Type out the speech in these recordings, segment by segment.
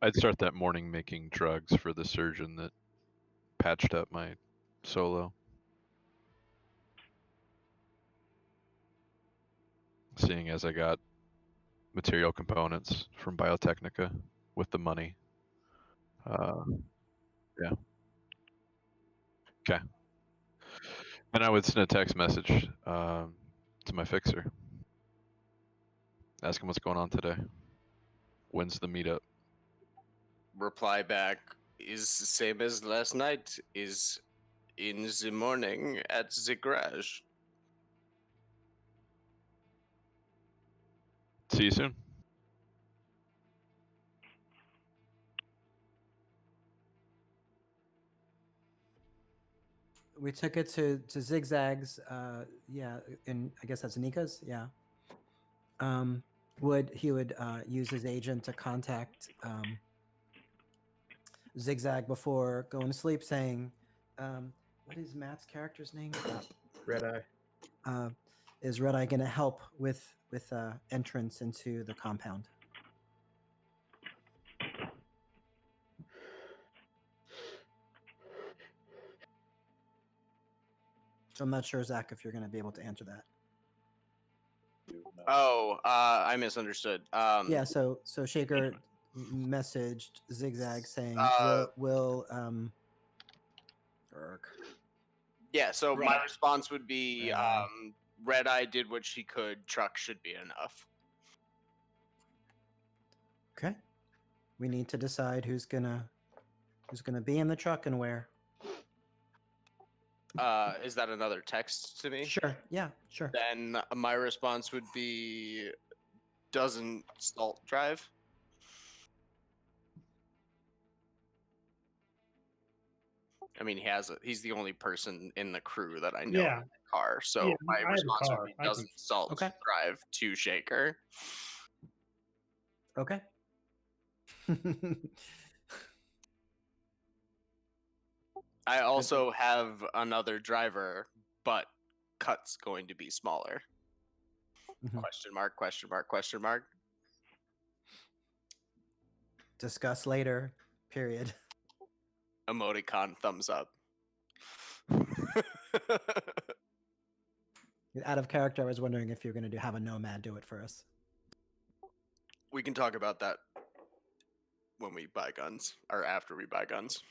I'd start that morning making drugs for the surgeon that patched up my solo. Seeing as I got material components from Biotechnica with the money. Yeah. Okay. Then I would send a text message to my fixer. Ask him what's going on today. When's the meetup? Reply back is the same as last night. Is in the morning at the garage. See you soon. We took it to Zigzag's. Yeah, and I guess that's Nika's. Yeah. He would use his agent to contact Zigzag before going to sleep, saying, "What is Matt's character's name? Red Eye. Is Red Eye going to help with entrance into the compound?" So I'm not sure, Zach, if you're going to be able to answer that. Oh, I misunderstood. Yeah, so Shaker messaged Zigzag saying, "Will Yeah, so Right. my response would be, Red Eye did what she could. Truck should be enough. Okay. We need to decide who's gonna be in the truck and where. Is that another text to me? Sure. Yeah. Sure. Then my response would be, doesn't Salt drive? I mean, he's the only person in the crew that I know in the car. So Yeah, my I have a response car. would be, I doesn't Salt Okay. drive to Shaker? Okay. I also have another driver, but Cut's going to be smaller. Mhm. Question mark, question mark, question mark. Discuss later. Period. Emoticon thumbs up. Out of character, I was wondering if you're going to have a nomad do it for us. We can talk about that when we buy guns, or after we buy guns.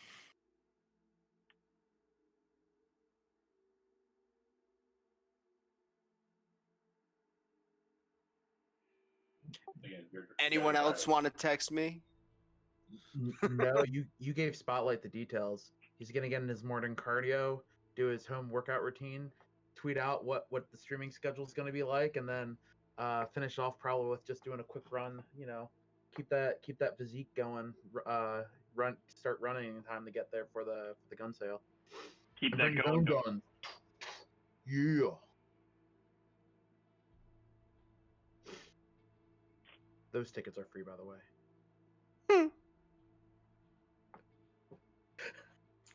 Anyone else want to text me? No, you gave Spotlight the details. He's gonna get in his morning cardio, do his home workout routine, tweet out what the streaming schedule is gonna be like, and then finish off probably with just doing a quick run. You know, keep that physique going. Start running in time to get there for the gun sale. Keep And that bring your going. own gun. Yeah. Those tickets are free, by the way.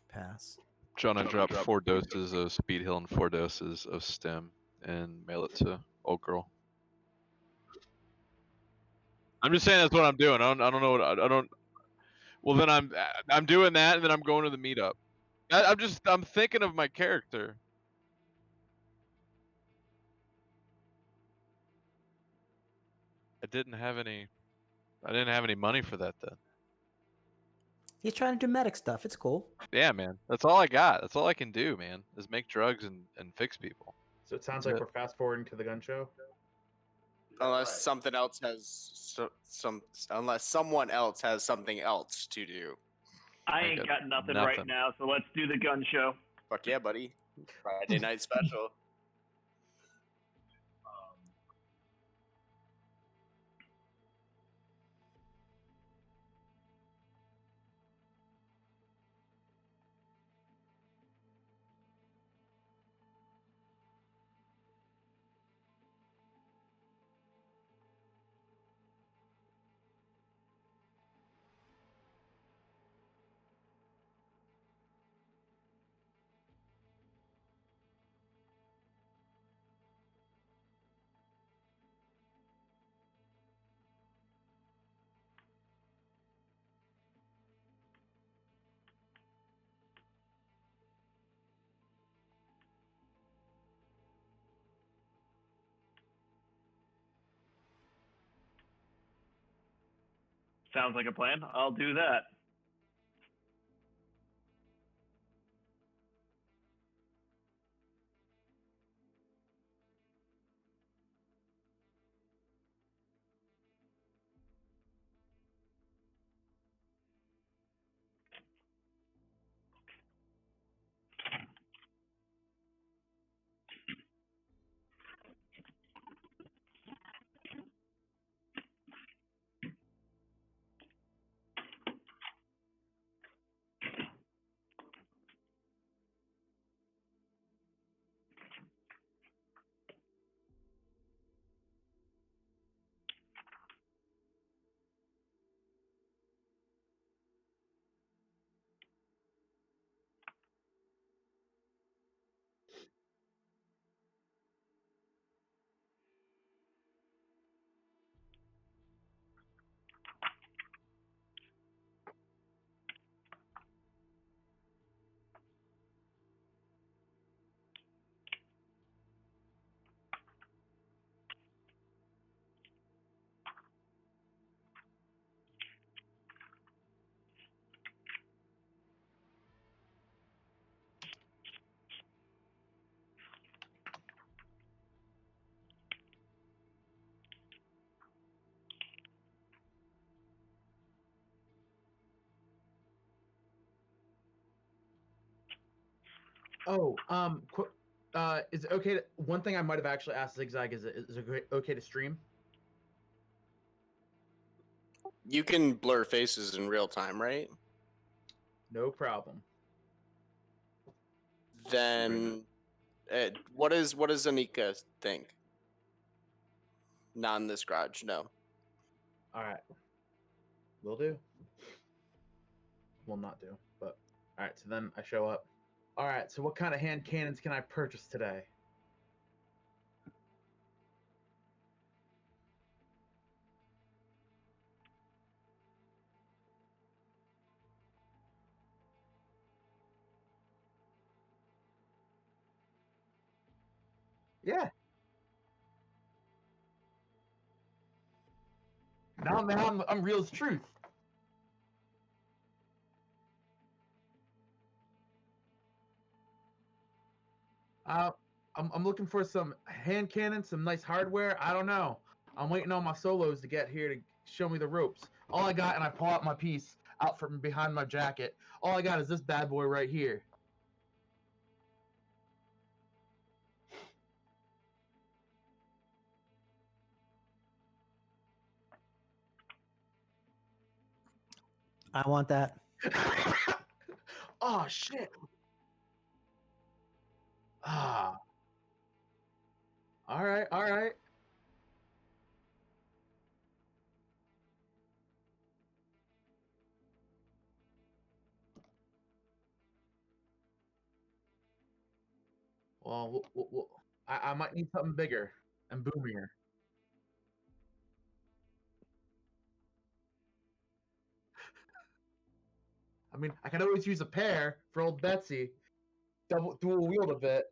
Pass. John, I dropped 4 doses of Speed Hill and 4 doses of Stem and mail it to Old Girl. I'm just saying that's what I'm doing. I don't know what I don't. Well, then I'm doing that, and then I'm going to the meetup. I'm thinking of my character. I didn't have any money for that then. He's trying to do medic stuff. It's cool. Yeah, man. That's all I got. That's all I can do, man, is make drugs and fix people. So it sounds That's like it. we're fast forwarding to the gun show. Unless something else has unless someone else has something else to do. I ain't got nothing right now, so let's do the gun show. Fuck yeah, buddy. Friday night special. Sounds like a plan. I'll do that. Oh, is it okay? One thing I might have actually asked Zigzag is it okay to stream? You can blur faces in real time, right? No problem. Then, what does Anika think? Not in this garage, no. All right, will do. Will not do, but all right. So then I show up. All right. So what kind of hand cannons can I purchase today? Yeah. Now, man, I'm real as truth. Uh, I'm looking for some hand cannons, some nice hardware. I don't know. I'm waiting on my solos to get here to show me the ropes. All I got, and I pull out my piece out from behind my jacket. All I got is this bad boy right here. I want that. Oh shit. Ah. All right, all right. Well, I might need something bigger and boomier. I mean, I could always use a pair for old Betsy. Dual wield a bit.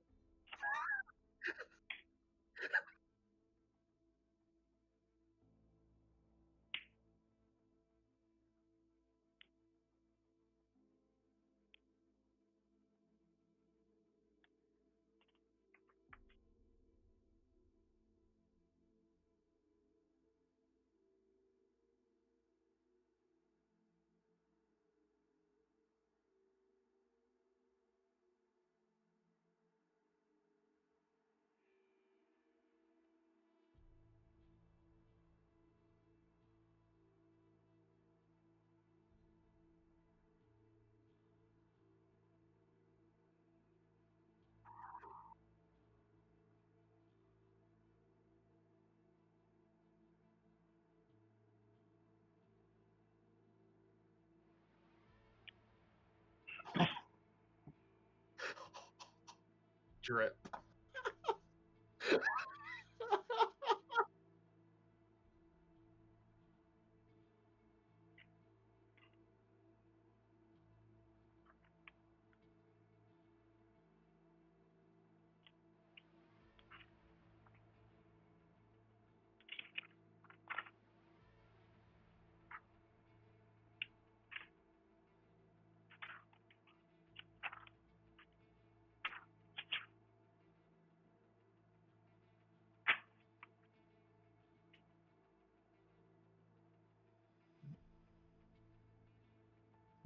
Drip.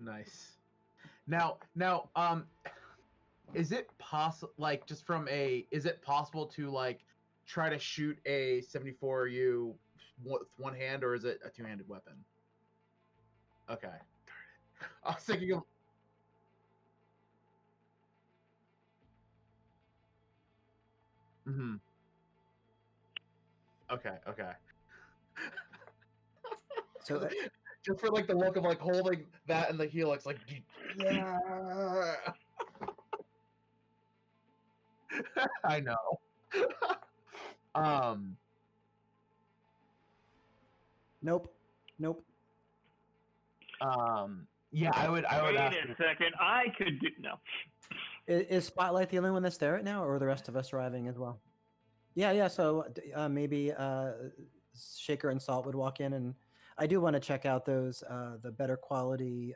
Nice. Now, is it possible, like, just from is it possible to like try to shoot a 74U with one hand, or is it a two-handed weapon? Okay. I was thinking of. Okay. So Just for like the look of like holding that and the helix, like yeah. I know. nope. Yeah, I would Wait ask. a second. I could do no. Is Spotlight the only one that's there right now, or are the rest of us arriving as well? Yeah. So maybe Shaker and Salt would walk in, and I do want to check out those the better quality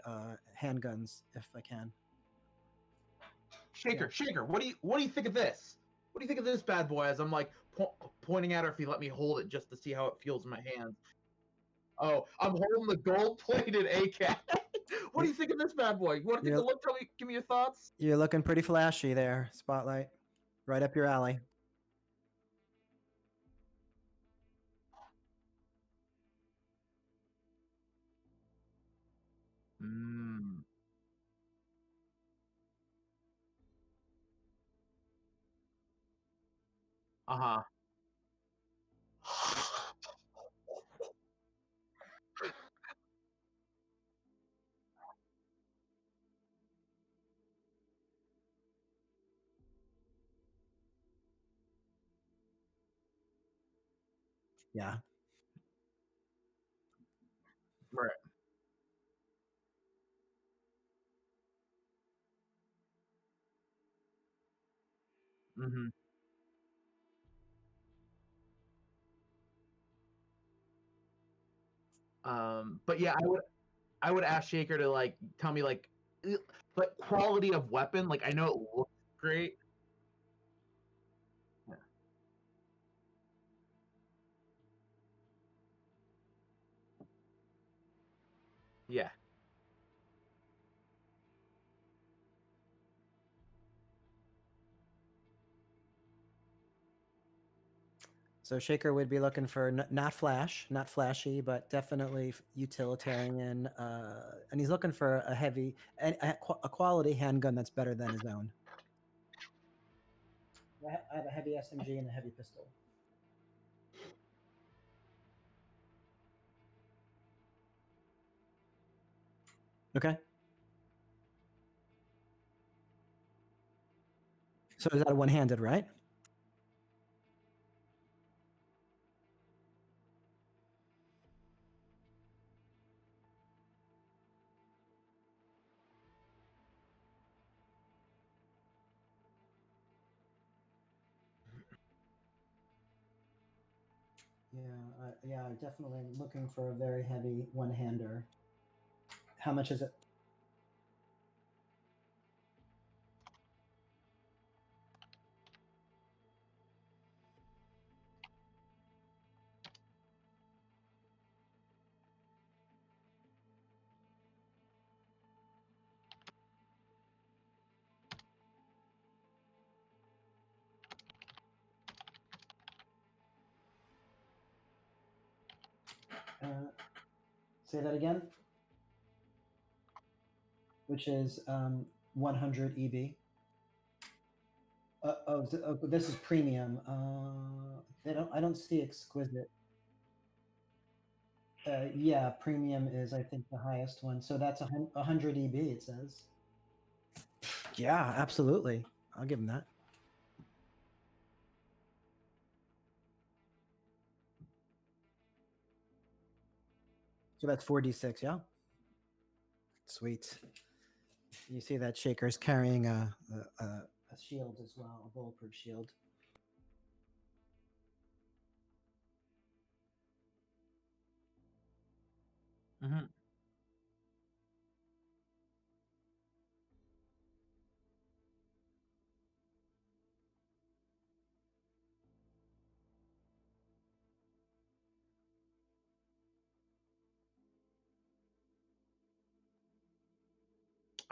handguns if I can. Shaker, what do you think of this? What do you think of this bad boy? As I'm like pointing at her, if you let me hold it just to see how it feels in my hands. Oh, I'm holding the gold-plated ACAT. What do you think of this bad boy? You want to take a look? Give me your thoughts. You're looking pretty flashy there, Spotlight. Right up your alley. Uh-huh. Yeah. Right. Mm-hmm. But yeah, I would ask Shaker to like tell me like quality of weapon. Like I know it looks great. Yeah. So Shaker would be looking for not flashy, but definitely utilitarian. And he's looking for a quality handgun that's better than his own. I have a heavy SMG and a heavy pistol. Okay. So is that one-handed, right? Yeah, definitely looking for a very heavy one-hander. How much is it? Say that again. Which is 100 EB. This is premium. I don't see exquisite. Yeah, premium is I think the highest one. So that's 100 EB. It says. Yeah, absolutely. I'll give him that. So that's 4d6. Yeah. Sweet. You see that Shaker's carrying a shield as well, a bulletproof shield. Mm-hmm.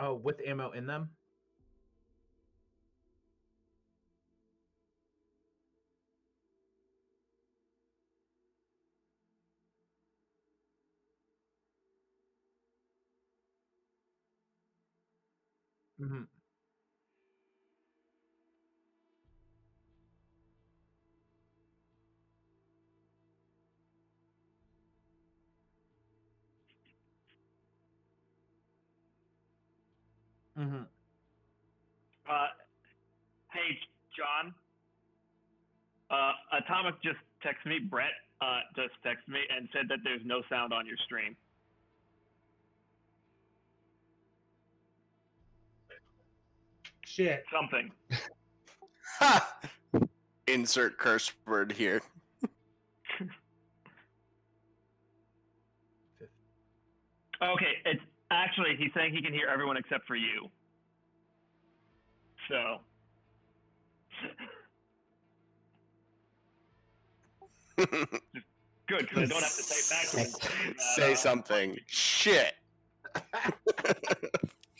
Oh, with ammo in them? Mm-hmm. Mm-hmm. Hey, John. Atomic just texted me. Brett just texted me and said that there's no sound on your stream. Shit. Something. Ha! Insert curse word here. Okay, it's actually he's saying he can hear everyone except for you. So. Good, because I don't have to type back to him saying that. Say something. Shit.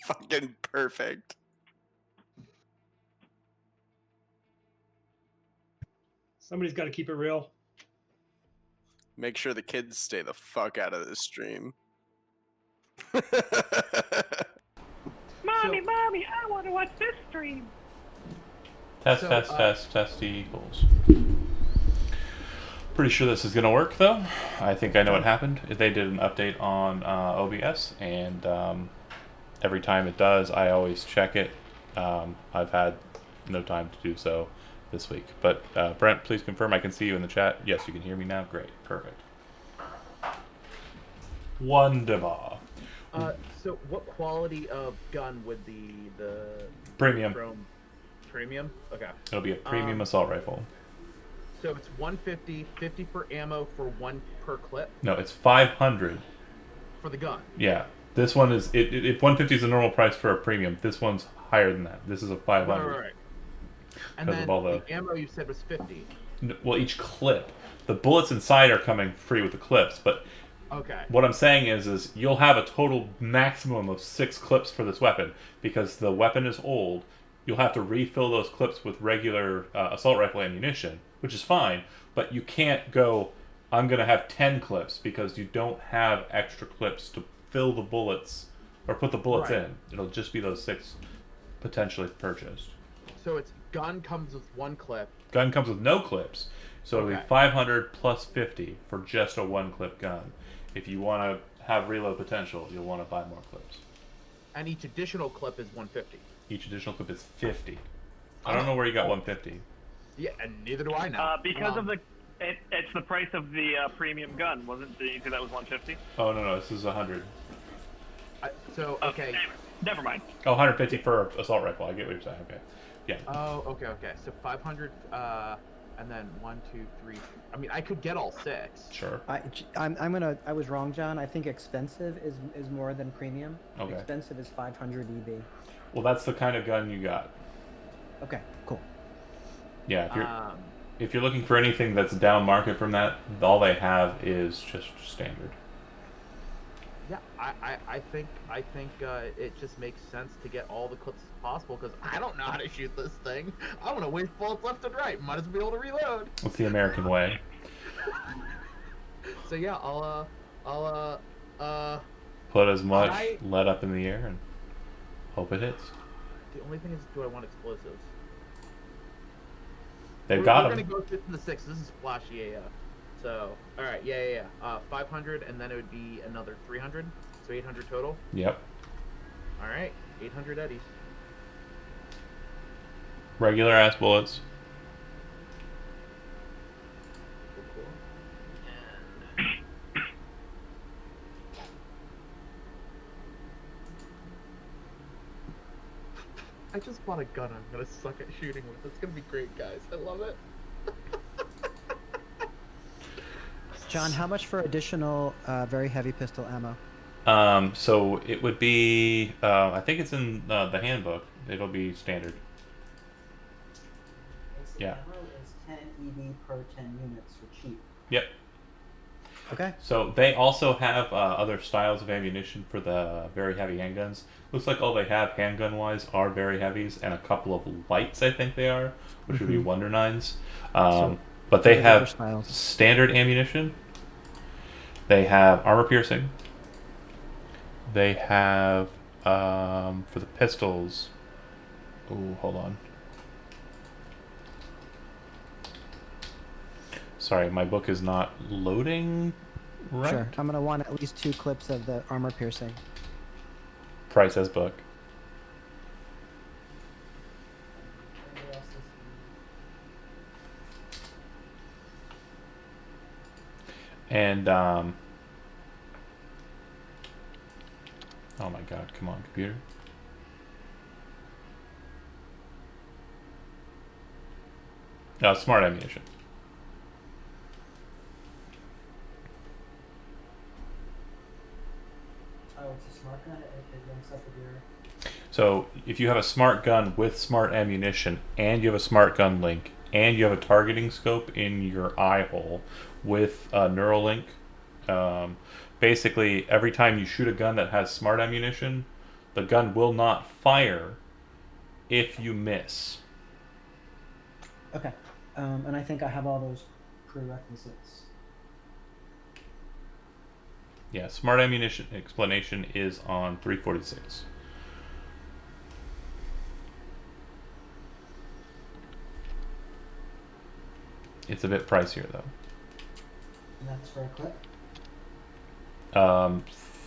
Fucking perfect. Somebody's got to keep it real. Make sure the kids stay the fuck out of this stream. Mommy, Mommy, I want to watch this stream. Test, test equals. Pretty sure this is going to work, though. I think I know what happened. They did an update on OBS, and every time it does, I always check it. I've had no time to do so this week. But Brent, please confirm I can see you in the chat. Yes, you can hear me now. Great. Perfect. Wonderbar. So what quality of gun would the Premium. Premium? Okay. It'll be a premium assault rifle. So it's 150, 50 per ammo for 1 per clip No, it's 500. for the gun. Yeah. This one is, if 150 is the normal price for a premium, this one's higher than that. This is a 500. Right. And 'Cause then of all the ammo you said was 50. Well, each clip. The bullets inside are coming free with the clips, but Okay. what I'm saying is you'll have a total maximum of 6 clips for this weapon because the weapon is old. You'll have to refill those clips with regular assault rifle ammunition, which is fine, but you can't go, I'm going to have 10 clips because you don't have extra clips to fill the bullets or put the bullets in. It'll just be those 6 potentially purchased. So it's gun comes with 1 clip. Gun comes with no clips, so it'll be 500 plus 50 for just a 1-clip gun. If you want to have reload potential, you'll want to buy more clips. And each additional clip is 150. Each additional clip is 50. I don't know where you got 150. Yeah, and neither do I now. Because of it's the price of the premium gun, wasn't the? You said that was 150. Oh no, this is 100. Okay. Never mind. Oh, 150 for assault rifle. I get what you're saying. Okay. Yeah. Oh, okay. So 500, and then 1, 2, 3. I mean, I could get all 6. Sure. I was wrong, John. I think expensive is more than premium. Okay. Expensive is 500 EB. Well, that's the kind of gun you got. Okay, cool. Yeah. If you're looking for anything that's down market from that, all they have is just standard. Yeah, I think it just makes sense to get all the clips as possible because I don't know how to shoot this thing. I want to waste bullets left and right. Might as well be able to reload. It's the American way. So yeah, I'll put as much lead up in the air and hope it hits. The only thing is, do I want explosives? They've got them. We're gonna go to the 6. This is flashy AF. So, all right, yeah. 500, and then it would be another 300, so 800 total. Yep. All right, 800 eddies. Regular ass bullets. Cool. I just bought a gun I'm gonna suck at shooting with. It's gonna be great, guys. I love it. John, how much for additional very heavy pistol ammo? So it would be, I think it's in the handbook. It'll be standard. Yeah. Ammo is 10 EB per 10 units for cheap. Yep. Okay. So they also have other styles of ammunition for the very heavy handguns. Looks like all they have handgun-wise are very heavies and a couple of lights, I think they are, which would be Mhm. Wonder Nines. So But they those other have styles. standard ammunition. They have armor piercing. They have for the pistols. Oh, hold on. Sorry, my book is not loading right. Sure. I'm gonna want at least 2 clips of the armor piercing. Price as book. And oh my god, come on, computer. Smart ammunition. Oh, it's a smart gun. It links up with your. So if you have a smart gun with smart ammunition, and you have a smart gun link, and you have a targeting scope in your eye hole with a Neuralink, basically every time you shoot a gun that has smart ammunition, the gun will not fire if you miss. Okay. And I think I have all those prerequisites. Yeah, smart ammunition explanation is on 346. It's a bit pricier though. And that's for a clip.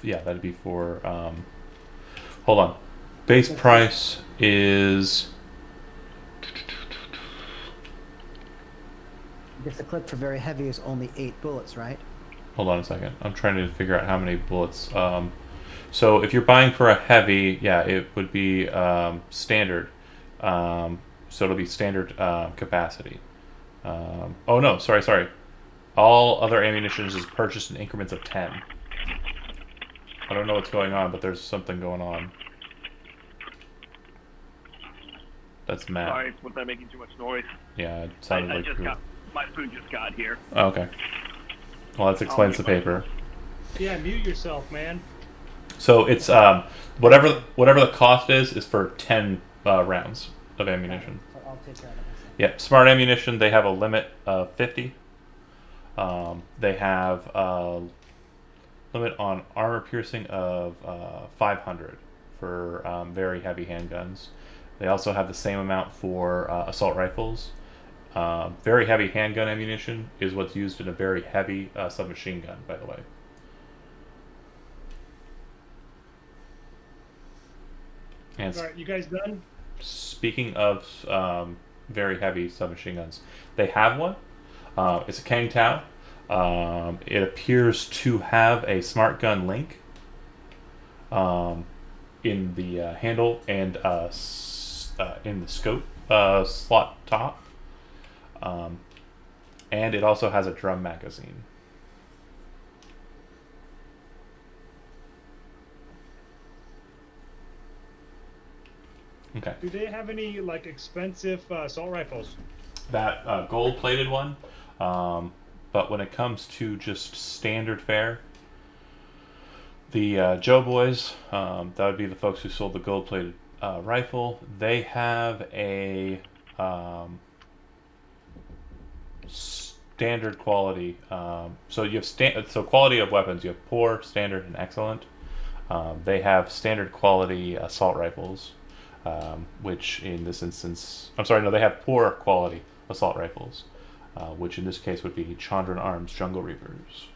Yeah, that'd be for. Hold on. Base price is. I guess the clip for very heavy is only 8 bullets, right? Hold on a second. I'm trying to figure out how many bullets. So if you're buying for a heavy, yeah, it would be standard. So it'll be standard capacity. Oh no, sorry. All other ammunition is purchased in increments of 10. I don't know what's going on, but there's something going on. That's Matt. Sorry, was I making too much noise? Yeah, it sounded I like just you. got my food just got here. Oh, okay. Well, that explains the paper. Yeah, mute yourself, man. So it's whatever the cost is for 10 rounds of ammunition. So I'll take care of it myself. Yep, smart ammunition. They have a limit of 50. They have a limit on armor piercing of 500 for very heavy handguns. They also have the same amount for assault rifles. Very heavy handgun ammunition is what's used in a very heavy submachine gun, by the way. And All right, you guys done? speaking of very heavy submachine guns, they have one. It's a Kang Tao. It appears to have a smart gun link in the handle and in the scope slot top. And it also has a drum magazine. Okay. Do they have any like expensive assault rifles? That gold-plated one, but when it comes to just standard fare, the Joe Boys, that would be the folks who sold the gold-plated rifle. They have a standard quality. So you have so quality of weapons. You have poor, standard, and excellent. They have standard quality assault rifles, which in this instance, I'm sorry, no, they have poor quality assault rifles, which in this case would be Chandran Arms Jungle Reapers.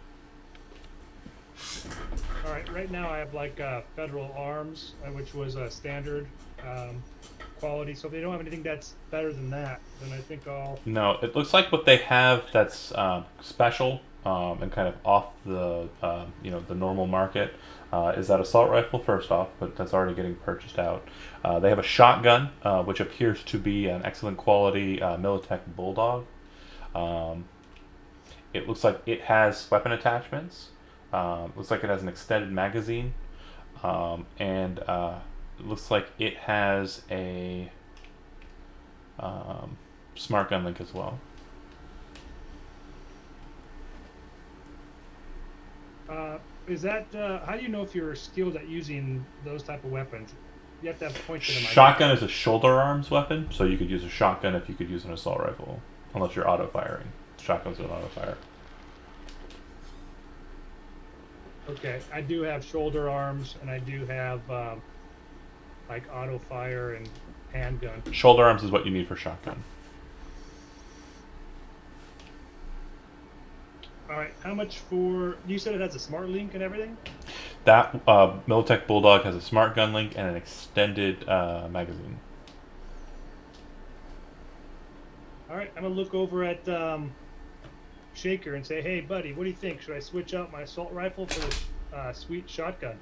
All right, right now I have like Federal Arms, which was a standard quality. So if they don't have anything that's better than that, then I think I'll. No, it looks like what they have that's special and kind of off the the normal market is that assault rifle first off, but that's already getting purchased out. They have a shotgun, which appears to be an excellent quality Militech Bulldog. It looks like it has weapon attachments. Looks like it has an extended magazine, and it looks like it has a smart gun link as well. Is that how do you know if you're skilled at using those type of weapons? You have to have points in them. I guess. Shotgun is a shoulder arms weapon, so you could use a shotgun if you could use an assault rifle, unless you're auto firing. Shotgun's an auto fire. Okay, I do have shoulder arms, and I do have like auto fire and handgun. Shoulder arms is what you need for shotgun. All right, how much for? You said it has a smart link and everything. That Militech Bulldog has a smart gun link and an extended magazine. All right, I'm gonna look over at Shaker and say, "Hey, buddy, what do you think? Should I switch out my assault rifle for this sweet shotgun?"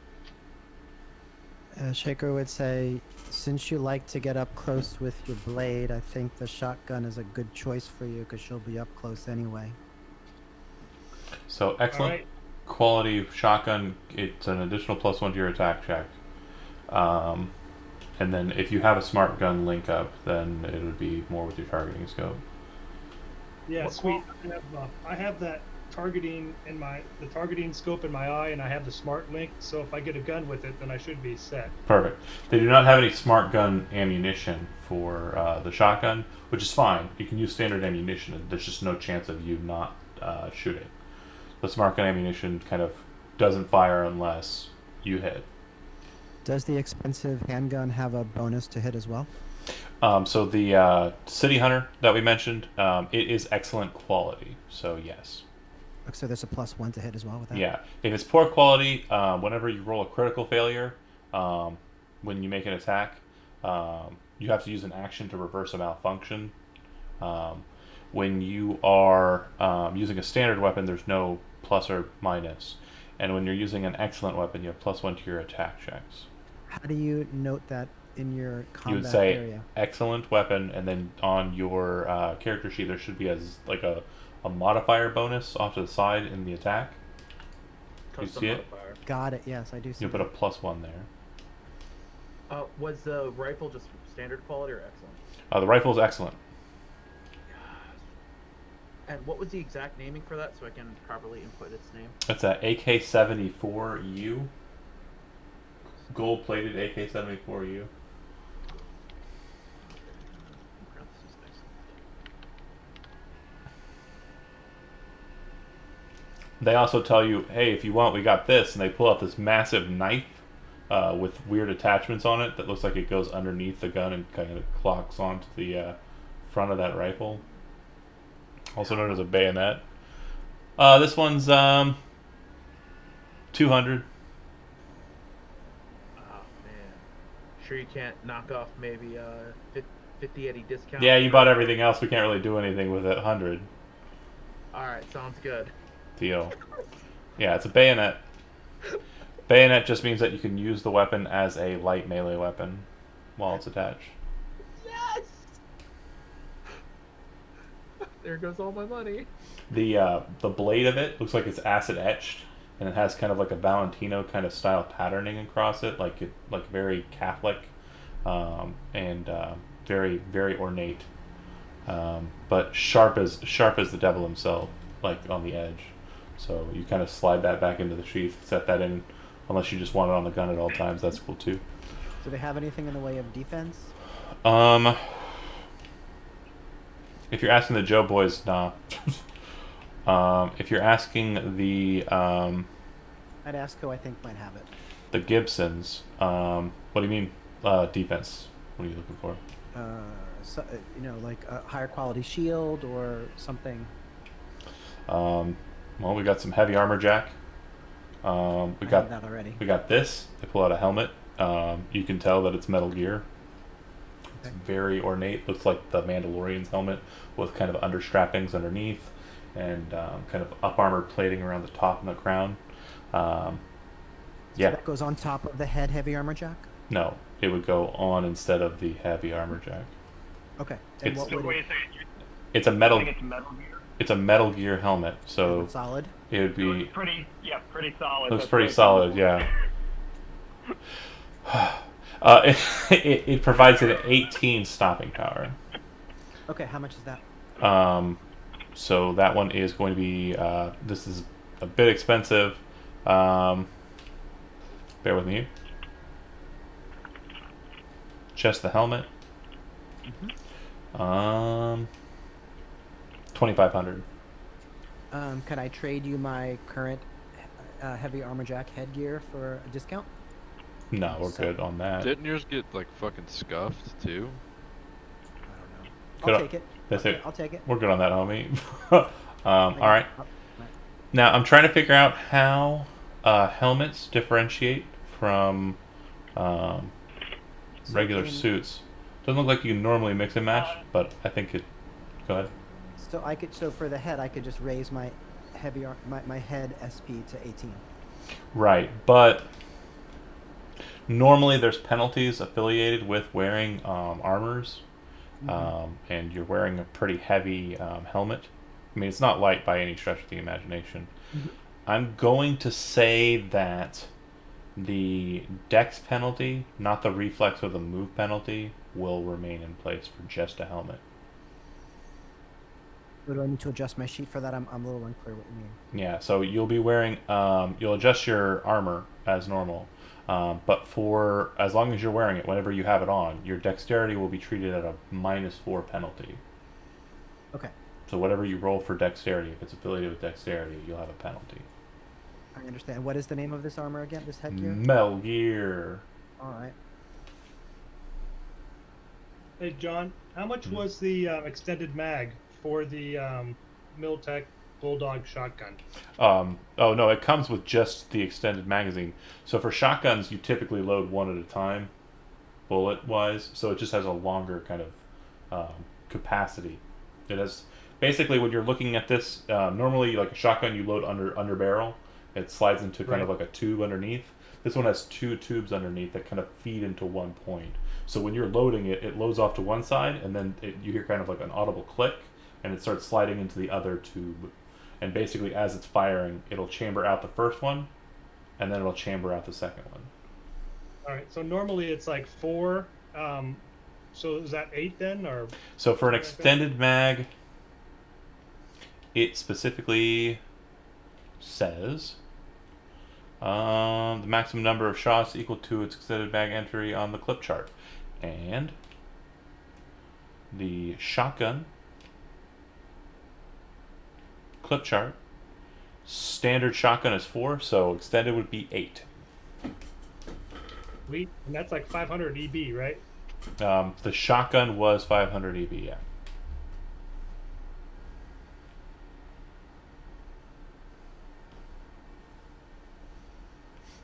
Shaker would say, since you like to get up close with your blade, I think the shotgun is a good choice for you because you'll be up close anyway. So excellent Alright. quality shotgun. It's an additional +1 to your attack check. And then if you have a smart gun link up, then it would be more with your targeting scope. Yeah, What sweet. I have that targeting in the targeting scope in my eye, and I have the smart link. So if I get a gun with it, then I should be set. Perfect. They do not have any smart gun ammunition for the shotgun, which is fine. You can use standard ammunition. And there's just no chance of you not shooting. The smart gun ammunition kind of doesn't fire unless you hit. Does the expensive handgun have a bonus to hit as well? So the City Hunter that we mentioned, it is excellent quality. So yes. So there's a +1 to hit as well with that? Yeah. If it's poor quality, whenever you roll a critical failure, when you make an attack, you have to use an action to reverse a malfunction. When you are using a standard weapon, there's no plus or minus. And when you're using an excellent weapon, you have +1 to your attack checks. How do you note that in your combat You would say area? excellent weapon, and then on your character sheet there should be a modifier bonus off to the side in the attack. You Custom see it? modifier. Got it. Yes, I do see You put a that. +1 there. Was the rifle just standard quality or excellent? The rifle is excellent. And what was the exact naming for that so I can properly input its name? It's a AK-74U. Gold-plated AK-74U. They also tell you, hey, if you want, we got this, and they pull out this massive knife with weird attachments on it that looks like it goes underneath the gun and kind of clocks onto the front of that rifle. Also known as a bayonet. This one's 200. Oh man, sure you can't knock off maybe 50 Eddie discount? Yeah, you bought everything else. We can't really do anything with it. 100. All right, sounds good. Deal. Yeah, it's a bayonet. Bayonet just means that you can use the weapon as a light melee weapon while it's attached. Yes. There goes all my money. The blade of it looks like it's acid etched, and it has kind of like a Valentino kind of style patterning across it, like very Catholic, and very very ornate, but sharp as the devil himself, like on the edge. So you kind of slide that back into the sheath, set that in, unless you just want it on the gun at all times. That's cool too. Do they have anything in the way of defense? If you're asking the Joe boys, nah. If you're asking the I'd ask who I think might have it. the Gibsons, what do you mean defense? What are you looking for? So, like a higher quality shield or something. Well, we got some heavy armor jack. We I got have that already. we got this. They pull out a helmet. You can tell that it's Metal Gear. It's Okay. very ornate. Looks like the Mandalorian's helmet with kind of understrappings underneath and kind of up armor plating around the top and the crown. So Yeah, that goes on top of the heavy armor jack. no, it would go on instead of the heavy armor jack. Okay. And It's- what So would wait it? a second. You It's a metal. think it's Metal Gear? It's a Metal Gear helmet, so Solid. it would be. Looks pretty, yeah, pretty solid. Looks That's pretty what I solid, thought. yeah. It provides an 18 stopping power. Okay. How much is that? So that one is going to be. This is a bit expensive. Bear with me. Just the helmet. 2,500. Can I trade you my current heavy armor jack headgear for a discount? No, we're So- good on that. Didn't yours get like fucking scuffed too? I don't know. Good I'll on- take it. That's Okay, it. I'll take it. We're good on that, homie. I All got- right. oh, right. Now I'm trying to figure out how helmets differentiate from So regular in- suits. Doesn't look like you can normally mix and match, but I think it. Go ahead. So for the head, I could just raise my my head SP to 18. Right, but normally there's penalties affiliated with wearing armors, and you're wearing a pretty heavy helmet. I mean, it's not light by any stretch of the imagination. I'm going to say that the dex penalty, not the reflex or the move penalty, will remain in place for just a helmet. Or do I need to adjust my sheet for that? I'm a little unclear what you mean. Yeah, so you'll be wearing, you'll adjust your armor as normal, but for as long as you're wearing it, whenever you have it on, your dexterity will be treated at a -4 penalty. Okay, So whatever you roll for dexterity, if it's affiliated with dexterity, you'll have a penalty. I understand. What is the name of this armor again? This headgear? Metal Gear. All right. Hey, John, how much was the extended mag for the Miltech Bulldog shotgun? Oh no, it comes with just the extended magazine. So for shotguns, you typically load one at a time, bullet-wise. So it just has a longer kind of capacity. It has basically when you're looking at this, normally like a shotgun, you load under barrel. It slides into kind of Right. like a tube underneath. This one has 2 tubes underneath that kind of feed into one point. So when you're loading it, it loads off to one side, and then you hear kind of like an audible click, and it starts sliding into the other tube. And basically, as it's firing, it'll chamber out the first one, and then it'll chamber out the second one. All right, so normally it's like 4. So is that 8 then, or? So for an Something like that? extended mag, it specifically says the maximum number of shots equal to its extended mag entry on the clip chart. And the shotgun clip chart, standard shotgun is 4, so extended would be 8. Sweet, and that's like 500 EB, right? The shotgun was 500 EB, yeah.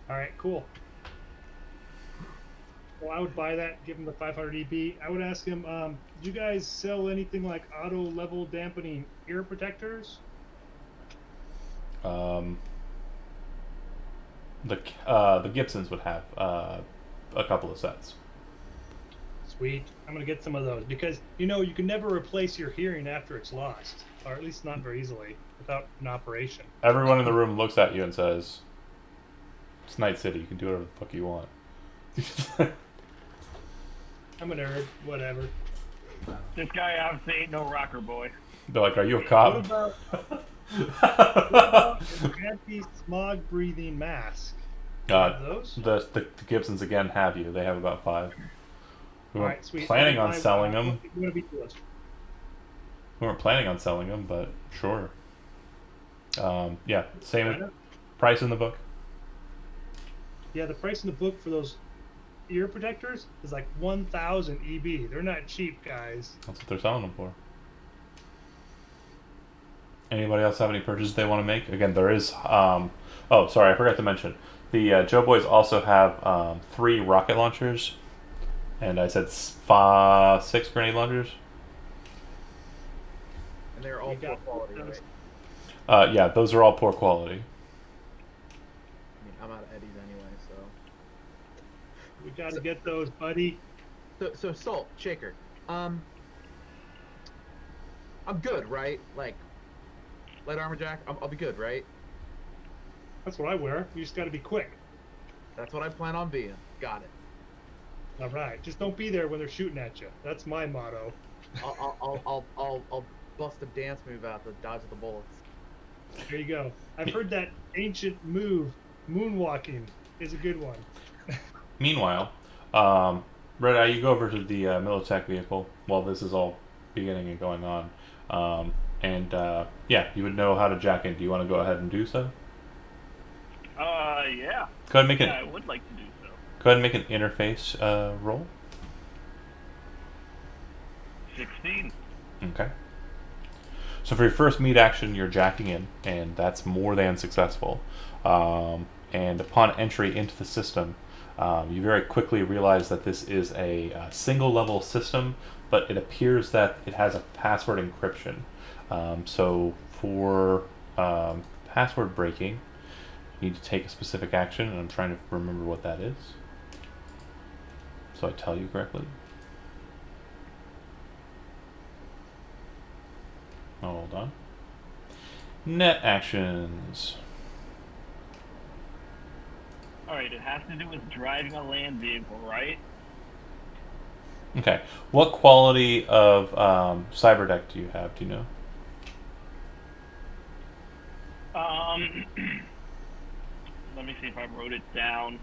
All right, cool. Well, I would buy that, give him the 500 EB. I would ask him, do you guys sell anything like auto level dampening ear protectors? The Gibsons would have a couple of sets. Sweet. I'm gonna get some of those because you know you can never replace your hearing after it's lost, or at least not very easily without an operation. Everyone in the room looks at you and says, "It's Night City. You can do whatever the fuck you want." I'm a nerd. Whatever. This guy obviously ain't no rocker boy. They're like, "Are you a What cop?" about an anti-smog breathing mask? Have those? The Gibsons again have you. They have about 5. We All weren't right, sweet. planning on Buy- selling them. I'm gonna beat the list. We weren't planning on selling them, but sure. Yeah, same China? price in the book. Yeah, the price in the book for those ear protectors is like 1,000 EB. They're not cheap, guys. That's what they're selling them for. Anybody else have any purchases they want to make? Again, there is. Oh, sorry, I forgot to mention. The Joe Boys also have 3 rocket launchers, and I said 6 grenade launchers. And they're all You poor got quality, those. right? Yeah, those are all poor quality. I mean, I'm out of Eddie's anyway, so. We gotta get those, buddy. So Salt Shaker, I'm good, right? Like, light armor jack, I'll be good, right? That's what I wear. You just gotta be quick. That's what I plan on being. Got it. All right. Just don't be there when they're shooting at you. That's my motto. I'll bust a dance move out to dodge the bullets. There you go. I've heard that ancient move Moonwalking is a good one. Meanwhile, Red Eye, you go over to the Militech vehicle while this is all beginning and going on. Yeah, you would know how to jack in. Do you want to go ahead and do so? Yeah. Go ahead and make Yeah, I would like to do so. Go ahead and make an interface roll. 16. Okay. So for your first meet action, you're jacking in, and that's more than successful. And upon entry into the system, you very quickly realize that this is a single level system, but it appears that it has a password encryption. So for password breaking, you need to take a specific action, and I'm trying to remember what that is. So I tell you correctly. Hold on. Net actions. Alright, it has to do with driving a land vehicle, right? Okay. What quality of cyberdeck do you have? Do you know? Let me see if I wrote it down.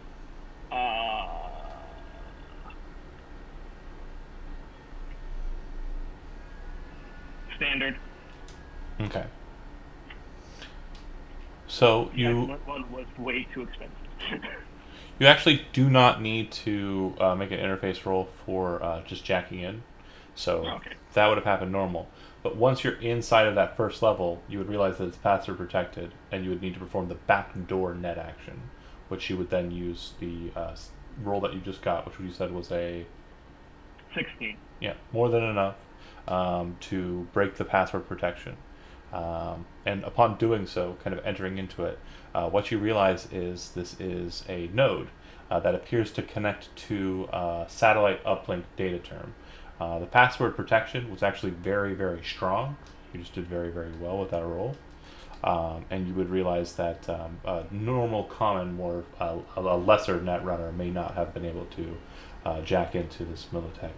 Standard. Okay. So The you excellent one was way too expensive. you actually do not need to make an interface roll for just jacking in. So Okay. that would have happened normal. But once you're inside of that first level, you would realize that it's password protected, and you would need to perform the backdoor net action, which you would then use the roll that you just got, which you said was a 16. yeah, more than enough to break the password protection. And upon doing so, kind of entering into it, what you realize is this is a node that appears to connect to satellite uplink data term. The password protection was actually very, very strong. You just did very, very well with that roll. And you would realize that a normal, common, more a lesser net runner may not have been able to jack into this Militech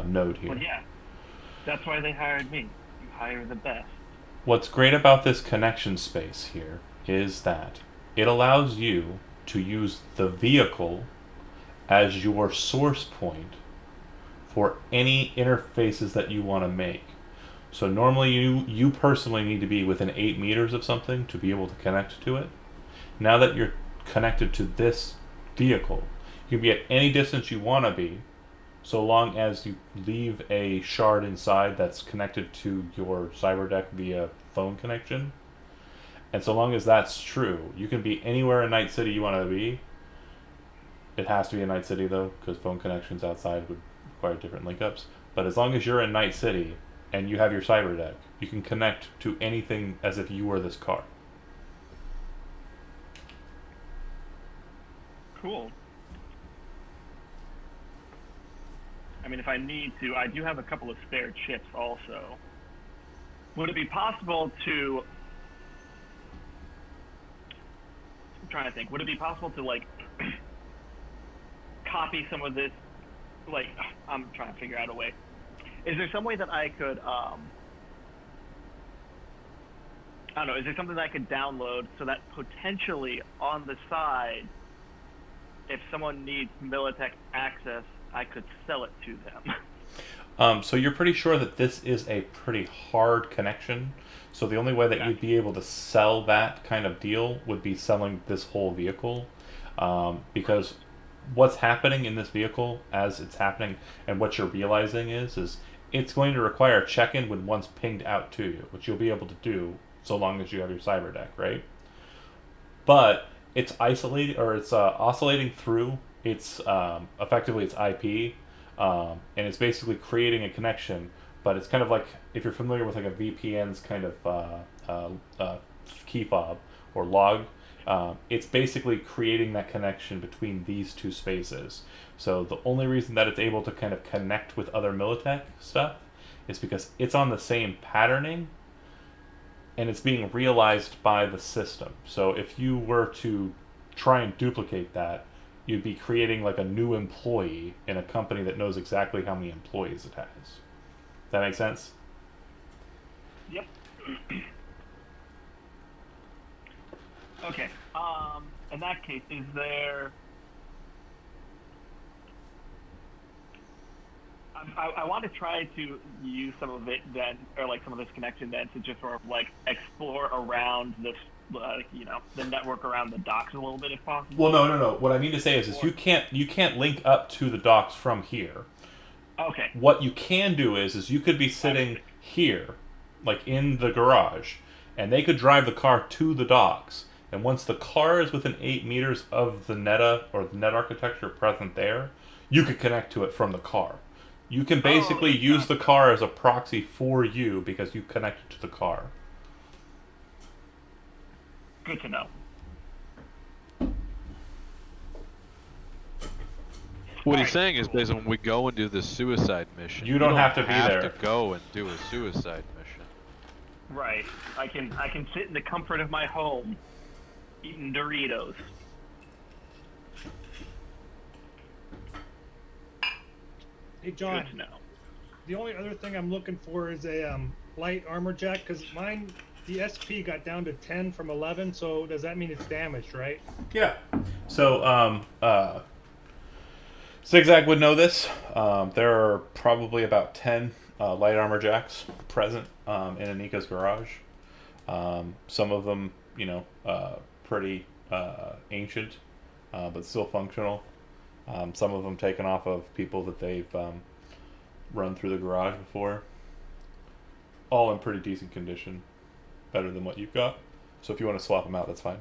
node here. Well, yeah. That's why they hired me. You hire the best. What's great about this connection space here is that it allows you to use the vehicle as your source point for any interfaces that you want to make. So normally you personally need to be within 8 meters of something to be able to connect to it. Now that you're connected to this vehicle, you can be at any distance you want to be, so long as you leave a shard inside that's connected to your cyberdeck via phone connection. And so long as that's true, you can be anywhere in Night City you want to be. It has to be in Night City though, because phone connections outside would require different link ups. But as long as you're in Night City and you have your cyberdeck, you can connect to anything as if you were this car. Cool. I mean, if I need to, I do have a couple of spare chips also. Would it be possible to... I'm trying to think. Would it be possible to, like, copy some of this? Like, I'm trying to figure out a way. Is there some way that I could, I don't know, is there something that I could download so that potentially on the side, if someone needs Militech access, I could sell it to them? So you're pretty sure that this is a pretty hard connection. So the only way that Yeah. you'd be able to sell that kind of deal would be selling this whole vehicle. Because what's happening in this vehicle as it's happening and what you're realizing is it's going to require a check-in when once pinged out to you, which you'll be able to do so long as you have your cyberdeck, right? But it's isolated, or it's oscillating through its effectively its IP, and it's basically creating a connection. But it's kind of like if you're familiar with like a VPN's kind of key fob or log. It's basically creating that connection between these two spaces. So the only reason that it's able to kind of connect with other Militech stuff is because it's on the same patterning and it's being realized by the system. So if you were to try and duplicate that, you'd be creating like a new employee in a company that knows exactly how many employees it has. Does that make sense? Yep. Okay. In that case, is there? I want to try to use some of it then, or like some of this connection then, to just sort of like explore around this, the network around the docks a little bit if possible. Well, no. What I mean to say is you can't link up to the docks from here. Okay. What you can do is you could be sitting here, like in the garage, and they could drive the car to the docks. And once the car is within 8 meters of the neta or the net architecture present there, you could connect to it from the car. You can basically use the car as a proxy for you because you connected to the car. Good to know. What he's saying is, basically, when we go and do the suicide mission, You don't have to be there. to go and do a suicide mission. Right. I can sit in the comfort of my home, eating Doritos. Hey, John. Good to know. The only other thing I'm looking for is a light armor jack, because mine, the SP got down to 10 from 11, so does that mean it's damaged, right? Yeah. So, Zigzag would know this. There are probably about 10 light armor jacks present in Anika's garage. Some of them, pretty ancient, but still functional. Some of them taken off of people that they've run through the garage before. All in pretty decent condition. Better than what you've got. So if you want to swap them out, that's fine.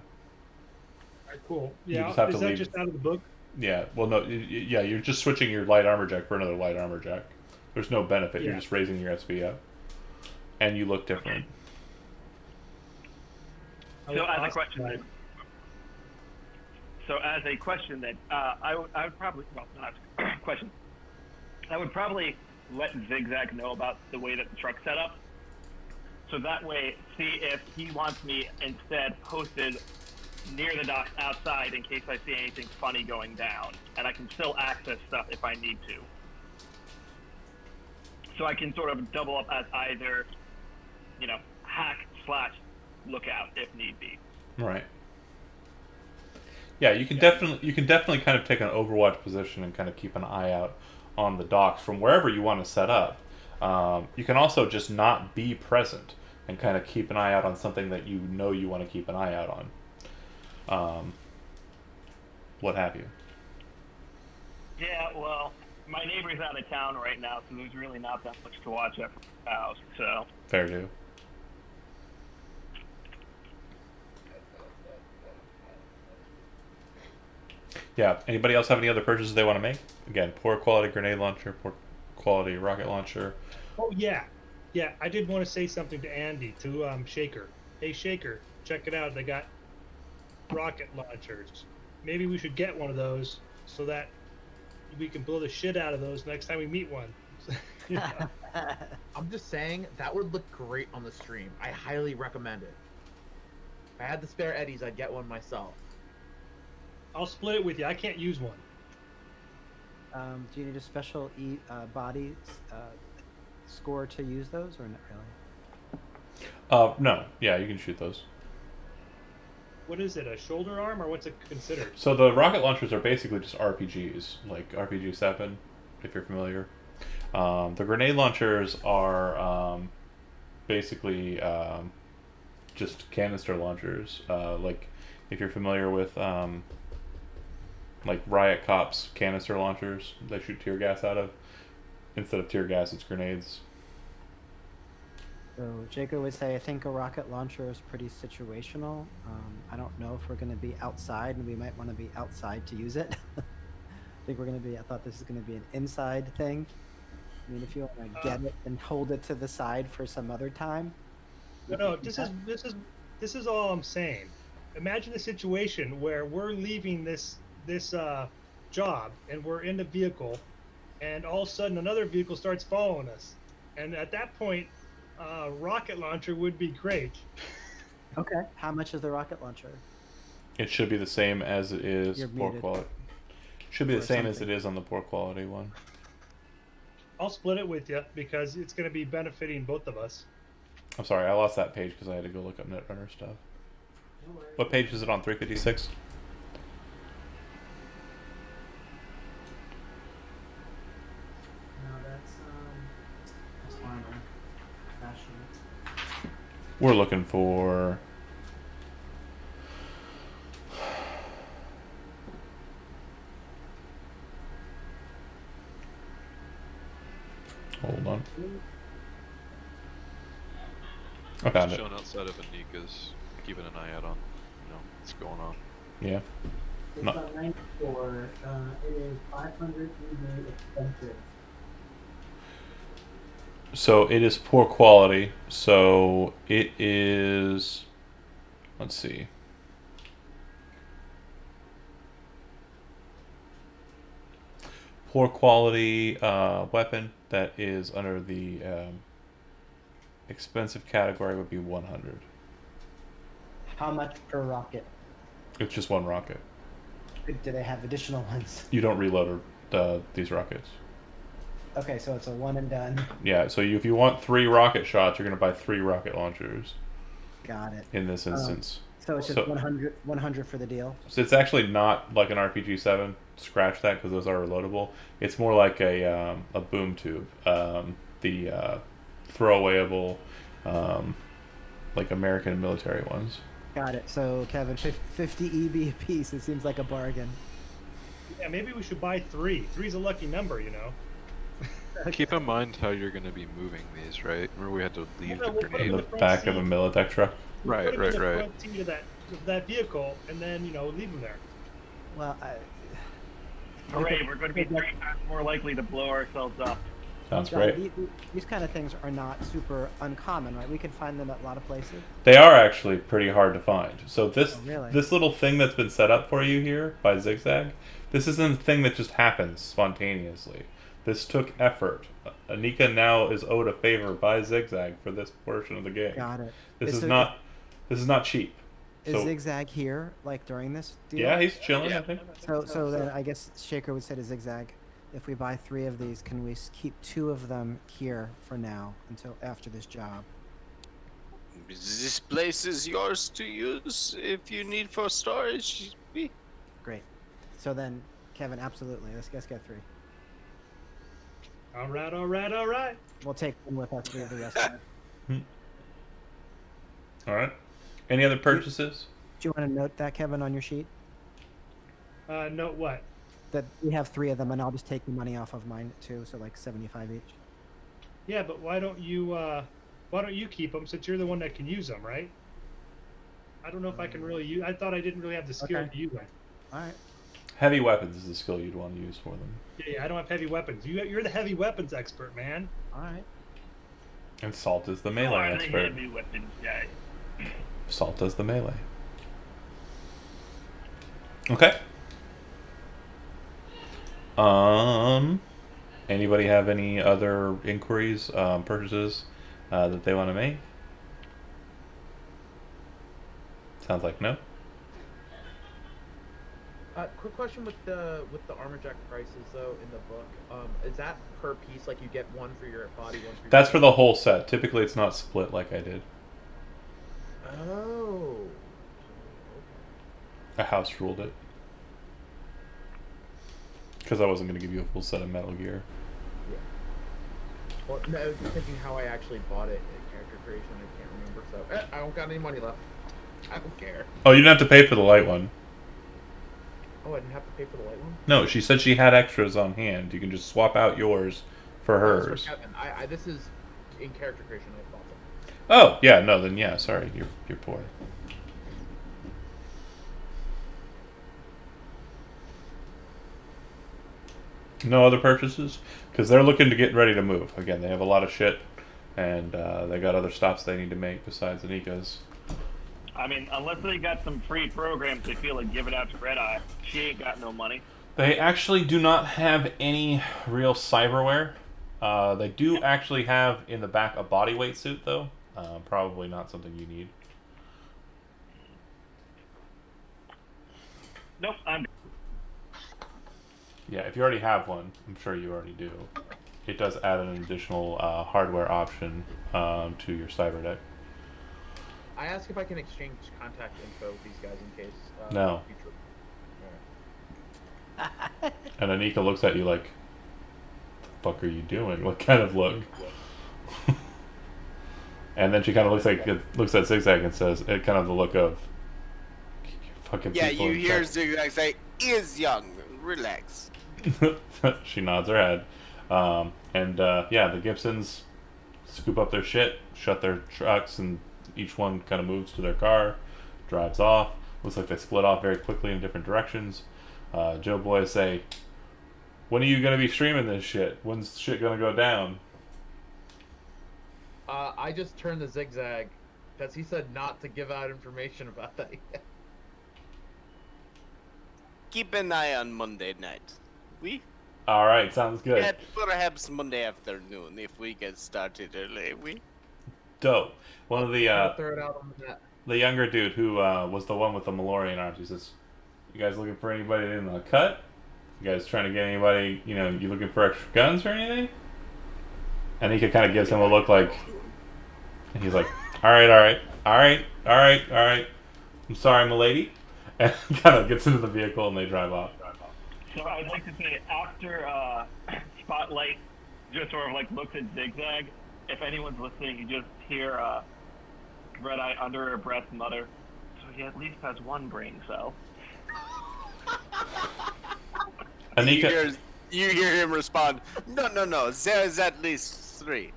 Alright, cool. You Yeah, just have is to that leave. just out of the book? Yeah, well, no, yeah, you're just switching your light armor jack for another light armor jack. There's no benefit. You're Yeah. just raising your SP up. And you look different. So as a Awesome. question then, I would probably, well, not a question. I would probably let Zigzag know about the way that the truck's set up. So that way, see if he wants me instead posted near the docks outside in case I see anything funny going down. And I can still access stuff if I need to. So I can sort of double up as either, hack/lookout if need be. Right. Yeah, you can definitely kind of take an overwatch position and kind of keep an eye out on the docks from wherever you want to set up. You can also just not be present and kind of keep an eye out on something that you know you want to keep an eye out on. What have you. Yeah, well, my neighbor's out of town right now, so there's really not that much to watch at the house, so. Fair due. Yeah, anybody else have any other purchases they want to make? Again, poor quality grenade launcher, poor quality rocket launcher. Oh, yeah. Yeah, I did want to say something to Andy, to Shaker. Hey, Shaker, check it out. They got rocket launchers. Maybe we should get one of those so that we can blow the shit out of those next time we meet one. Yeah. I'm just saying that would look great on the stream. I highly recommend it. If I had the spare eddies, I'd get one myself. I'll split it with you. I can't use one. Do you need a special body score to use those, or not really? No. Yeah, you can shoot those. What is it, a shoulder arm, or what's it considered? So the rocket launchers are basically just RPGs, like RPG 7, if you're familiar. The grenade launchers are basically just canister launchers. Like if you're familiar with like Riot Cops canister launchers they shoot tear gas out of. Instead of tear gas, it's grenades. So Jacob would say, I think a rocket launcher is pretty situational. I don't know if we're going to be outside, and we might want to be outside to use it. I thought this is going to be an inside thing. I mean, if you want to get it and hold it to the side for some other time. No, this is all I'm saying. Imagine a situation where we're leaving this job and we're in the vehicle, and all of a sudden another vehicle starts following us, and at that point, rocket launcher would be great. Okay. How much is the rocket launcher? It should be the same as it is You're poor muted. quality. Should be the Or same as it something. is on the poor quality one. I'll split it with you because it's going to be benefiting both of us. I'm sorry, I lost that page because I had to go look up Netrunner stuff. What page is it on? 356. No, that's armor. Fashion. We're looking for. Hold on. I found it. Chilling outside of Anika's, keeping an eye out on, what's going on. Yeah. It's No. about 94. It is 500 EV expensive. So it is poor quality. So it is. Let's see. Poor quality weapon that is under the expensive category would be 100. How much per rocket? It's just one rocket. Do they have additional ones? You don't reload these rockets. Okay, so it's a one and done. Yeah, so if you want 3 rocket shots, you're going to buy 3 rocket launchers Got it. in this instance. So it's just So- 100 for the deal. So it's actually not like an RPG 7. Scratch that because those are reloadable. It's more like a boom tube. The throwawayable, like American military ones. Got it. So Kevin, 50 EB a piece. It seems like a bargain. Yeah, maybe we should buy 3. 3's a lucky number, you know. Keep in mind how you're going to be moving these, right? Remember we had to leave Yeah, the we'll put grenade. In the front back of a seat. Militech truck. We'll Right, put 'em in the right. front seat of that vehicle, and then leave them there. Well, Hooray, we're going to be 3 times more likely to blow ourselves up. Sounds John, great. these kind of things are not super uncommon, right? We can find them at a lot of places. They are actually pretty hard to find. So this Oh, really? this little thing that's been set up for you here by Zigzag, this isn't a thing that just happens spontaneously. This took effort. Anika now is owed a favor by Zigzag for this portion of the game. Got it. This is there- not cheap. Is So Zigzag here, like during this deal? yeah, he's chilling. Yeah. I think. So then I guess Shaker would say to Zigzag, if we buy 3 of these, can we keep 2 of them here for now until after this job? This place is yours to use if you need for storage. Great. So then, Kevin, absolutely. Let's get 3. All right, all right, all right. We'll take one with us for the rest of it. All right. Any other purchases? Do you want to note that, Kevin, on your sheet? No, what? That we have 3 of them, and I'll just take the money off of mine too, so like 75 each. Yeah, but why don't you keep them since you're the one that can use them, right? I don't know if I can really use. I thought I didn't really have the skill Okay. to use them. All right. Heavy weapons is the skill you'd want to use for them. Yeah, I don't have heavy weapons. You're the heavy weapons expert, man. All right. And Salt is the melee Oh, I expert. heavy weapons guy. Salt does the melee. Okay. Anybody have any other inquiries, purchases that they want to make? Sounds like no. Quick question with the armor jack prices though in the book. Is that per piece? Like you get one for your body, one for your That's for the whole set. Typically, it's not split like I did. Oh. A house ruled it. Because I wasn't going to give you a full set of Metal Gear. Well, no, I was just thinking how I actually bought it in character creation. I can't remember. So I don't got any money left. I don't care. Oh, you didn't have to pay for the light one. Oh, I didn't have to pay for the light one. No, she said she had extras on hand. You can just swap out yours for Oh, it's for hers. Kevin. This is in character creation. I bought them. Oh, yeah, no, then yeah, sorry, you're poor. No other purchases? Because they're looking to get ready to move. Again, they have a lot of shit, and they got other stops they need to make besides Anika's. I mean, unless they got some free programs they feel like giving out to Red Eye, she ain't got no money. They actually do not have any real cyberware. They do actually have in the back a bodyweight suit, though. Probably not something you need. Nope, I'm. Yeah, if you already have one, I'm sure you already do. It does add an additional hardware option to your cyber deck. I ask if I can exchange contact info with these guys in case. No. Future... And Anika looks at you like, "The fuck are you doing? What kind of look?" And then she kind of looks at Zigzag and says, "It kind of the look of, keep your fucking Yeah, people you in hear check." Zigzag say, "Is young, relax." She nods her head, yeah, the Gibsons scoop up their shit, shut their trucks, and each one kind of moves to their car, drives off. Looks like they split off very quickly in different directions. Joe boys say, "When are you gonna be streaming this shit? When's shit gonna go down?" I just turned to Zigzag because he said not to give out information about that yet. Keep an eye on Monday night. We All right, sounds good. get perhaps Monday afternoon if we get started early. We Dope. One of the I'll throw it out on the net. the younger dude who was the one with the Malorian arms. He says, "You guys looking for anybody in the cut? You guys trying to get anybody? You know, you looking for extra guns or anything?" And he kind of gives him a look like, and he's like, "All right, all right, all right, all right, all right. I'm sorry, milady," and kind of gets into the vehicle and they drive off. So I'd like to say after Spotlight just sort of like looks at Zigzag, if anyone's listening, you just hear Red Eye under her breath mutter, "So he at least has one brain cell." Anika, you hear him respond, "No, no, no. There's at least 3."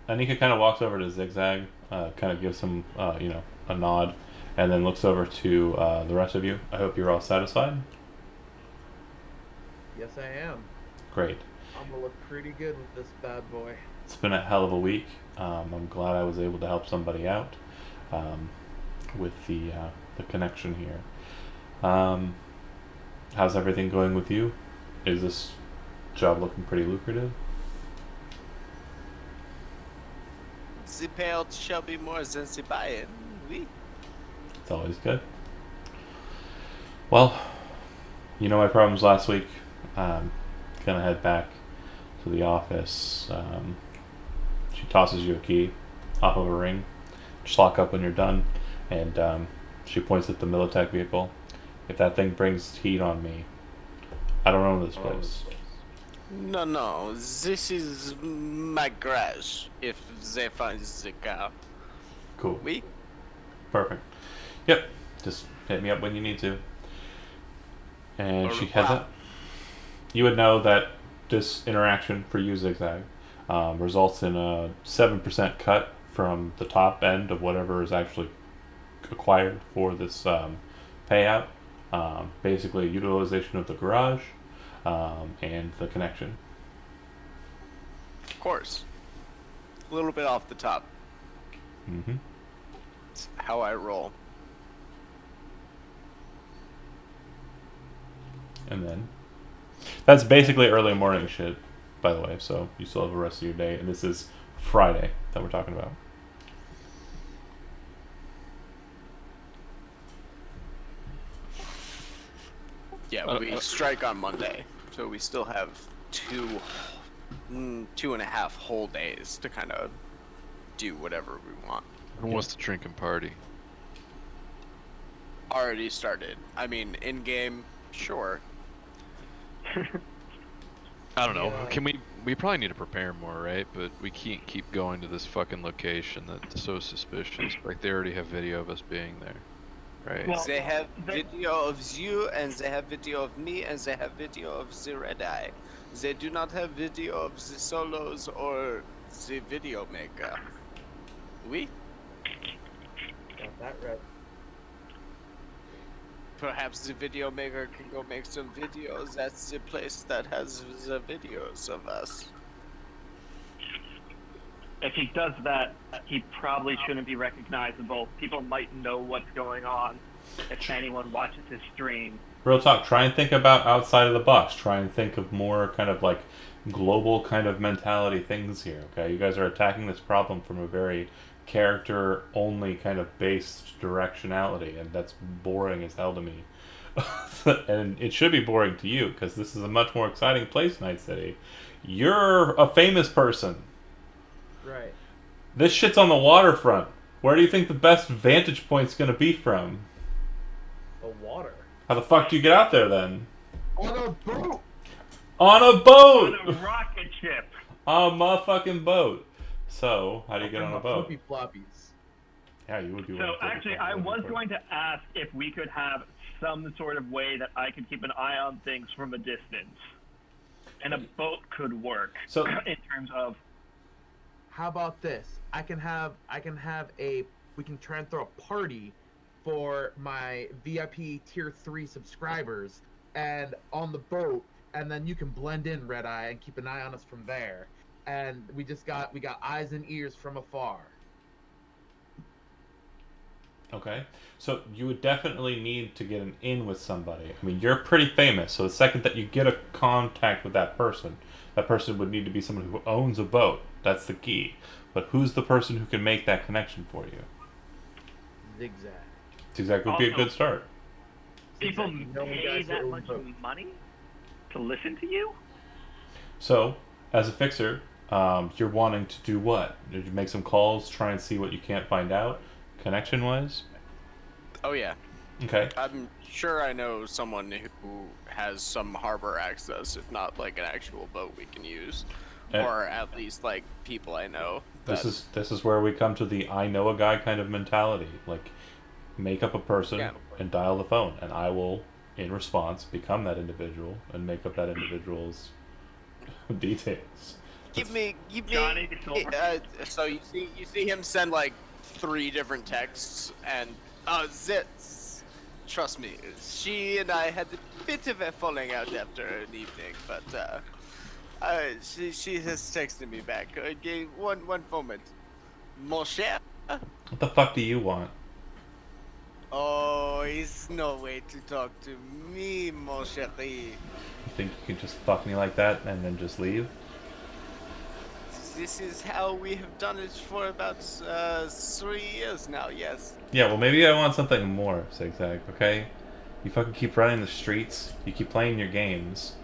Anika kind of walks over to Zigzag, kind of gives him, a nod, and then looks over to the rest of you. I hope you're all satisfied. Yes, I am. Great. I'm gonna look pretty good with this bad boy. It's been a hell of a week. I'm glad I was able to help somebody out with the connection here. How's everything going with you? Is this job looking pretty lucrative? The payout shall be more than the buy-in. We It's always good. Well, you know my problems last week. Gonna head back to the office. She tosses you a key off of a ring. Just lock up when you're done. And she points at the Militech vehicle. If that thing brings heat on me, I don't own this place. No, no. This is my garage. If they find the car, Cool. we Perfect. Yep. Just hit me up when you need to. And she heads up. You would know that this interaction for you, Zigzag, results in a 7% cut from the top end of whatever is actually acquired for this payout. Basically, utilization of the garage and the connection. of course, a little bit off the top. Mm-hmm. It's how I roll. And then that's basically early morning shit, by the way. So you still have the rest of your day, and this is Friday that we're talking about. Yeah, we strike on Monday, so we still have 2.5 whole days to kind of do whatever we want. Who wants to drink and party? Already started. I mean, in game, sure. I don't know. Yeah. Can we probably need to prepare more, right? But we can't keep going to this fucking location that's so suspicious. Like they already have video of us being there, right? Well, They have video of you, and they have video of me, and they have video of the Red Eye. They do not have video of the solos or the video maker. We Got that right. perhaps the video maker can go make some videos. That's the place that has the videos of us. If he does that, he probably shouldn't be recognizable. People might know what's going on if anyone watches his stream. Real talk. Try and think about outside of the box. Try and think of more kind of like global kind of mentality things here. Okay, you guys are attacking this problem from a very character only kind of based directionality, and that's boring as hell to me. And it should be boring to you because this is a much more exciting place, Night City. You're a famous person. Right. This shit's on the waterfront. Where do you think the best vantage point's gonna be from? The water. How the fuck do you get out there then? On a boat. On a boat! On a rocket ship. On a motherfucking boat. So, how do you get on a boat? Flippy floppies. Yeah, you would be. So actually, I was going to ask if we could have some sort of way that I could keep an eye on things from a distance, and a boat could work. So in terms of, How about this? We can try and throw a party for my VIP tier 3 subscribers and on the boat, and then you can blend in, Red Eye, and keep an eye on us from there. And we got eyes and ears from afar. Okay, so you would definitely need to get an in with somebody. I mean, you're pretty famous, so the second that you get a contact with that person would need to be someone who owns a boat. That's the key. But who's the person who can make that connection for you? Zigzag. Zigzag would be a Also- good start. people Zigzag, you know when pay guys that own much boats. money to listen to you. So, as a fixer, you're wanting to do what? Did you make some calls, try and see what you can't find out, connection-wise? Oh yeah, Okay. I'm sure I know someone who has some harbor access, if not like an actual boat we can use, Eh. or at least like people I know. This that- is where we come to the I know a guy kind of mentality. Like, make up a person Yeah. and dial the phone, and I will, in response, become that individual and make up that individual's details. Give me. Johnny Silver. So you see him send like 3 different texts, and trust me, she and I had a bit of a falling out after an evening, but she has texted me back. One moment, mon cher. What the fuck do you want? Oh, it's no way to talk to me, mon chéri. You think you can just fuck me like that and then just leave? This is how we have done it for about 3 years now. Yes. Yeah, well, maybe I want something more, Zigzag, okay? You fucking keep running the streets. You keep playing your games.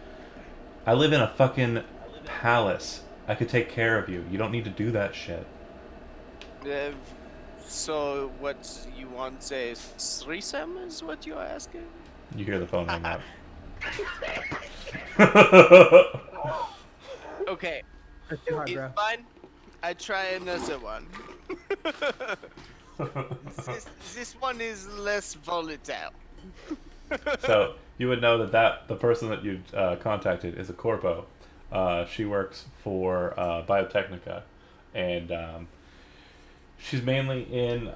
I live in a fucking palace. I could take care of you. You don't need to do that shit. So what you want? Say threesome is what you're asking? You hear the phone hang up. Okay, That's too hard, it's bro. fine. I try another one. this one is less volatile. So you would know that the person that you contacted is a corpo. She works for Biotechnica, and she's mainly in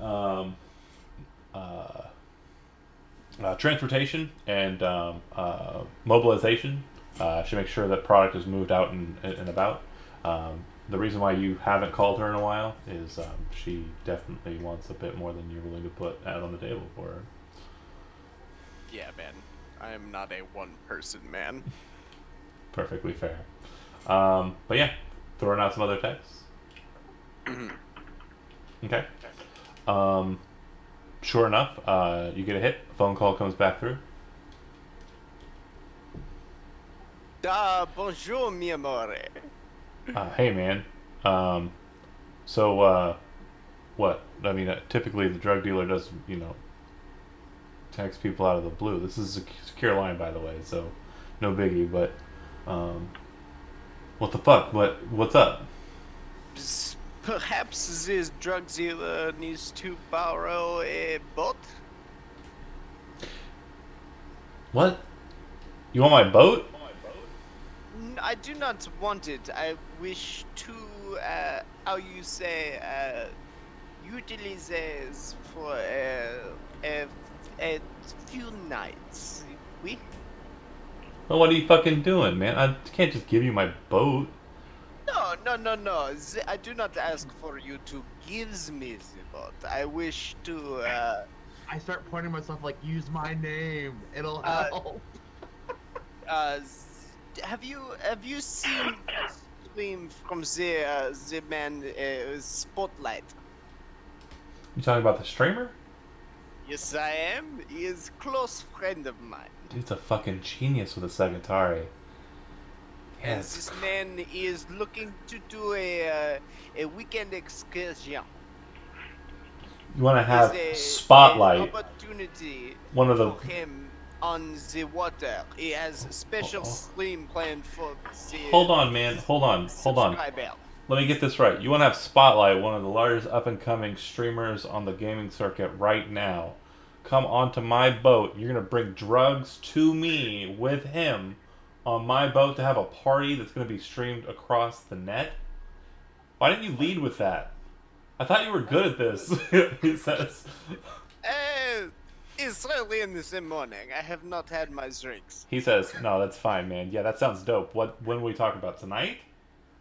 transportation and mobilization. She makes sure that product is moved out and about. The reason why you haven't called her in a while is she definitely wants a bit more than you're willing to put out on the table for her. Yeah, man. I am not a one-person man. Perfectly fair. But yeah, throwing out some other texts. Okay. Sure enough, you get a hit. Phone call comes back through. Bonjour, mi amore. Hey man. So what? I mean, typically the drug dealer does, text people out of the blue. This is a secure line, by the way, so no biggie. But what the fuck? What's up? Perhaps this drug dealer needs to borrow a boat? What? You want my boat? I do not want it. I wish to, utilize this for a few nights. Oui? Well, what are you fucking doing, man? I can't just give you my boat. No. I do not ask for you to give me the boat. I wish to, I start pointing myself like, use my name. It'll Uh, help. have you seen the stream from the man Spotlight? You talking about the streamer? Yes, I am. He is a close friend of mine. Dude's a fucking genius with a Sagittari. He and this man is looking to do a weekend excursion. You want to have There's an Spotlight, opportunity one of the. for him on the water. He has a special Oh. stream planned for the Hold on, man. Hold on. subscriber. Let me get this right. You want to have Spotlight, one of the largest up-and-coming streamers on the gaming circuit right now, come onto my boat. You're going to bring drugs to me with him on my boat to have a party that's going to be streamed across the net? Why didn't you lead with that? I thought you were good at this, he says. It's early in the morning. I have not had my drinks. He says, no, that's fine, man. Yeah, that sounds dope. When we talk about tonight?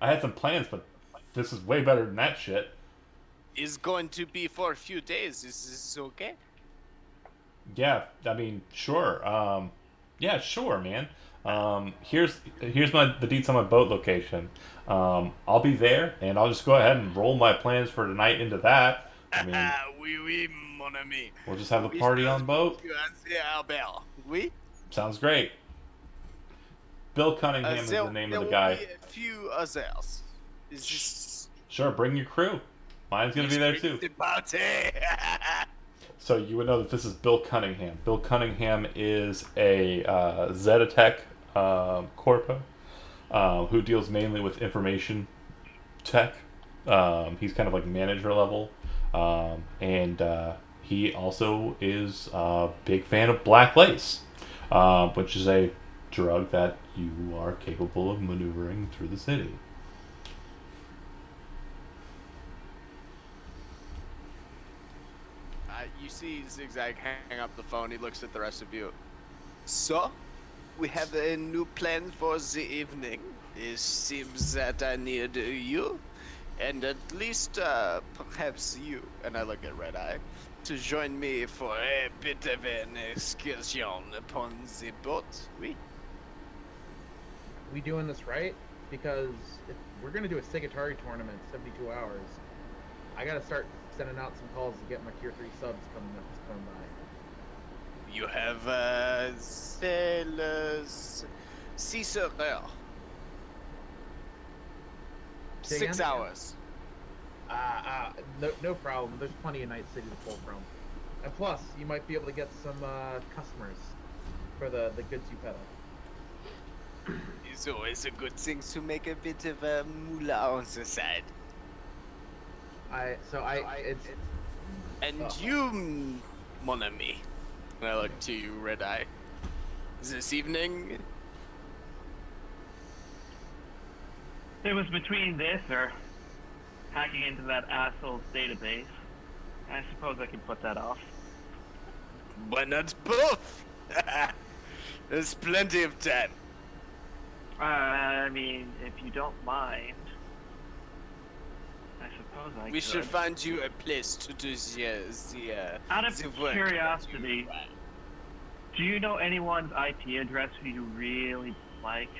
I had some plans, but this is way better than that shit. It's going to be for a few days. Is this okay? Yeah, I mean, sure. Yeah, sure, man. Here's the deets on my boat location. I'll be there, and I'll just go ahead and roll my plans for tonight into that. I mean, oui, mon ami. we'll just have a party on boat. Oui. Sounds great. Bill Cunningham is the name of the guy. There will be a few others. Is this... Sure, bring your crew. Mine's gonna be there too. The party. So you would know that this is Bill Cunningham. Bill Cunningham is a Zetatech corpo who deals mainly with information tech. He's kind of like manager level, and he also is a big fan of black lace, which is a drug that you are capable of maneuvering through the city. You see Zigzag hang up the phone. He looks at the rest of you. So, we have a new plan for the evening. It seems that I need you, and at least perhaps you, and I look at Red Eye, to join me for a bit of an excursion upon the boat. Oui. We doing this right? Because if we're gonna do a Sigatari tournament, 72 hours, I gotta start sending out some calls to get my tier 3 subs coming by. You have six hours. Say 6 again? hours. No problem. There's plenty of Night City to pull from. And plus, you might be able to get some customers for the goods you peddle. It's always a good thing to make a bit of a moolah on the side. And you, mon ami, and I look to you, Red Eye, this evening, It was between this or hacking into that asshole's database. I suppose I could put that off. why not both? There's plenty of time. I mean, if you don't mind, I suppose I We could. should find you a place to do the Out of the work. curiosity, do you know anyone's IP address who you really like?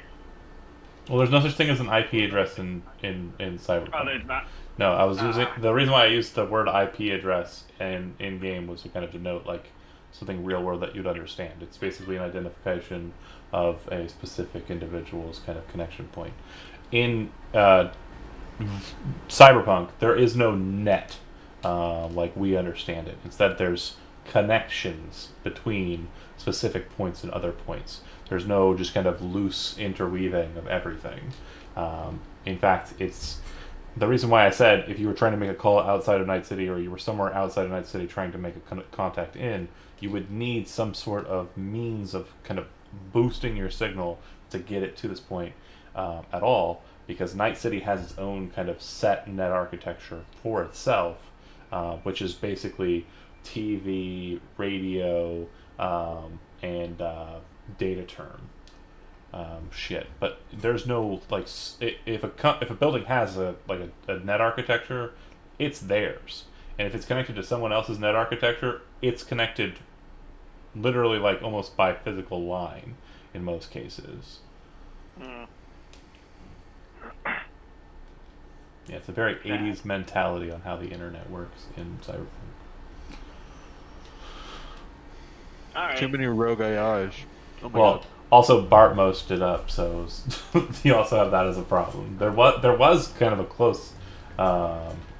Well, there's no such thing as an IP address in Cyberpunk. Oh, there's not. No, I was using the reason why I used the word IP address in game was to kind of denote like something real world that you'd understand. It's basically an identification of a specific individual's kind of connection point. In Cyberpunk, there is no net like we understand it. Instead, there's connections between specific points and other points. There's no just kind of loose interweaving of everything. In fact, it's the reason why I said if you were trying to make a call outside of Night City or you were somewhere outside of Night City trying to make a contact in, you would need some sort of means of kind of boosting your signal to get it to this point at all, because Night City has its own kind of set net architecture for itself, which is basically TV, radio, and data term shit. But there's no like if a building has a net architecture, it's theirs, and if it's connected to someone else's net architecture, it's connected literally like almost by physical line in most cases. Yeah, it's a very 80s mentality on how the internet works in Cyberpunk. All right. Too many rogue AIs. Oh my Well, god. Also, Bart most it up, so you also have that as a problem. There was kind of a close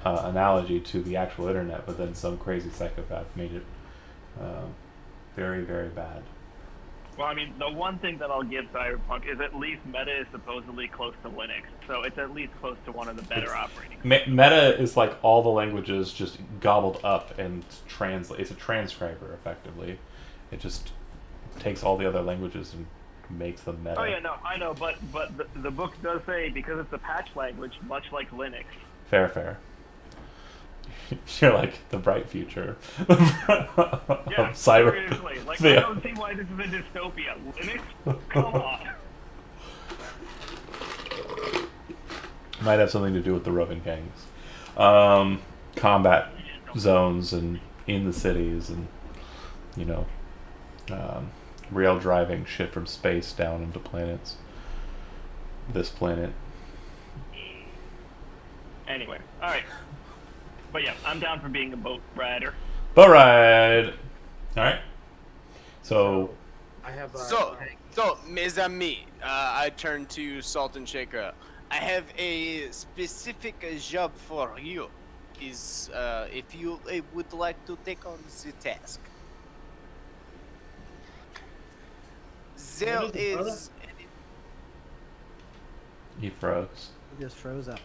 analogy to the actual internet, but then some crazy psychopath made it very, very bad. Well, I mean, the one thing that I'll give Cyberpunk is at least meta is supposedly close to Linux, so it's at least close to one of the better operating. Meta is like all the languages just gobbled up and translate. It's a transcriber, effectively. It just takes all the other languages and makes them meta. Oh yeah, no, I know, but the book does say because it's a patch language, much like Linux. Fair. You're like the bright future of Yeah, cyber. seriously. Like, Yeah. I don't see why this is a dystopia. Linux? Come on. Might have something to do with the roving gangs, combat zones, and in the cities, and rail driving shit from space down into planets. This planet. Anyway, alright. But yeah, I'm down for being a boat rider. Boat ride. All right. So I have. So, mes amis, I turn to Salt and Shaker. I have a specific job for you. Is if you would like to take on the task. There What is it, brother? is. he froze. He just froze up.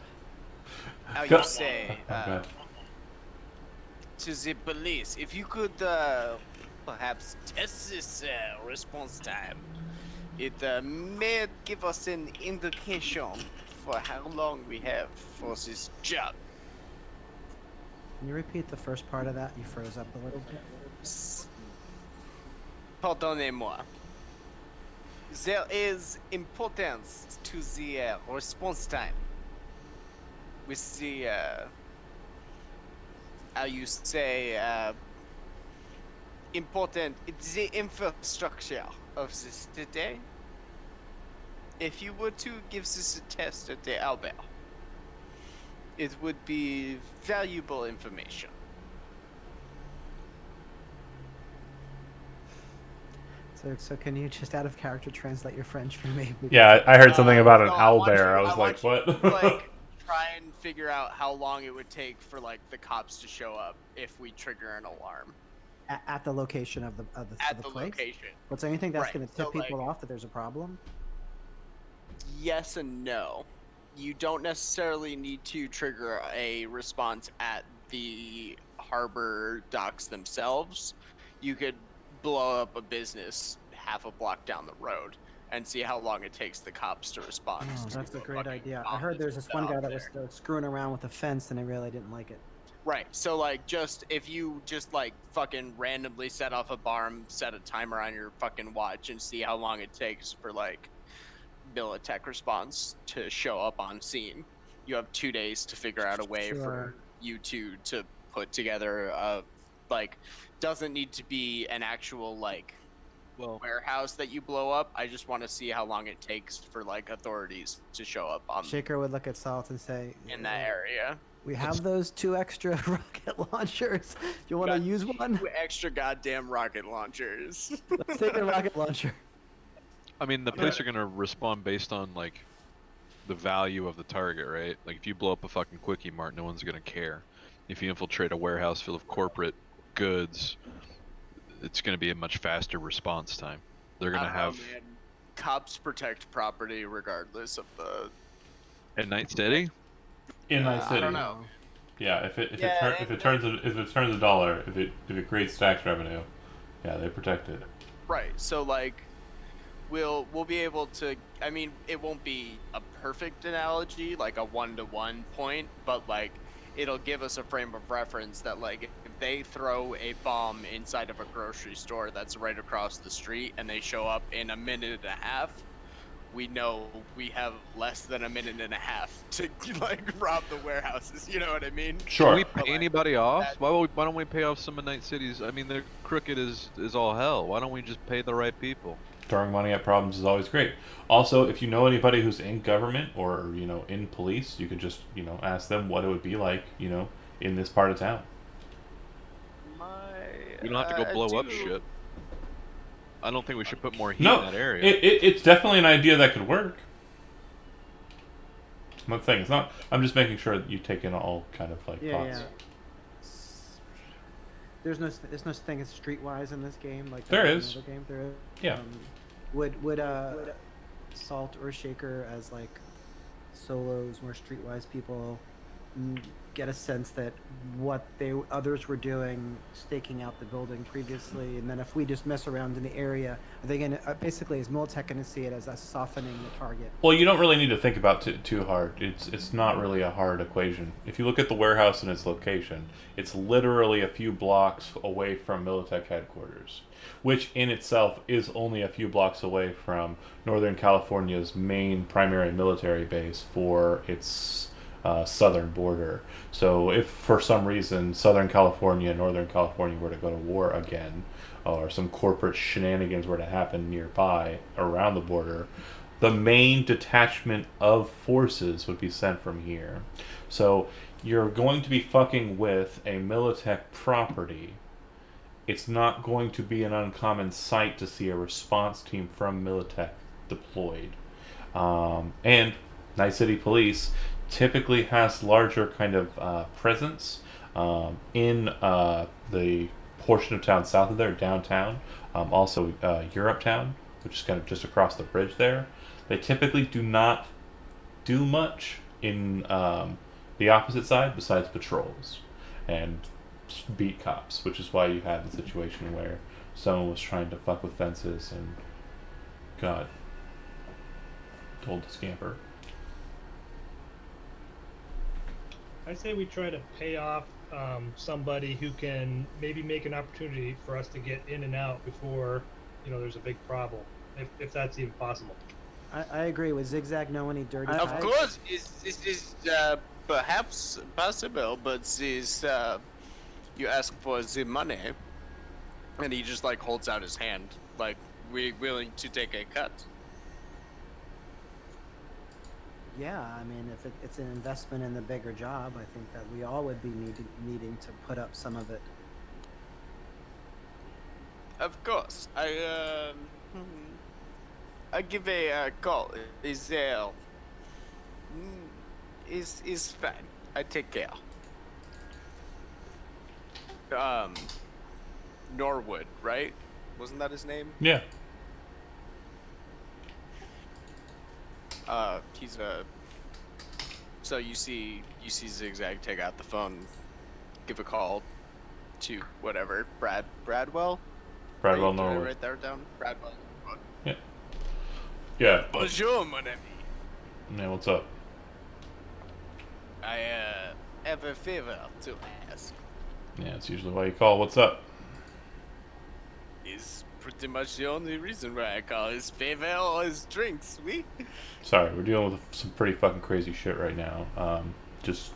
How Go- you say? Okay. To the police, if you could perhaps test this response time, it may give us an indication for how long we have for this job. Can you repeat the first part of that? You froze up a little bit. Pardonnez-moi. There is importance to the response time. With the how you say important, it's the infrastructure of this today. If you were to give this a test at the Albert, it would be valuable information. So can you just out of character translate your French for me? Yeah, I heard something about an No, owl want bear. you- I was like, want you what? to, like, try and figure out how long it would take for like the cops to show up if we trigger an alarm At the location of the at the place? location. But so anything that's Right, going to tip so, people like- off that there's a problem? Yes and no. You don't necessarily need to trigger a response at the harbor docks themselves. You could blow up a business half a block down the road and see how long it takes the cops to respond. Oh, to that's a great fucking idea. I bomb heard there's this that's one guy out that was there. screwing around with a fence and I really didn't like it. Right. So like just if you just like fucking randomly set off a bomb, set a timer on your fucking watch and see how long it takes for like Militech response to show up on scene. You have 2 days to figure out a way Sure. for you two to put together a like doesn't need to be an actual like warehouse that you blow up. I just want to see how long it takes for like authorities to show up on Shaker would look at Salt and say, in that area. We have those 2 extra rocket launchers. You want to Got use one? 2 extra goddamn rocket launchers. Let's take a rocket launcher. I mean, the police are gonna respond based on like the value of the target, right? Like if you blow up a fucking Quickie Mart, no one's gonna care. If you infiltrate a warehouse full of corporate goods, it's gonna be a much faster response time. They're I gonna don't know, have man. Cops protect property regardless of the. at Night City. In Night City. I don't know. Yeah, if it Yeah, turns a dollar, if it creates tax revenue, yeah, they protect it. Right. So like, we'll be able to. I mean, it won't be a perfect analogy, like a 1-to-1 point, but like, it'll give us a frame of reference that like, if they throw a bomb inside of a grocery store that's right across the street and they show up in a minute and a half, we know we have less than a minute and a half to like rob the warehouses. You know what I mean? Should Sure. we But, pay like, anybody off? that- Why don't we pay off some of Night City's? I mean, they're crooked as all hell. Why don't we just pay the right people? Throwing money at problems is always great. Also, if you know anybody who's in government or in police, you could just ask them what it would be like in this part of town. We don't have to go blow up dude, shit. I don't think we should put more heat No, in that area. it's definitely an idea that could work. I'm not saying it's not. I'm just making sure that you take in all kind of like thoughts. There's no such thing as streetwise in this game. Like There in is. another game. There is. Yeah. Would Salt or Shaker as like solos, more streetwise people, get a sense that what others were doing, staking out the building previously, and then if we just mess around in the area, are they gonna basically is Militech gonna see it as us softening the target? Well, you don't really need to think about it too hard. It's not really a hard equation. If you look at the warehouse and its location, it's literally a few blocks away from Militech headquarters, which in itself is only a few blocks away from Northern California's main primary military base for its southern border. So if for some reason Southern California and Northern California were to go to war again, or some corporate shenanigans were to happen nearby around the border, the main detachment of forces would be sent from here. So you're going to be fucking with a Militech property. It's not going to be an uncommon sight to see a response team from Militech deployed. And Night City Police typically has larger kind of presence in the portion of town south of there, downtown. Also Europe Town, which is kind of just across the bridge there. They typically do not do much in the opposite side besides patrols and beat cops, which is why you had the situation where someone was trying to fuck with fences and got told to scamper. I say we try to pay off somebody who can maybe make an opportunity for us to get in and out before, there's a big problem, if that's even possible. I agree. With Zigzag know any dirty Of ties? course, this is perhaps possible, but this you ask for the money, and he just like holds out his hand, like we're willing to take a cut. Yeah, I mean, if it's an investment in the bigger job, I think that we all would be needing to put up some of it. Of course, I give a call. Is there? Is fine. I take care. Norwood, right? Wasn't that his name? Yeah. He's a. So you see Zigzag take out the phone, give a call to whatever Bradwell. Bradwell Did I Norwood. write that down. Bradwell. Yeah. Yeah. Bonjour, mon ami. Yeah, what's up? I have a favor to ask. Yeah, it's usually why you call. What's up? Is pretty much the only reason why I call his favor or his drinks. We. Sorry, we're dealing with some pretty fucking crazy shit right now. Just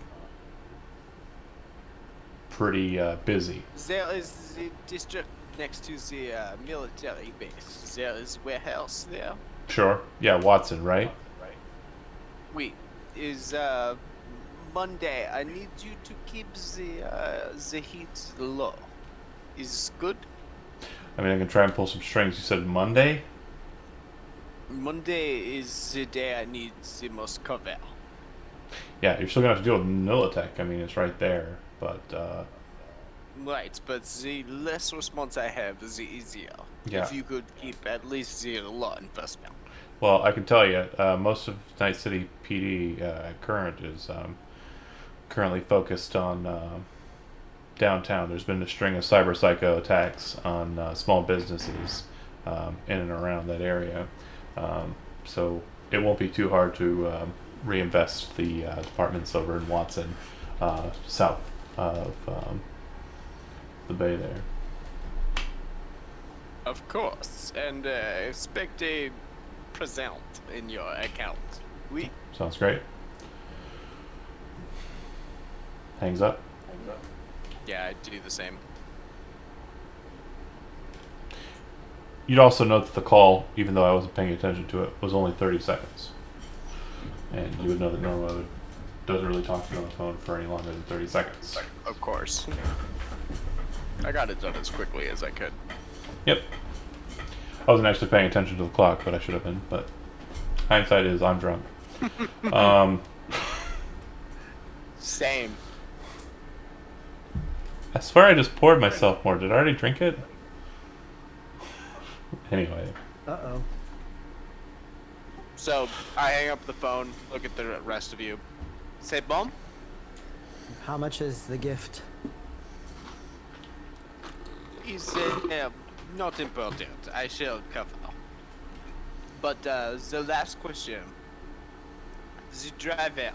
pretty busy. There is the district next to the military base. There is warehouse there. Sure. Yeah, Watson, right? Wait, is Monday? I need you to keep the heat low. Is good. I mean, I can try and pull some strings. You said Monday? Monday is the day I need the most cover. Yeah, you're still gonna have to deal with Militech. I mean, it's right there, but Right, but the less response I have, the easier. Yeah. If you could keep at least the law enforcement. well, I can tell you, most of Night City PD current is currently focused on downtown. There's been a string of cyber psycho attacks on small businesses in and around that area. So it won't be too hard to reinvest the departments over in Watson, south of the bay there. Of course, and expect a present in your account. We. Sounds great. Hangs up. Yeah, I do the same. You'd also note that the call, even though I wasn't paying attention to it, was only 30 seconds. And you would know that Norma doesn't really talk to you on the phone for any longer than 30 seconds. Of course. I got it done as quickly as I could. Yep. I wasn't actually paying attention to the clock, but I should have been. But hindsight is I'm drunk. Same. I swear I just poured myself more. Did I already drink it? Anyway. Uh-oh. So I hang up the phone, look at the rest of you. C'est bon? How much is the gift? He said, not important. I shall cover. But the last question. The driver.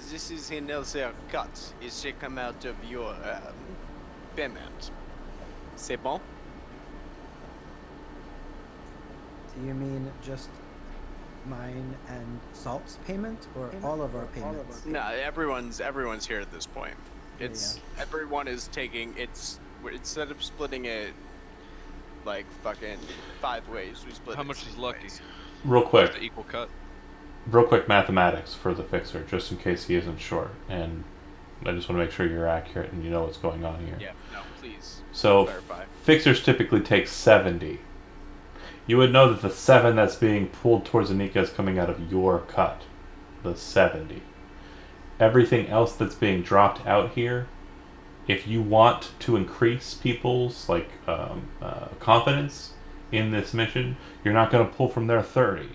This is another cut. It shall come out of your payment. C'est bon? Do you mean just mine and Salt's payment, or all of our payments? No, everyone's here at this point. It's everyone is taking instead of splitting it like fucking 5 ways, we split. How it much 6 is Lucky? ways. Real quick. The equal cut. Real quick mathematics for the fixer, just in case he isn't sure. And I just want to make sure you're accurate and you know what's going on here. Yeah, no, please. So Clarify. fixers typically take 70. You would know that the 7 that's being pulled towards Anika is coming out of your cut. The 70. Everything else that's being dropped out here, if you want to increase people's confidence in this mission, you're not going to pull from their 30.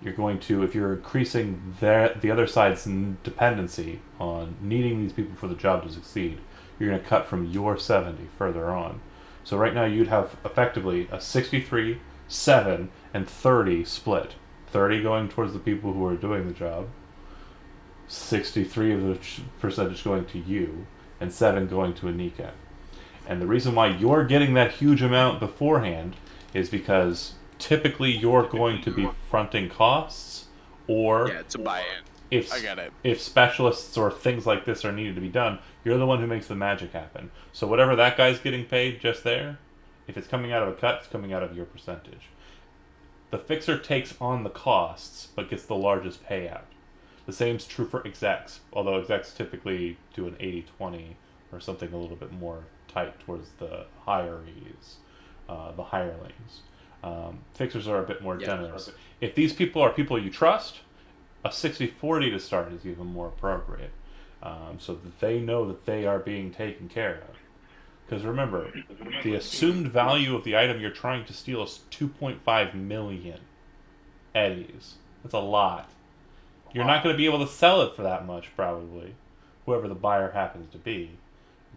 You're going to, if you're increasing the other side's dependency on needing these people for the job to succeed, you're going to cut from your 70 further on. So right now you'd have effectively a 63, 7, and 30 split. 30 going towards the people who are doing the job, 63 of the percentage going to you, and 7 going to Anika. And the reason why you're getting that huge amount beforehand is because typically you're going to be fronting costs, or Yeah, it's a buy-in. I get it. if specialists or things like this are needed to be done, you're the one who makes the magic happen. So whatever that guy's getting paid just there, if it's coming out of a cut, it's coming out of your percentage. The fixer takes on the costs, but gets the largest payout. The same's true for execs, although execs typically do an 80-20 or something a little bit more tight towards the hirees, the hirelings. Fixers are a bit more generous. If these people are people you trust, a 60-40 to start is even more appropriate, so that they know that they are being taken care of. Because remember, the assumed value of the item you're trying to steal is 2.5 million eddies. That's a lot. You're not going to be able to sell it for that much, probably, whoever the buyer happens to be,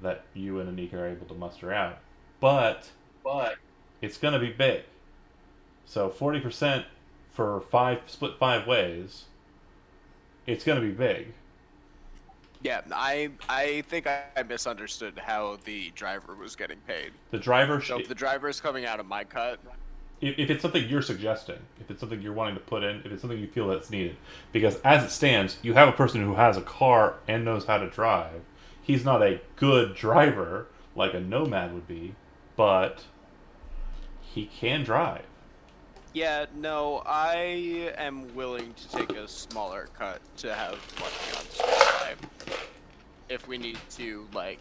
that you and Anika are able to muster out. But it's going to be big. So 40% for split 5 ways, it's going to be big. Yeah, I think I misunderstood how the driver was getting paid. The driver So if the driver is coming out of my cut, if it's something you're suggesting, if it's something you're wanting to put in, if it's something you feel that's needed. Because as it stands, you have a person who has a car and knows how to drive. He's not a good driver like a nomad would be, but he can drive. yeah, no, I am willing to take a smaller cut to have Lucky on standby if we need to, like,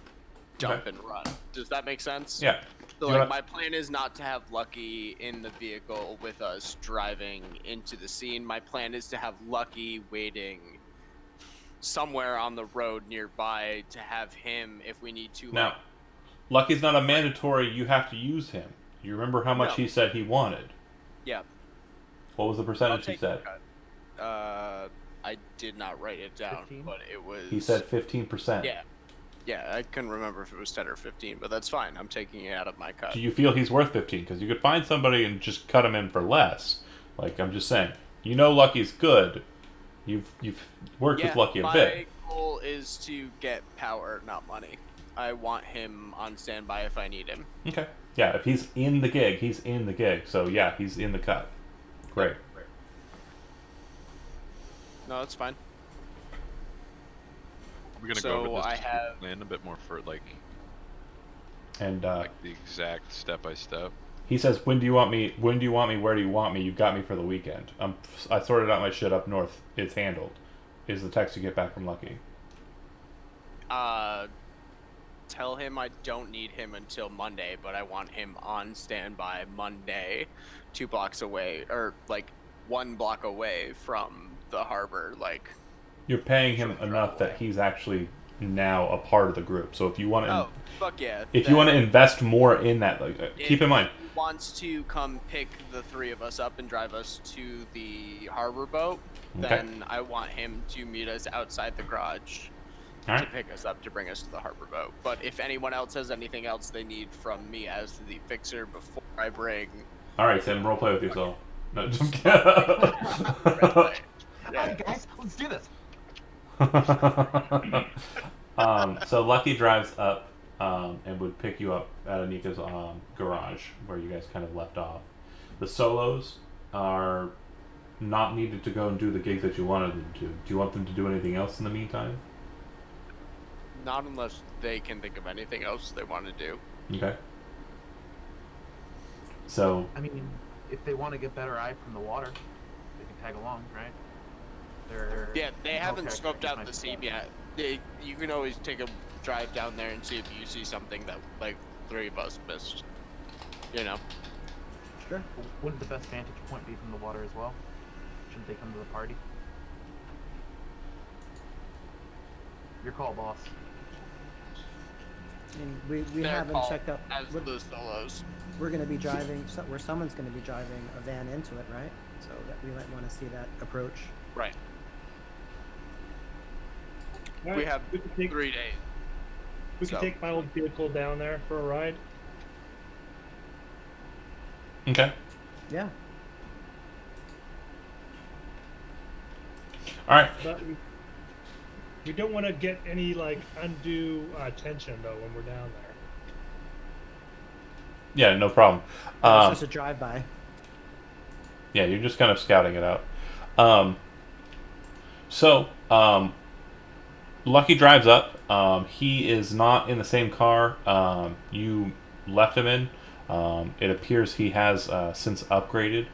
jump Okay. and run. Does that make sense? Yeah. So, You like, wanna- my plan is not to have Lucky in the vehicle with us driving into the scene. My plan is to have Lucky waiting somewhere on the road nearby to have him if we need to. Now, Lucky's not a mandatory, you have to use him. You remember how much No. he said he wanted. Yeah. What was the I'll percentage he take said? the cut. I did not write it down, 15? but it was. He said 15%. Yeah. Yeah, I couldn't remember if it was 10 or 15, but that's fine. I'm taking it out of my cut. Do you feel he's worth 15? Because you could find somebody and just cut him in for less. Like, I'm just saying. You know Lucky's good. You've worked with Lucky a bit. My goal is to get power, not money. I want him on standby if I need him. Okay. Yeah, if he's in the gig, he's in the gig. So, yeah, he's in the cut. Great. No, that's fine. We're gonna So go over this I have- plan a bit more for like And the exact step by step. he says, when do you want me? When do you want me? Where do you want me? You got me for the weekend. I sorted out my shit up north. It's handled. Is the text you get back from Lucky. tell him I don't need him until Monday, but I want him on standby Monday, 2 blocks away, or like 1 block away from the harbor. Like, You're paying him Short enough that away. he's actually now a part of the group. So if you want to, oh, fuck yeah. if you want to then invest more in that, like, keep if in mind. he wants to come pick the 3 of us up and drive us to the harbor boat, Okay. then I want him to meet us outside the garage All to right. pick us up to bring us to the harbor boat. But if anyone else has anything else they need from me as the fixer before I bring All right, Sam. Role play with yourself. No, just kidding. red light. Alright, guys, let's do this. So Lucky drives up and would pick you up at Anika's garage where you guys kind of left off. The solos are not needed to go and do the gigs that you wanted them to. Do you want them to do anything else in the meantime? Not unless they can think of anything else they want to do. Okay. So I mean, if they want to get better eye from the water, they can tag along, right? They're Yeah, they haven't okay, scoped out nice. the scene yet. You can always take a drive down there and see if you see something that like 3 of us missed. You know. Sure. Wouldn't the best vantage point be from the water as well? Shouldn't they come to the party? Your call, boss. I mean, we Their haven't call checked out. as the solos. We're going to be driving. Where someone's going to be driving a van into it, right? So that we might want to see that approach. Right. All We right, have we can take 3 days. we can so. take my old vehicle down there for a ride. okay. Yeah. All right. But we don't want to get any like undue tension though when we're down there. Yeah, no problem. It's just a drive-by. Yeah, you're just kind of scouting it out. So, Lucky drives up. He is not in the same car you left him in. It appears he has since upgraded.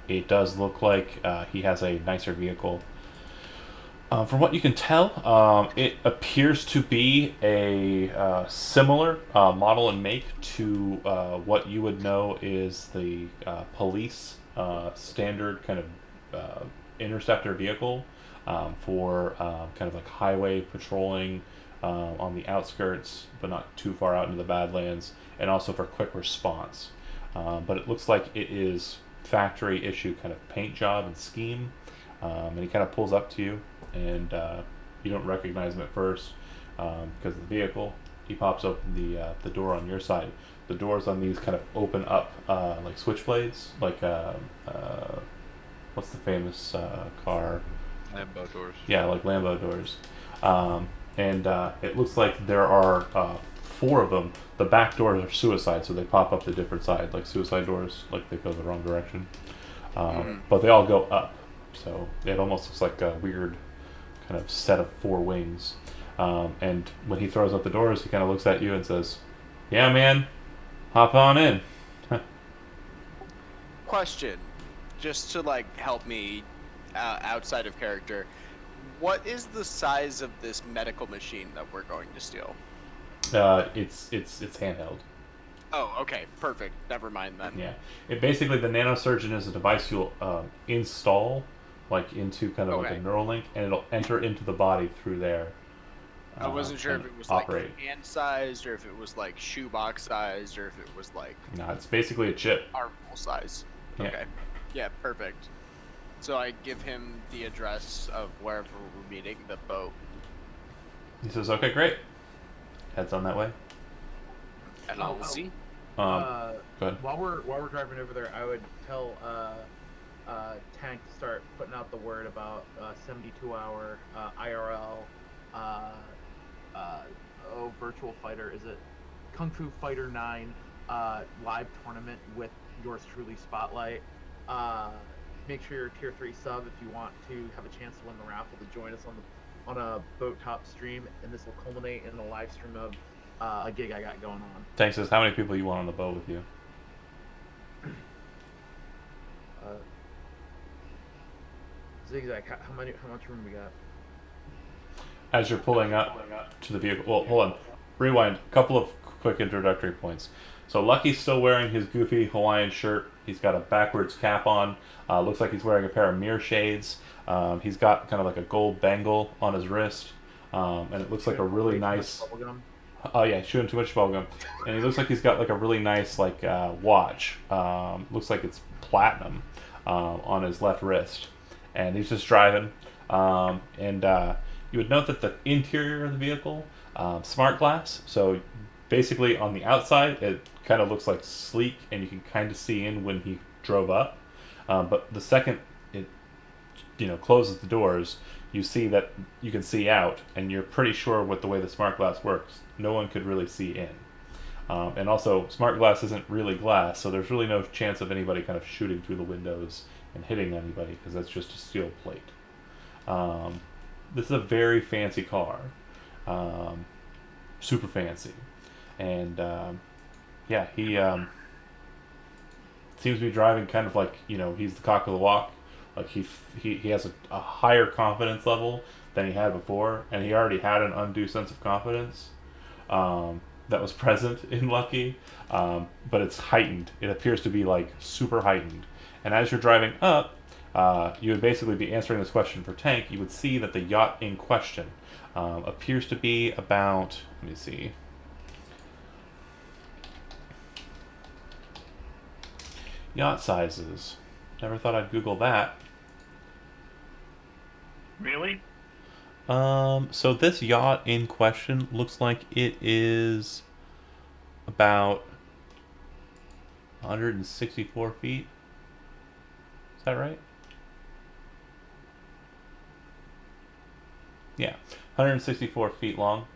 It does look like he has a nicer vehicle. From what you can tell, it appears to be a similar model and make to what you would know is the police standard kind of interceptor vehicle for kind of like highway patrolling on the outskirts, but not too far out into the Badlands, and also for quick response. But it looks like it is factory issue kind of paint job and scheme, and he kind of pulls up to you, and you don't recognize him at first because of the vehicle. He pops open the door on your side. The doors on these kind of open up like switchblades, like what's the famous car? Lambo doors. Yeah, like Lambo doors. And it looks like there are 4 of them. The back doors are suicide, so they pop up the different side, like suicide doors, like they go the wrong direction. But they all go up, so it almost looks like a weird kind of set of 4 wings. And when he throws up the doors, he kind of looks at you and says, "Yeah, man, hop on in." Question, just to like help me outside of character, what is the size of this medical machine that we're going to steal? It's handheld. Oh, okay, perfect. Never mind then. Yeah, it basically the nanosurgeon is a device you'll install like into kind of like Okay. a neural link, and it'll enter into the body through there. I wasn't sure if and it was operate. like hand sized, or if it was like shoebox sized, or if it was like No, it's basically a chip. armful size. Yeah. Okay. Yeah, perfect. So I give him the address of wherever we're meeting the boat, He says, "Okay, great." Heads on that way. and I'll see. Go ahead. While we're driving over there, I would tell Tank to start putting out the word about 72-hour IRL virtual fighter. Is it Kung Fu Fighter 9 live tournament with yours truly Spotlight? Make sure you're a tier 3 sub if you want to have a chance to win the raffle to join us on a boat top stream, and this will culminate in the live stream of a gig I got going on. Tank says, "How many people you want on the boat with you?" Zigzag, how much room we got? As you're pulling up to the vehicle, well, hold on. rewind. A couple of quick introductory points. So Lucky's still wearing his goofy Hawaiian shirt. He's got a backwards cap on. Looks like he's wearing a pair of mirror shades. He's got kind of like a gold bangle on his wrist, and it looks like a really nice. Oh yeah, chewing too much bubblegum, and he looks like he's got like a really nice like watch. Looks like it's platinum on his left wrist, and he's just driving. And you would note that the interior of the vehicle, smart glass. So basically, on the outside, it kind of looks like sleek, and you can kind of see in when he drove up. But the second it closes the doors, you see that you can see out, and you're pretty sure with the way the smart glass works, no one could really see in. And also, smart glass isn't really glass, so there's really no chance of anybody kind of shooting through the windows and hitting anybody, because that's just a steel plate. This is a very fancy car, super fancy, and yeah, he seems to be driving kind of like he's the cock of the walk. Like he has a higher confidence level than he had before, and he already had an undue sense of confidence that was present in Lucky, but it's heightened. It appears to be like super heightened. And as you're driving up, you would basically be answering this question for Tank. You would see that the yacht in question appears to be about, let me see, yacht sizes. Never thought I'd Google that. Really? So this yacht in question looks like it is about 164 feet. Is that right? Yeah, 164 feet long.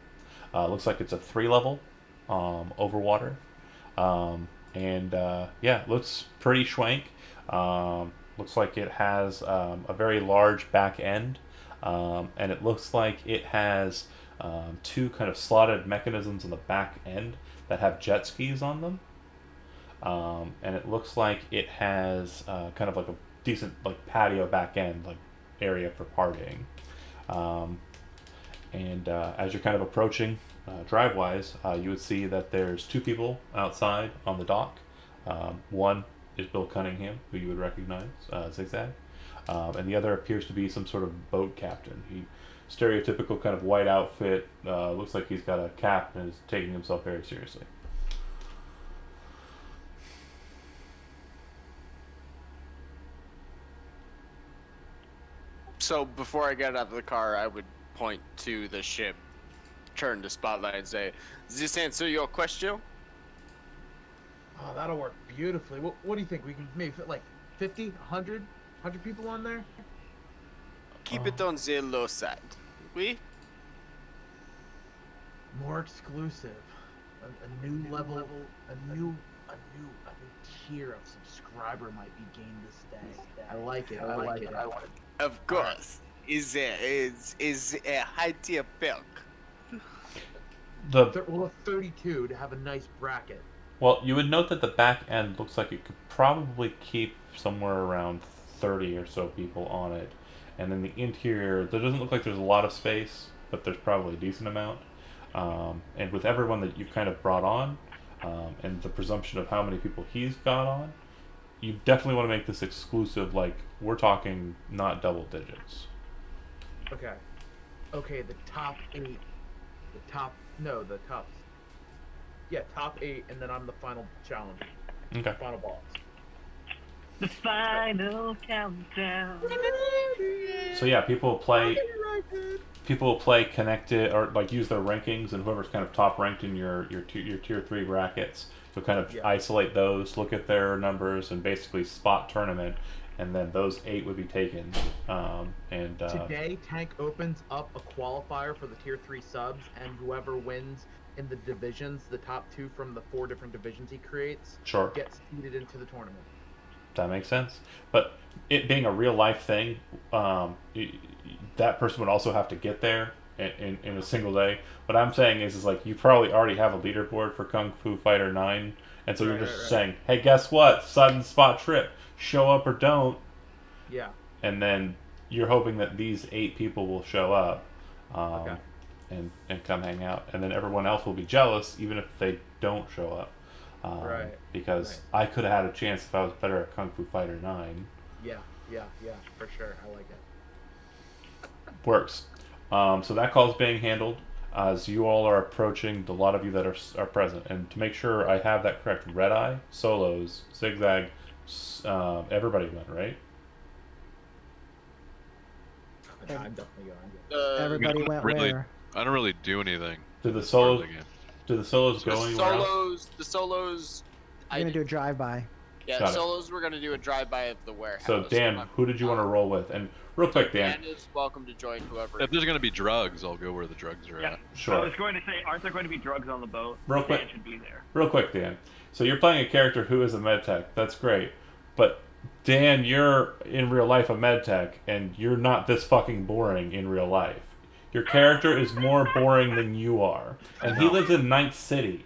Looks like it's a 3-level over water. And yeah, looks pretty schwank. Looks like it has a very large back end. And it looks like it has 2 kind of slotted mechanisms on the back end that have jet skis on them. And it looks like it has kind of like a decent like patio back end like area for partying. And as you're kind of approaching drive-wise, you would see that there's 2 people outside on the dock. One is Bill Cunningham, who you would recognize, Zigzag. And the other appears to be some sort of boat captain. He stereotypical kind of white outfit, looks like he's got a cap and is taking himself very seriously. So before I get out of the car, I would point to the ship, turn to Spotlight, and say, "Does this answer your question?" Oh, that'll work beautifully. What do you think? We can maybe fit like 50, 100 people on there? Keep it on the low side. We? More exclusive. A new level, a new tier of subscriber might be gained this day. I like it. I like it. Of course. Is a high tier perk. We'll have 32 to have a nice bracket. Well, you would note that the back end looks like it could probably keep somewhere around 30 or so people on it. And then the interior, there doesn't look like there's a lot of space, but there's probably a decent amount. And with everyone that you've kind of brought on, and the presumption of how many people he's got on, you definitely want to make this exclusive. Like, we're talking not double digits. Okay, the top 8. Top 8, and then I'm the final challenge. Okay. Final boss. The final countdown. So yeah, people will play connected or like use their rankings, and whoever's kind of top ranked in your tier 3 brackets, so kind of isolate those, look at their numbers, and basically spot tournament, and then those 8 would be taken. Today, Tank opens up a qualifier for the tier 3 subs, and whoever wins in the divisions, the top 2 from the 4 different divisions he creates, gets seeded into the tournament. That makes sense. But it being a real life thing, that person would also have to get there in a single day. What I'm saying is like you probably already have a leaderboard for Kung Fu Fighter 9, and so you're just saying, hey, guess what? Sudden spot trip. Show up or don't. Yeah. And then you're hoping that these 8 people will show up. and come hang out, and then everyone else will be jealous even if they don't show up. Right. Because I could have had a chance if I was better at Kung Fu Fighter 9. Yeah, for sure. I like it. Works. So that call is being handled as you all are approaching, the lot of you that are present. And to make sure I have that correct, Red Eye, Solos, Zigzag, everybody went, right? I'm definitely going. Everybody don't went really- where? I don't really do anything. Did the as part of solos the game. go anywhere else? The solos. We're gonna do a drive-by. Yeah, Got it. solos. We're gonna do a drive-by of the warehouse. So Dan, who did you want to roll with? And real quick, Dan. Dan is welcome to join whoever. If there's gonna be drugs, I'll go where the drugs are Yeah. at. I Sure. was going to say, aren't there going to be drugs on the boat? Real Dan quick. should be there. Real quick, Dan. So you're playing a character who is a medtech. That's great. But Dan, you're in real life a medtech, and you're not this fucking boring in real life. Your character is more boring than you are. And he lives in Night City.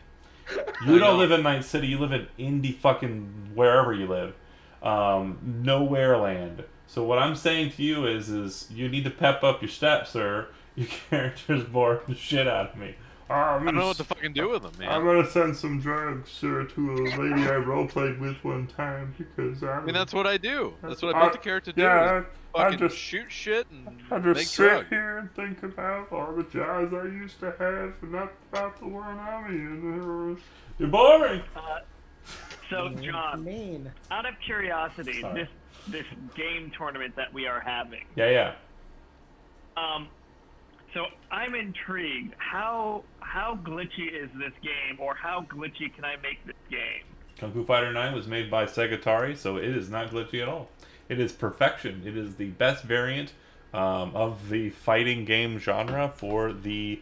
You I don't know. live in Night City, you live in indie fucking wherever you live. Nowhere land. So what I'm saying to you is you need to pep up your steps, sir. Your character's boring the shit out of me. I don't know what to fucking do with them, man. I'm gonna send some drugs, sir, to a lady I roleplayed with one time because I mean, that's what I do. That's what I I- built the character to do. yeah, is I fucking just- shoot shit and I make just sit drugs. here and think about all the jobs I used to have, and not about the one I'm in. You're boring. So, John, Mean. out of curiosity, Sorry. this game tournament that we are having, Yeah. so I'm intrigued. How glitchy is this game, or how glitchy can I make this game? Kung Fu Fighter 9 was made by Segatari, so it is not glitchy at all. It is perfection. It is the best variant of the fighting game genre for the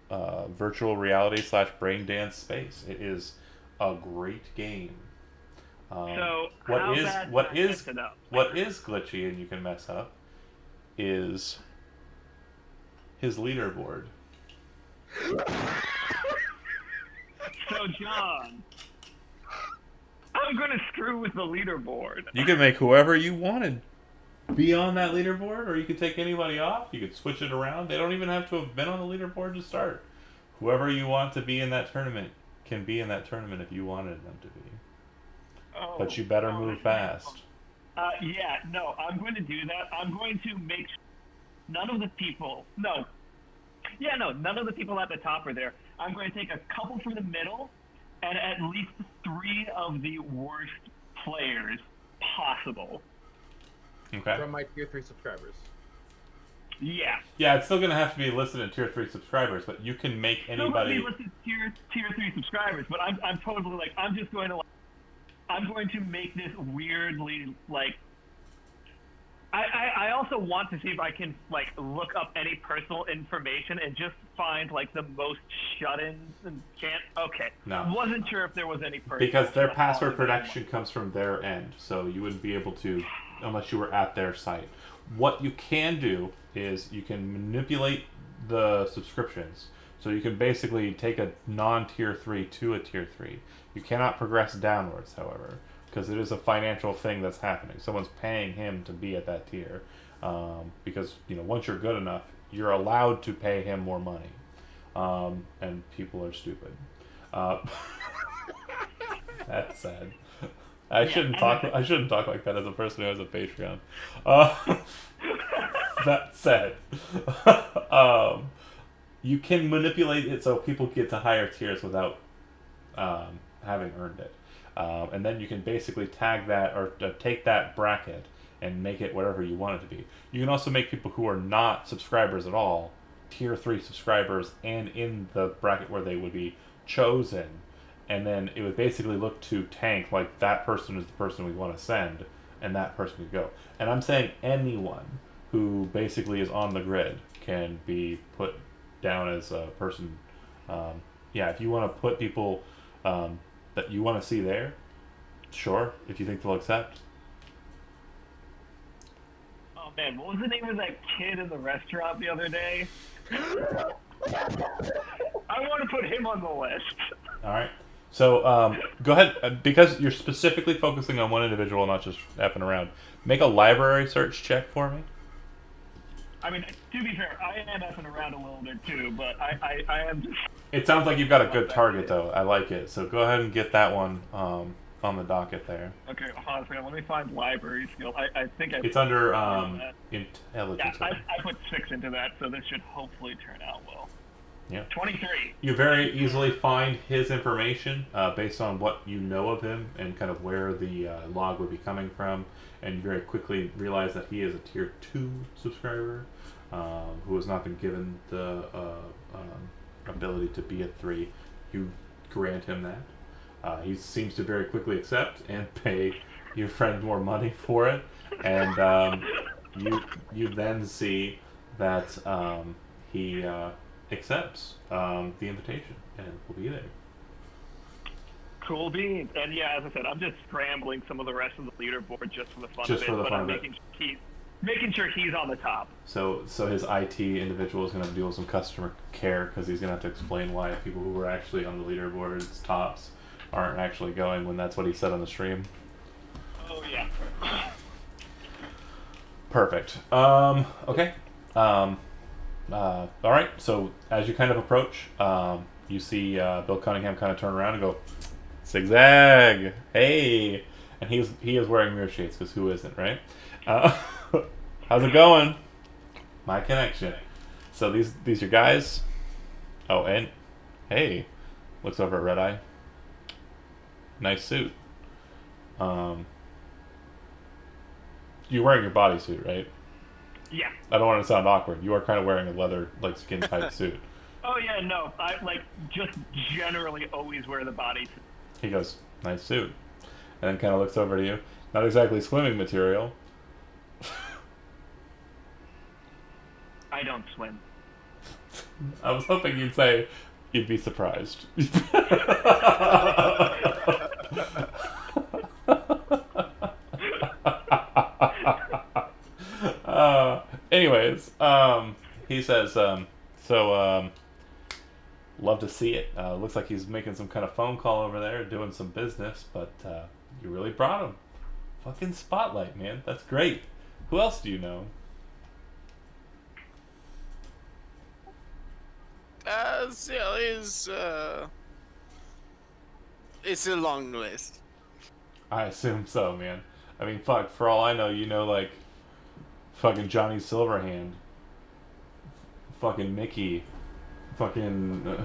virtual reality / brain dance space. It is a great game. So what how is bad what can I is mess it up? what is glitchy and you can mess up is his leaderboard. So, John, I'm gonna screw with the leaderboard. You can make whoever you wanted be on that leaderboard, or you could take anybody off. You could switch it around. They don't even have to have been on the leaderboard to start. Whoever you want to be in that tournament can be in that tournament if you wanted them to be. Oh, But you better oh, move fast. Yeah, no, I'm going to do that. I'm going to make none of the people. No. Yeah, no, none of the people at the top are there. I'm going to take a couple from the middle, and at least 3 of the worst players possible. Okay. From my tier 3 subscribers. Yeah. Yeah, it's still going to have to be listed in tier 3 subscribers, but you can make Still anybody. going to be listed tier 3 subscribers, but I'm totally like, I'm just going to like, I'm going to make this weirdly like. I also want to see if I can like look up any personal information and just find like the most shut-ins and can't. Okay. No. Wasn't sure if there was any personal. Because their stuff password on there. protection comes from their end, so you wouldn't be able to unless you were at their site. What you can do is you can manipulate the subscriptions. So you can basically take a non-tier 3 to a tier 3. You cannot progress downwards, however, because it is a financial thing that's happening. Someone's paying him to be at that tier. Because, once you're good enough, you're allowed to pay him more money. And people are stupid. That's sad. I shouldn't talk like that as a person who has a Patreon. That said, you can manipulate it so people get to higher tiers without having earned it, and then you can basically tag that or take that bracket and make it whatever you want it to be. You can also make people who are not subscribers at all tier 3 subscribers and in the bracket where they would be chosen. And then it would basically look to tank like that person is the person we want to send, and that person could go. And I'm saying anyone who basically is on the grid can be put down as a person. If you want to put people that you want to see there, sure, if you think they'll accept. Oh man, what was the name of that kid in the restaurant the other day? I want to put him on the list. All right. So go ahead, because you're specifically focusing on one individual, not just effing around. Make a library search check for me. I mean, to be fair, I am effing around a little bit too, but I am just. It sounds like you've got a good target, though. I like it. So go ahead and get that one on the docket there. Okay, hold on a second. Let me find library skill. I think I. It's under Yeah, intelligence. I put 6 into that, so this should hopefully turn out well. Yeah. 23. You very easily find his information based on what you know of him and kind of where the log would be coming from, and you very quickly realize that he is a tier 2 subscriber who has not been given the ability to be at 3. You grant him that. He seems to very quickly accept and pay your friend more money for it, and you then see that he accepts the invitation and will be there. Cool beans. And yeah, as I said, I'm just scrambling some of the rest of the leaderboard just for the fun Just of it. for the but fun I'm of it. making sure he's on the top. So his IT individual is going to deal with some customer care because he's going to have to explain why people who were actually on the leaderboard's tops aren't actually going when that's what he said on the stream. Oh yeah. Perfect. Okay. All right. So as you kind of approach, you see Bill Cunningham kind of turn around and go, "Zigzag, hey!" And he is wearing mirror shades because who isn't, right? How's it going? My connection. So these your guys. Oh, and hey, looks over at Red Eye. Nice suit. You're wearing your bodysuit, right? Yeah. I don't want to sound awkward. You are kind of wearing a leather, like skin tight suit. Oh yeah, no. I just generally always wear the body. He goes, "Nice suit," and then kind of looks over to you. Not exactly swimming material. I don't swim. I was hoping you'd say you'd be surprised. Anyways, he says, love to see it. Looks like he's making some kind of phone call over there, doing some business, but you really brought him. Fucking spotlight, man. That's great. Who else do you know? So it's a long list. I assume so, man. I mean, fuck, for all I know, you know, like, fucking Johnny Silverhand, fucking Mickey, fucking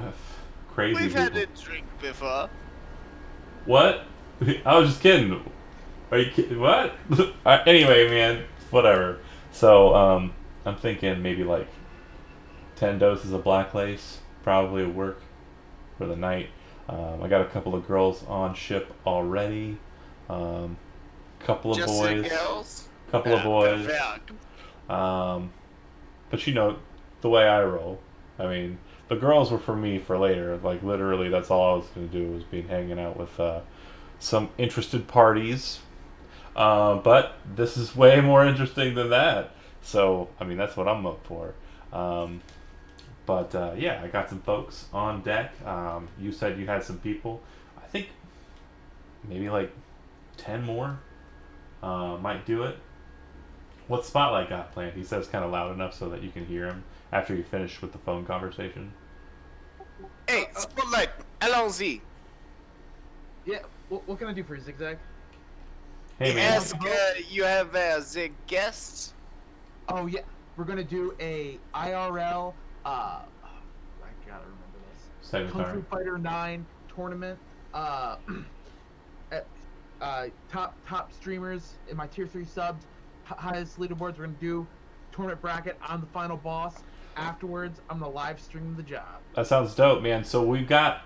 crazy We've had people. a drink before. What? I was just kidding. Are you kidding? What? Anyway, man, whatever. So, I'm thinking maybe like 10 doses of black lace probably would work for the night. I got a couple of girls on ship already. Couple of Just boys. the girls? Couple of boys. Perfect. But you know, the way I roll. I mean, the girls were for me for later. Like, literally, that's all I was going to do was be hanging out with some interested parties. But this is way more interesting than that. So, I mean, that's what I'm up for. But yeah, I got some folks on deck. You said you had some people. I think maybe like 10 more might do it. What Spotlight got planned? He says kind of loud enough so that you can hear him after you finish with the phone conversation. Hey, Spotlight, allons-y. Yeah, what can I do for you, Zigzag? Hey man, Yes, you have the guests. Oh yeah, we're gonna do a IRL. I gotta remember this. Cyberpunk. Kung Fu Fighter 9 tournament. Top streamers in my tier 3 subs, highest leaderboards. We're gonna do tournament bracket. I'm the final boss. Afterwards, I'm gonna live stream the job. That sounds dope, man. So we got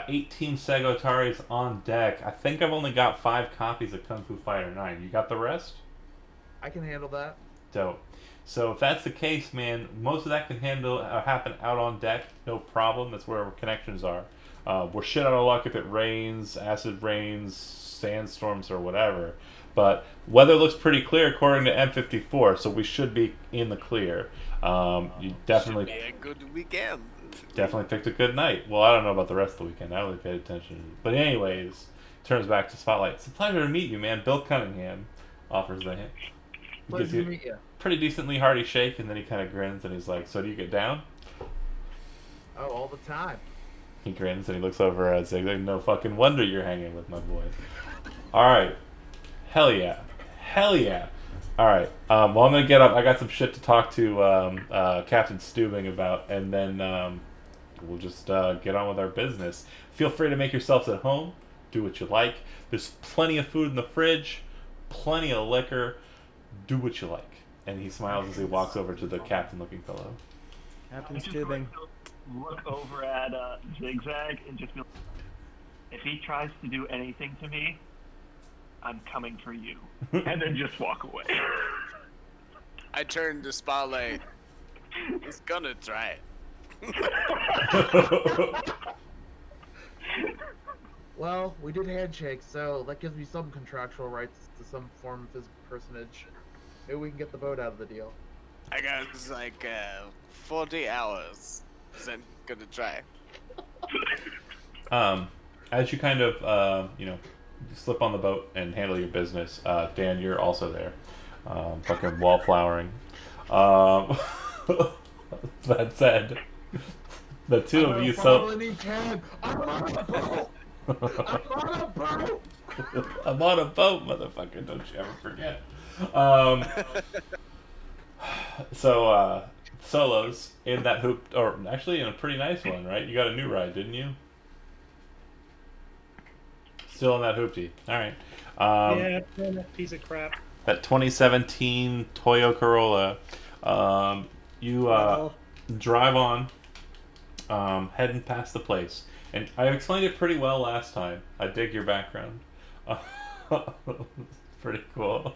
18 Sego Ataris on deck. I think I've only got 5 copies of Kung Fu Fighter 9. You got the rest? I can handle that. Dope. So if that's the case, man, most of that can happen out on deck, no problem. That's where our connections are. We're shit out of luck if it rains, acid rains, sandstorms, or whatever. But weather looks pretty clear according to M54, so we should be in the clear. You definitely Should be a good weekend. definitely picked a good night. Well, I don't know about the rest of the weekend. I really paid attention. But anyways, turns back to Spotlight. It's a pleasure to meet you, man. Bill Cunningham offers the hand. He Pleasure gives to you meet you. a pretty decently hearty shake, and then he kind of grins and he's like, "So do you get down?" Oh, all the time. He grins and he looks over at Zigzag. No fucking wonder you're hanging with my boy. All right, hell yeah, hell yeah. All right. Well, I'm gonna get up. I got some shit to talk to Captain Stubing about, and then we'll just get on with our business. Feel free to make yourselves at home. Do what you like. There's plenty of food in the fridge, plenty of liquor. Do what you like. And he smiles as he walks over to the captain-looking fellow. Captain I'm just Stubing. going to look over at Zigzag and just be like, if he tries to do anything to me, I'm coming for you. And then just walk away. I turn to Spotlight. He's gonna try it. Well, we did handshake, so that gives me some contractual rights to some form of physical personage. Maybe we can get the boat out of the deal. I got like 40 hours. Then gonna try. As you kind of, slip on the boat and handle your business, Dan, you're also there. Fucking wallflowering. That said, the two of you so... I'm on a boat! I'm on a boat! I'm on a boat, motherfucker, don't you ever forget. Solos in that hoop, or actually in a pretty nice one, right? You got a new ride, didn't you? Still in that hoopty. All right. Yeah, that piece of crap. That 2017 Toyo Corolla. You drive on, heading past the place. And I explained it pretty well last time. I dig your background. Pretty cool.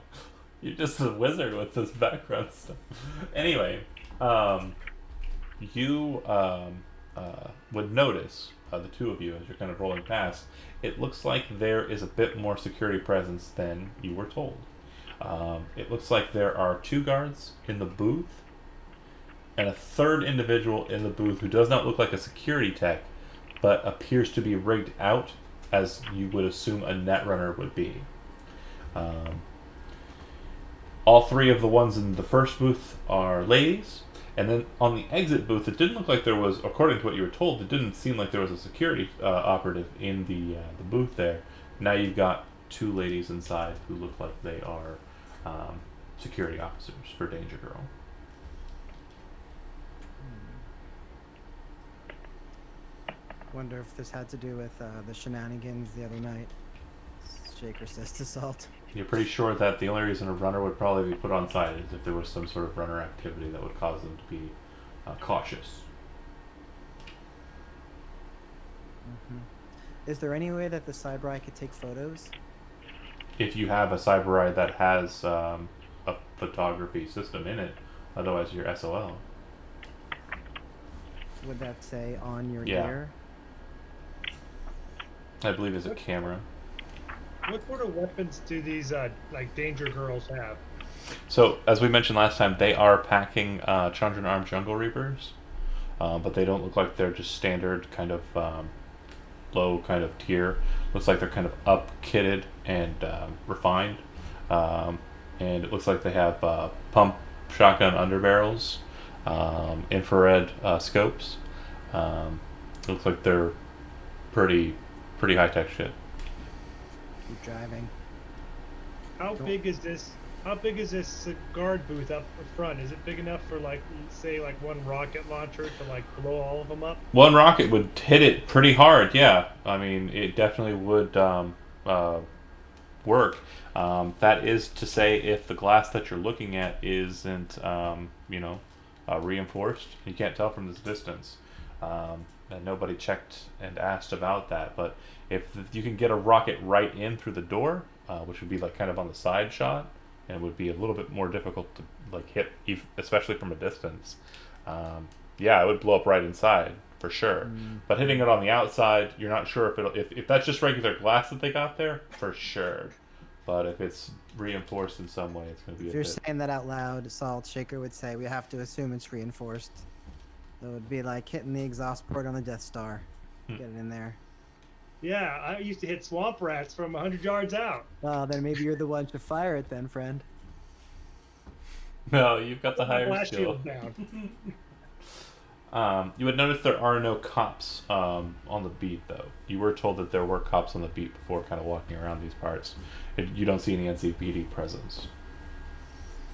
You're just a wizard with this background stuff. Anyway, you would notice, the two of you, as you're kind of rolling past, it looks like there is a bit more security presence than you were told. It looks like there are 2 guards in the booth and a third individual in the booth who does not look like a security tech, but appears to be rigged out as you would assume a netrunner would be. All 3 of the ones in the first booth are ladies, and then on the exit booth, it didn't look like there was, according to what you were told, it didn't seem like there was a security operative in the booth there. Now you've got 2 ladies inside who look like they are security officers for Danger Girl. Wonder if this had to do with the shenanigans the other night. Shaker says to Salt. You're pretty sure that the only reason a runner would probably be put on site is if there was some sort of runner activity that would cause them to be cautious. Is there any way that the Cybereye could take photos? If you have a Cybereye that has a photography system in it, otherwise you're SOL. Would that say on your Yeah. gear? I believe it's a camera. What sort of weapons do these like Danger Girls have? So, as we mentioned last time, they are packing Chandran Armed Jungle Reapers, but they don't look like they're just standard kind of low kind of tier. Looks like they're kind of up kitted and refined, and it looks like they have pump shotgun underbarrels, infrared scopes. Looks like they're pretty high tech shit. Keep driving. How big is this? How big is this guard booth up front? Is it big enough for like, say, like one rocket launcher to like blow all of them up? One rocket would hit it pretty hard. Yeah, I mean it definitely would work. That is to say, if the glass that you're looking at isn't reinforced, you can't tell from this distance. And nobody checked and asked about that. But if you can get a rocket right in through the door, which would be like kind of on the side shot, and would be a little bit more difficult to like hit, especially from a distance. Yeah, it would blow up right inside for sure. But hitting it on the outside, you're not sure if that's just regular glass that they got there, for sure. But if it's reinforced in some way, it's going to be If a you're bit. saying that out loud, Salt Shaker would say we have to assume it's reinforced. It would be like hitting the exhaust port on the Death Star. Get it in there. Yeah, I used to hit swamp rats from 100 yards out. Well, then maybe you're the one to fire it then, friend. No, you've got the Put my higher blast skill. shield down. You would notice there are no cops on the beat, though. You were told that there were cops on the beat before kind of walking around these parts. You don't see any NCPD presence.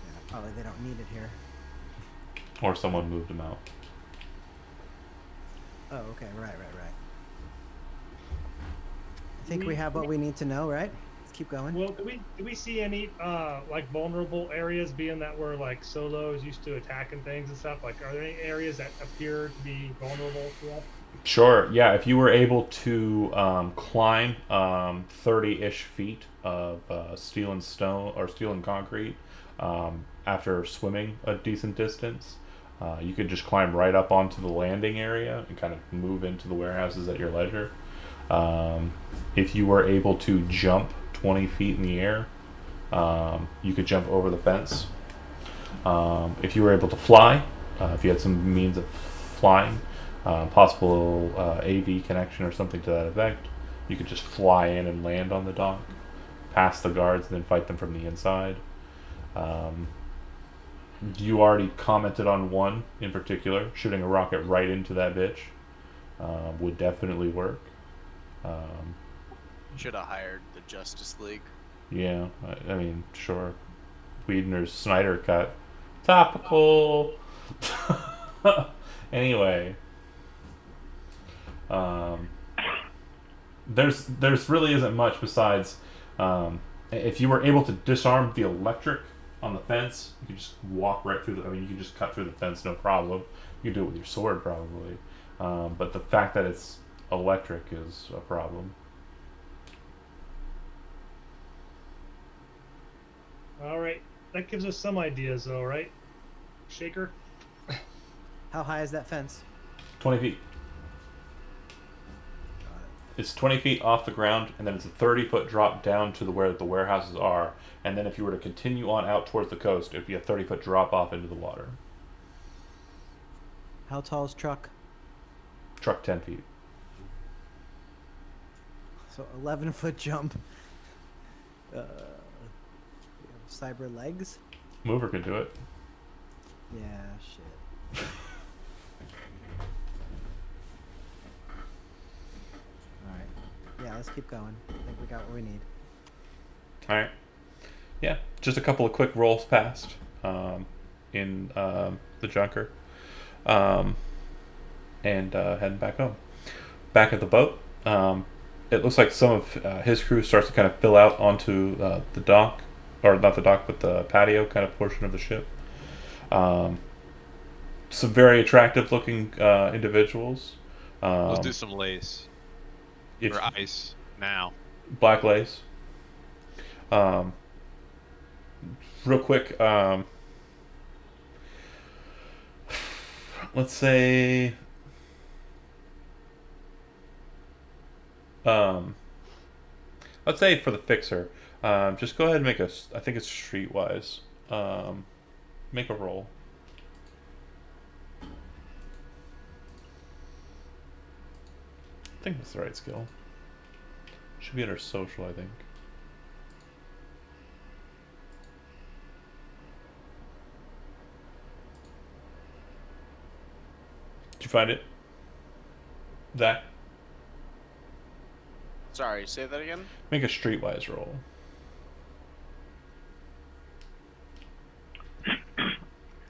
Yeah, probably they don't need it here. Or someone moved them out. Oh, okay, right. I think we have what we need to know, right? Let's keep going. Well, do we see any like vulnerable areas, being that we're like solos used to attacking things and stuff? Like, are there any areas that appear to be vulnerable to us? Sure, yeah. If you were able to climb 30-ish feet of steel and stone or steel and concrete after swimming a decent distance, you could just climb right up onto the landing area and kind of move into the warehouses at your leisure. If you were able to jump 20 feet in the air, you could jump over the fence. If you were able to fly, if you had some means of flying, possible AV connection or something to that effect, you could just fly in and land on the dock, pass the guards, and then fight them from the inside. You already commented on one in particular. Shooting a rocket right into that bitch would definitely work. Should have hired the Justice League. Yeah, I mean, sure. Wiedner's Snyder cut. Topical. Anyway, there's really isn't much besides if you were able to disarm the electric on the fence, you could just walk right through I mean, you could just cut through the fence, no problem. You could do it with your sword, probably. But the fact that it's electric is a problem. All right, that gives us some ideas, though, right? Shaker. How high is that fence? 20 feet. It's 20 feet off the ground, and then it's a 30-foot drop down to where the warehouses are. And then if you were to continue on out towards the coast, it'd be a 30-foot drop off into the water. How tall is truck? Truck 10 feet. So 11-foot jump. Cyber legs? Mover could do it. Yeah, shit. Alright. Yeah, let's keep going. I think we got what we need. Alright. Yeah, just a couple of quick rolls passed in the junker. And heading back home. Back at the boat, it looks like some of his crew starts to kind of fill out onto the dock. Or not the dock, but the patio kind of portion of the ship. Some very attractive looking individuals. Let's do some lace. If, Or ice. Now. black lace. Real quick, let's say for the fixer, just go ahead and make I think it's streetwise. Make a roll. I think that's the right skill. Should be under social, I think. Did you find it? Zach? Sorry, say that again? Make a streetwise roll.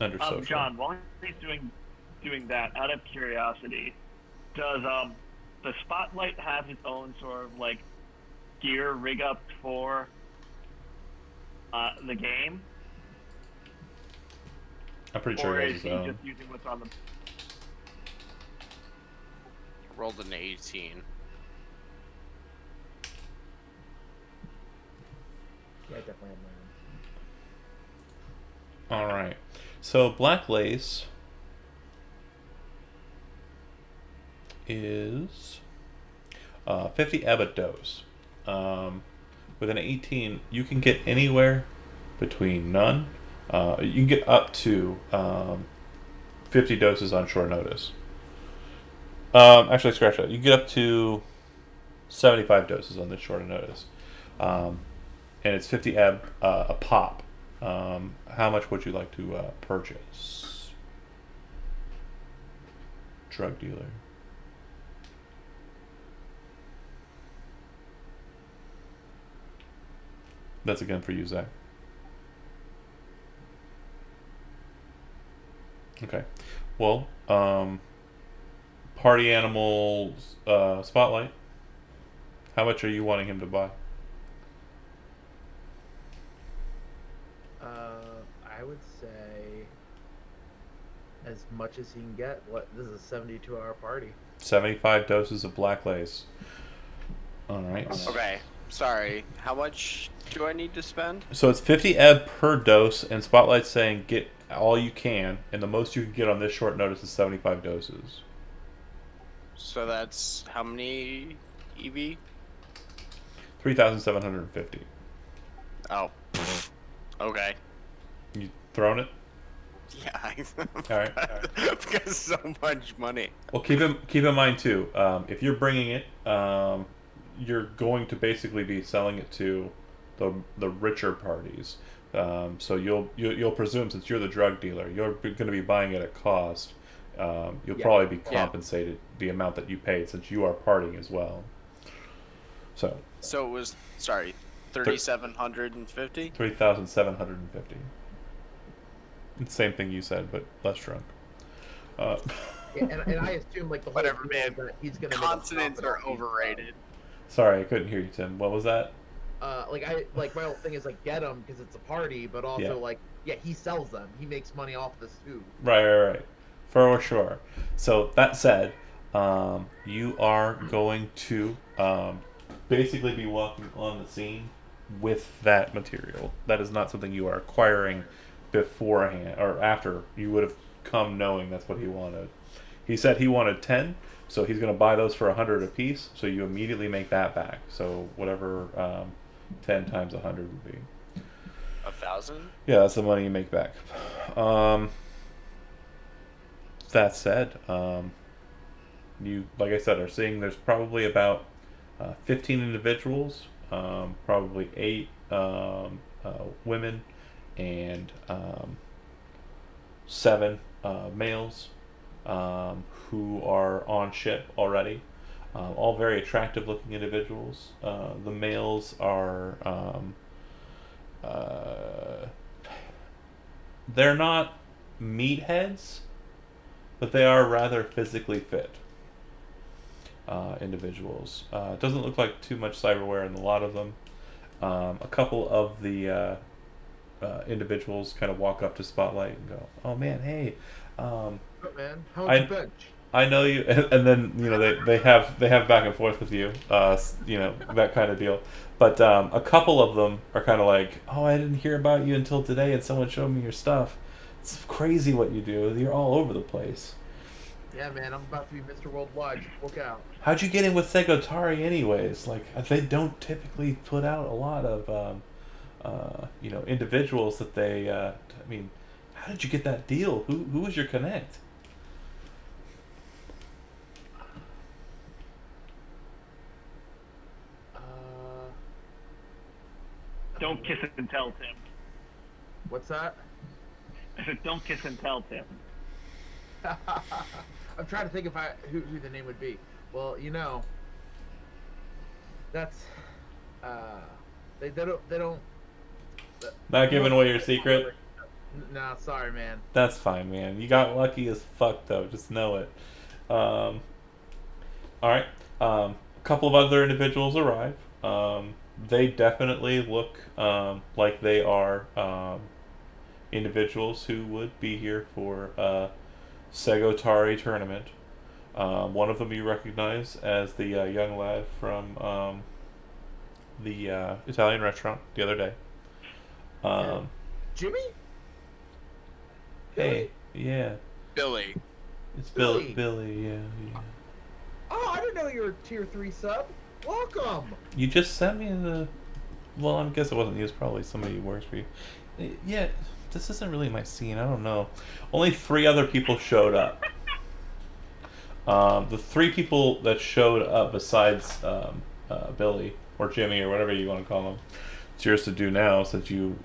Under social. John, while he's doing that, out of curiosity, does the Spotlight have its own sort of like gear rig up for the game? I'm pretty sure Or it is has he his own. just using what's on the? Rolled an 18. Yeah, I definitely have my own. Alright. So Black Lace is 50 Abbott dose. With an 18, you can get anywhere between none. You can get up to 50 doses on short notice. Actually, scratch that. You can get up to 75 doses on this short notice. And it's 50 ab a pop. How much would you like to purchase? Drug dealer. That's again for you, Zach. Okay. Well, party animals spotlight. How much are you wanting him to buy? I would say as much as he can get. This is a 72-hour party. 75 doses of black lace. All right. Okay, sorry. How much do I need to spend? So it's 50 ebb per dose, and Spotlight's saying get all you can, and the most you can get on this short notice is 75 doses. So that's how many EV? 3,750. Oh, okay. You throwing it? Yeah. All right. Because so much money. Well, keep in mind too. If you're bringing it, you're going to basically be selling it to the richer parties. So you'll presume, since you're the drug dealer, you're going to be buying it at cost. You'll probably be compensated the amount that you paid, since you are partying as well. So it was 3,750. 3,750. Same thing you said, but less drunk. And I assume like the whole Whatever, deal man. that he's gonna Consonants are overrated. Sorry, I couldn't hear you, Tim. What was that? Like my whole thing is like get them because it's a party, but also he sells them. He makes money off this too. Right. For sure. So that said, you are going to basically be walking on the scene with that material. That is not something you are acquiring beforehand or after. You would have come knowing that's what he wanted. He said he wanted 10, so he's going to buy those for 100 a piece, so you immediately make that back. So whatever 10 times 100 would be. 1,000? Yeah, that's the money you make back. That said, you, like I said, are seeing there's probably about 15 individuals, probably 8 women, and 7 males who are on ship already. All very attractive looking individuals. The males are they're not meatheads, but they are rather physically fit individuals. It doesn't look like too much cyberware in a lot of them. A couple of the individuals kind of walk up to Spotlight and go, "Oh man, hey, What, man? How much you bench?" I know you," and then they have back and forth with you, that kind of deal. But a couple of them are kind of like, "Oh, I didn't hear about you until today, and someone showed me your stuff. It's crazy what you do. You're all over the place. Yeah, man, I'm about to be Mr. Worldwide. Just look out. How'd you get in with Segotari anyways? Like, they don't typically put out a lot of individuals that they. How did you get that deal? Who was your connect?" Don't kiss and tell, Tim. What's that? I said, don't kiss and tell, Tim. I'm trying to think who the name would be. Well, that's they don't. Not giving away your secret. Nah, sorry, man. That's fine, man. You got lucky as fuck, though. Just know it. All right. A couple of other individuals arrive. They definitely look like they are individuals who would be here for a Segotari tournament. One of them you recognize as the young lad from the Italian restaurant the other day. Jimmy? Hey, yeah. Billy. It's Billy. Billy, yeah. Oh, I didn't know you were a tier 3 sub. Welcome. You just sent me the. Well, I guess it wasn't you. It's probably somebody who works for you. Yeah, this isn't really my scene. I don't know. Only 3 other people showed up. The 3 people that showed up besides Billy or Jimmy or whatever you want to call him, It's yours to do now since you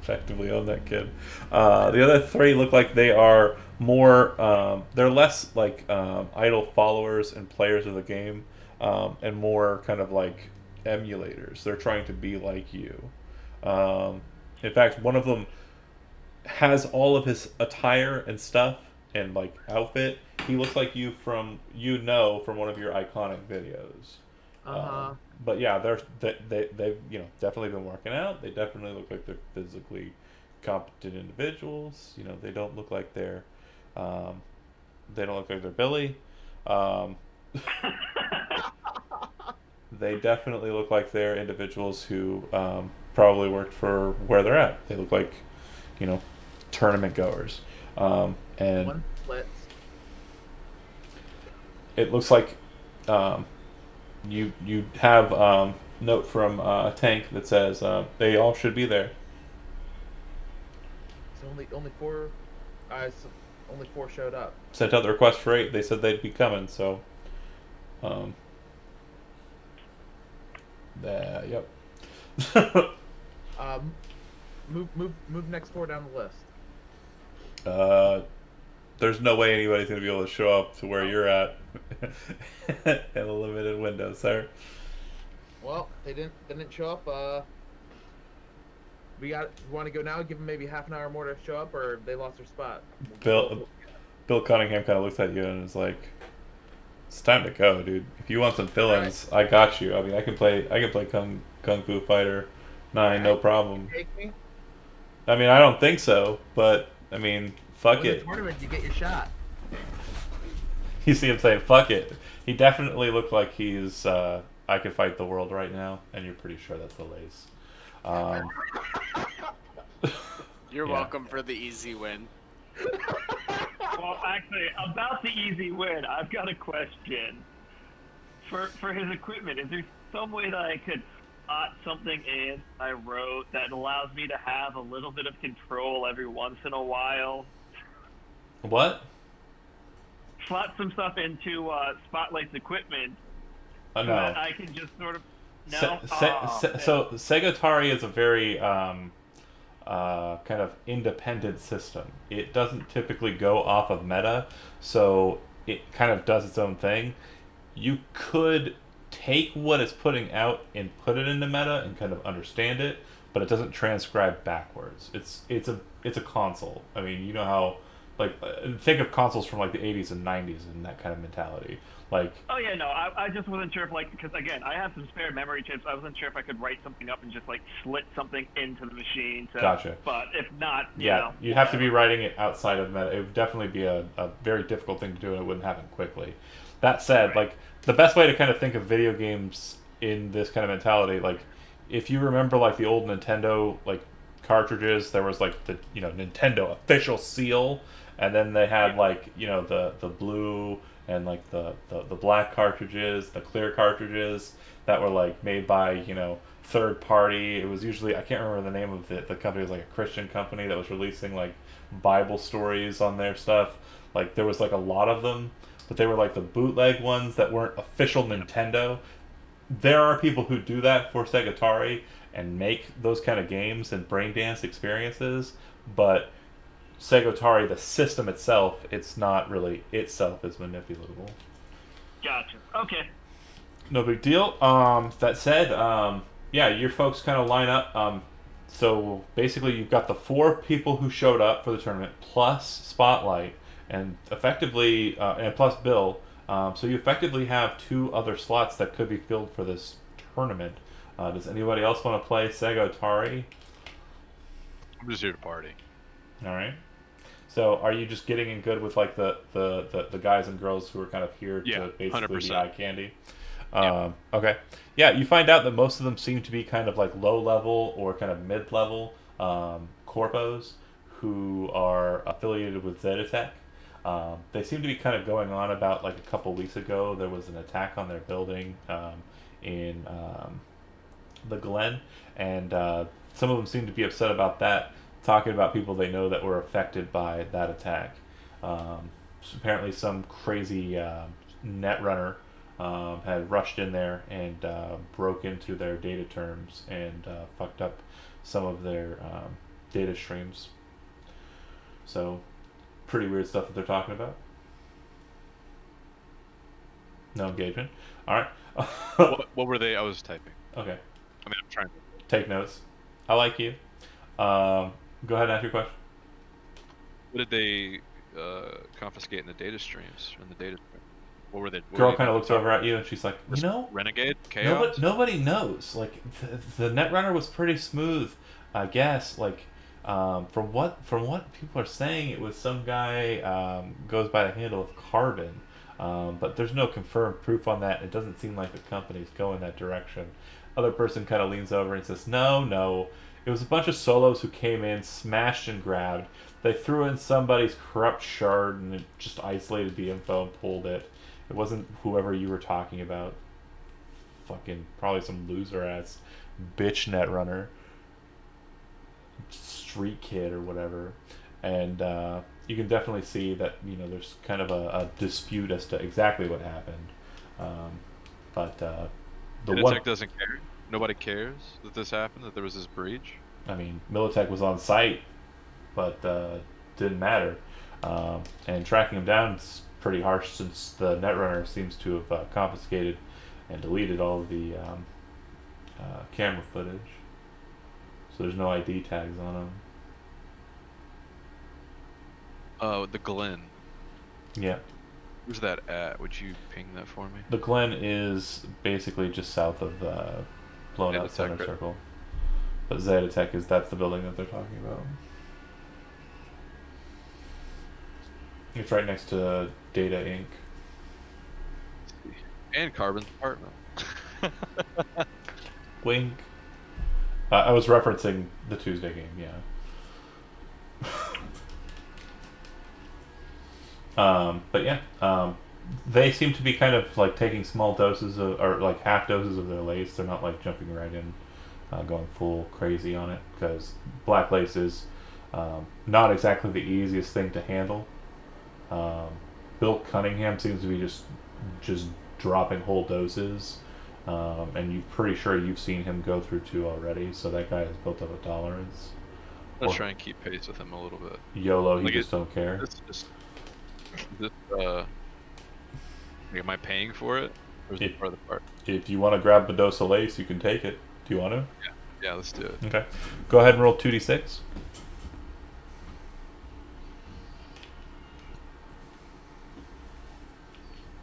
effectively own that kid. The other three look like they are more. They're less like idle followers and players of the game, and more kind of like emulators. They're trying to be like you. In fact, one of them has all of his attire and stuff and like outfit. He looks like you from from one of your iconic videos. Uh-huh. But yeah, they've definitely been working out. They definitely look like they're physically competent individuals. They don't look like um, they're Billy. Um, they definitely look like they're individuals who probably worked for where they're at. They look like tournament goers, and One splits. it looks like you have note from Tank that says they all should be there. So only four. Only four showed up. Sent out the request for 8. They said they'd be coming. So, yep. Move next four down the list. There's no way anybody's gonna be able to show up to where you're at in a limited window, sir. Well, they didn't show up. We want to go now? Give them maybe half an hour more to show up, or they lost their spot. Bill Cunningham kind of looks at you and is like, "It's time to go, dude. If you want some fill-ins, I got you. I mean, I can play Kung Fu Fighter 9, no problem." Take me. I mean, I don't think so, but I mean, fuck Win it. the tournament, you get your shot. You see him saying, "Fuck it." He definitely looked like he's I could fight the world right now, and you're pretty sure that's the lace. You're Yeah. welcome for the easy win. Well, actually, about the easy win, I've got a question. For his equipment, is there some way that I could slot something in I wrote that allows me to have a little bit of control every once in a while? What? Slot some stuff into Spotlight's equipment Oh, so no. that I can just sort of... No? So Segatari is a very kind of independent system. It doesn't typically go off of meta, so it kind of does its own thing. You could take what it's putting out and put it into meta and kind of understand it, but it doesn't transcribe backwards. It's a console. I mean, you know how think of consoles from like the 80s and 90s and that kind of mentality. Like, Oh yeah, no, I just wasn't sure if because again, I have some spare memory chips. I wasn't sure if I could write something up and just slit something into the machine. So, Gotcha. But if not, yeah, you'd have to be writing it outside of meta. It would definitely be a very difficult thing to do, and it wouldn't happen quickly. That said, Right. like the best way to kind of think of video games in this kind of mentality, like if you remember like the old Nintendo cartridges, there was like the Nintendo official seal, and then they had the blue and like the black cartridges, the clear cartridges that were like made by third party. It was usually, I can't remember the name of the company. It was like a Christian company that was releasing like Bible stories on their stuff. Like there was like a lot of them, but they were like the bootleg ones that weren't official Nintendo. There are people who do that for Segatari and make those kind of games and brain dance experiences, but Segatari, the system itself, it's not really itself is manipulatable. Gotcha. Okay. No big deal. That said, yeah, your folks kind of line up. So basically, you've got the 4 people who showed up for the tournament, plus Spotlight, and effectively, and plus Bill. So you effectively have 2 other slots that could be filled for this tournament. Does anybody else want to play Segatari? I'm just here to party. All right. So are you just getting in good with like the guys and girls who are kind of here Yeah, to basically 100%. be eye candy? Yeah. Okay. Yeah, you find out that most of them seem to be kind of like low level or kind of mid level corpos who are affiliated with Zetatech. They seem to be kind of going on about like a couple weeks ago there was an attack on their building in the Glen, and some of them seem to be upset about that, talking about people they know that were affected by that attack. Apparently, some crazy netrunner had rushed in there and broke into their data terms and fucked up some of their data streams. So, pretty weird stuff that they're talking about. No engagement. All right. What were they? I was typing. Okay. I mean, I'm trying to. Take notes. I like you. Go ahead and ask your question. What did they confiscate in the data streams? In the data stream? What were they? What Girl were they kind of gonna looks talk over at you and she's like, you know, Renegade? Chaos? nobody knows. Like the Netrunner was pretty smooth, I guess. Like from what people are saying, it was some guy goes by the handle of Carbon, but there's no confirmed proof on that. It doesn't seem like the company's going that direction. Other person kind of leans over and says, no, it was a bunch of solos who came in, smashed and grabbed. They threw in somebody's corrupt shard and it just isolated the info and pulled it. It wasn't whoever you were talking about. Fucking probably some loser ass bitch Netrunner, street kid or whatever. And you can definitely see that there's kind of a dispute as to exactly what happened. But the Militech doesn't care. Nobody cares that this happened. That there was this breach. I mean, Militech was on site, but didn't matter. And tracking him down is pretty harsh since the Netrunner seems to have confiscated and deleted all of the camera footage. So there's no ID tags on them. Oh, the Glen. Yeah. Where's that at? Would you ping that for me? The Glen is basically just south of blown Zeta out Tech, center right? circle. But Zeta Tech that's the building that they're talking about. It's right next to Data Inc. And Carbon's apartment. Wink. I was referencing the Tuesday game, yeah. But yeah, they seem to be kind of like taking small doses or like half doses of their lace. They're not like jumping right in, going full crazy on it, because black lace is not exactly the easiest thing to handle. Bill Cunningham seems to be just dropping whole doses, and you're pretty sure you've seen him go through 2 already. So that guy has built up a tolerance. Let's try and keep pace with him a little bit. YOLO, he Like just don't care. Am I paying for it? Or is it part of the part? If you want to grab a dose of lace, you can take it. Do you want to? Yeah, let's do it. Okay. Go ahead and roll 2d6.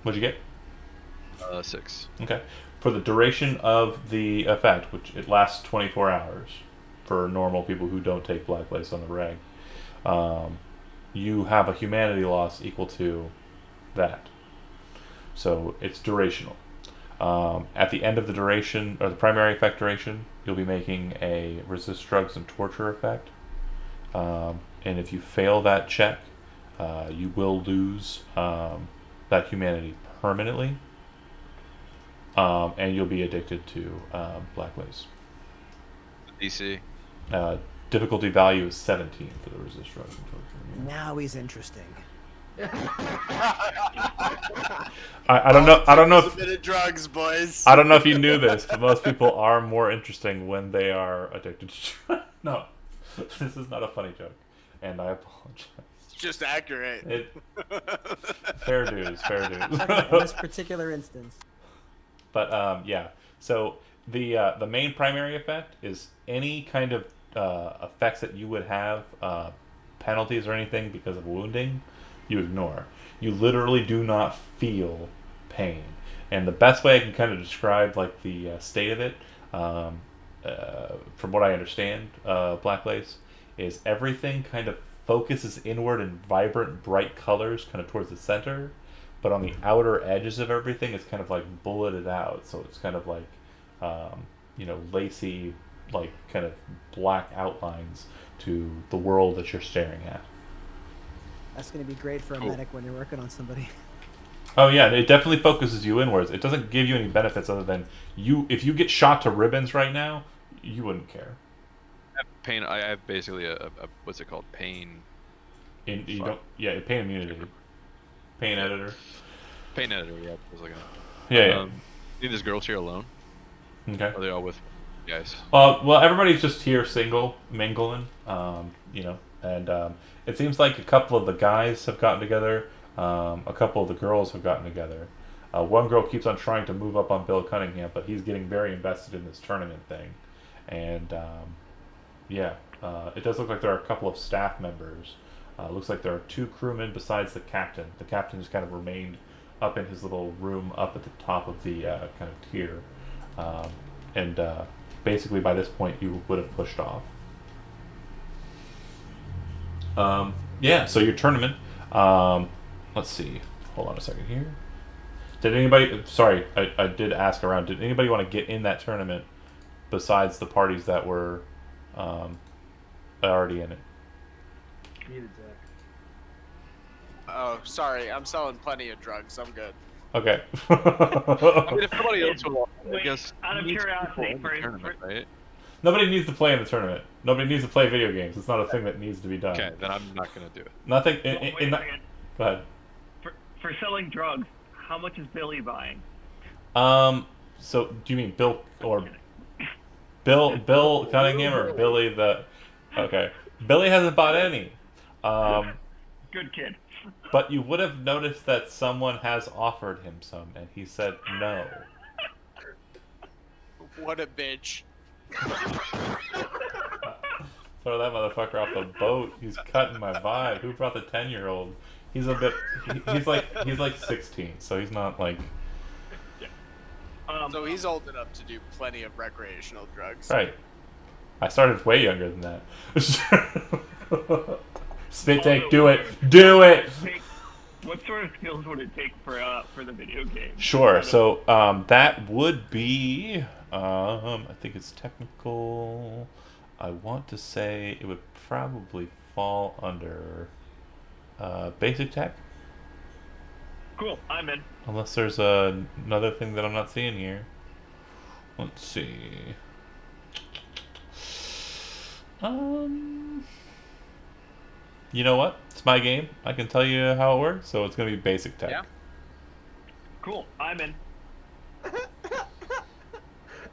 What'd you get? 6. Okay. For the duration of the effect, which it lasts 24 hours for normal people who don't take black lace on the reg, you have a humanity loss equal to that. So it's durational. At the end of the duration, or the primary effect duration, you'll be making a resist drugs and torture effect. And if you fail that check, you will lose that humanity permanently. And you'll be addicted to black lace. DC. Difficulty value is 17 for the resist drugs and torture. Now he's interesting. I don't know. I don't know A if bit of drugs, boys. I don't know if you knew this, but most people are more interesting when they are addicted to. No, this is not a funny joke, and I apologize. It's just accurate. Fair dues, fair dues. In this particular instance. But yeah, so the main primary effect is any kind of effects that you would have, penalties or anything because of wounding, you ignore. You literally do not feel pain. And the best way I can kind of describe like the state of it, from what I understand, black lace, is everything kind of focuses inward in vibrant, bright colors, kind of towards the center. But on the outer edges of everything, it's kind of like bulleted out. So it's kind of like, lacy, like kind of black outlines to the world that you're staring at. That's going to be great for a medic when you're working on somebody. Oh yeah, it definitely focuses you inwards. It doesn't give you any benefits other than if you get shot to ribbons right now, you wouldn't care. I have pain. I have basically a what's it called? Pain. Pain immunity. Pain editor. Pain editor. Yeah, I was looking at. Yeah. Need his girls here alone? Okay. Or are they all with guys? Well, everybody's just here single, mingling, and it seems like a couple of the guys have gotten together, a couple of the girls have gotten together. One girl keeps on trying to move up on Bill Cunningham, but he's getting very invested in this tournament thing. And, it does look like there are a couple of staff members. Looks like there are 2 crewmen besides the captain. The captain has kind of remained up in his little room up at the top of the kind of tier. And basically by this point you would have pushed off. So your tournament, let's see, hold on a second here. Did anybody, sorry, I did ask around, did anybody want to get in that tournament besides the parties that were already in it? Muted Zach. Oh, sorry. I'm selling plenty of drugs. I'm good. Okay. I mean, if nobody else will, I Wait, guess. out of needs curiosity, people in the tournament, right? Nobody needs to play in the tournament. Nobody needs to play video games. It's not a thing that needs to be done. Okay, then I'm not gonna do it. Nothing Wait a second. Go ahead. For selling drugs, how much is Billy buying? So do you mean Bill or Bill Cunningham or Billy the? Okay, Billy hasn't bought any. Good kid. But you would have noticed that someone has offered him some, and he said no. What a bitch. Throw that motherfucker off the boat. He's cutting my vibe. Who brought the 10-year-old? He's a bit. He's like 16, so he's not like. So he's old enough to do plenty of recreational drugs. Right. I started way younger than that. Spit take, do it, do it. What sort of skills would it take for the video game? Sure. So that would be. I think it's technical. I want to say it would probably fall under basic tech. Cool, I'm in. Unless there's another thing that I'm not seeing here. Let's see. You know what? It's my game. I can tell you how it works, so it's going to be basic tech. Yeah. Cool, I'm in.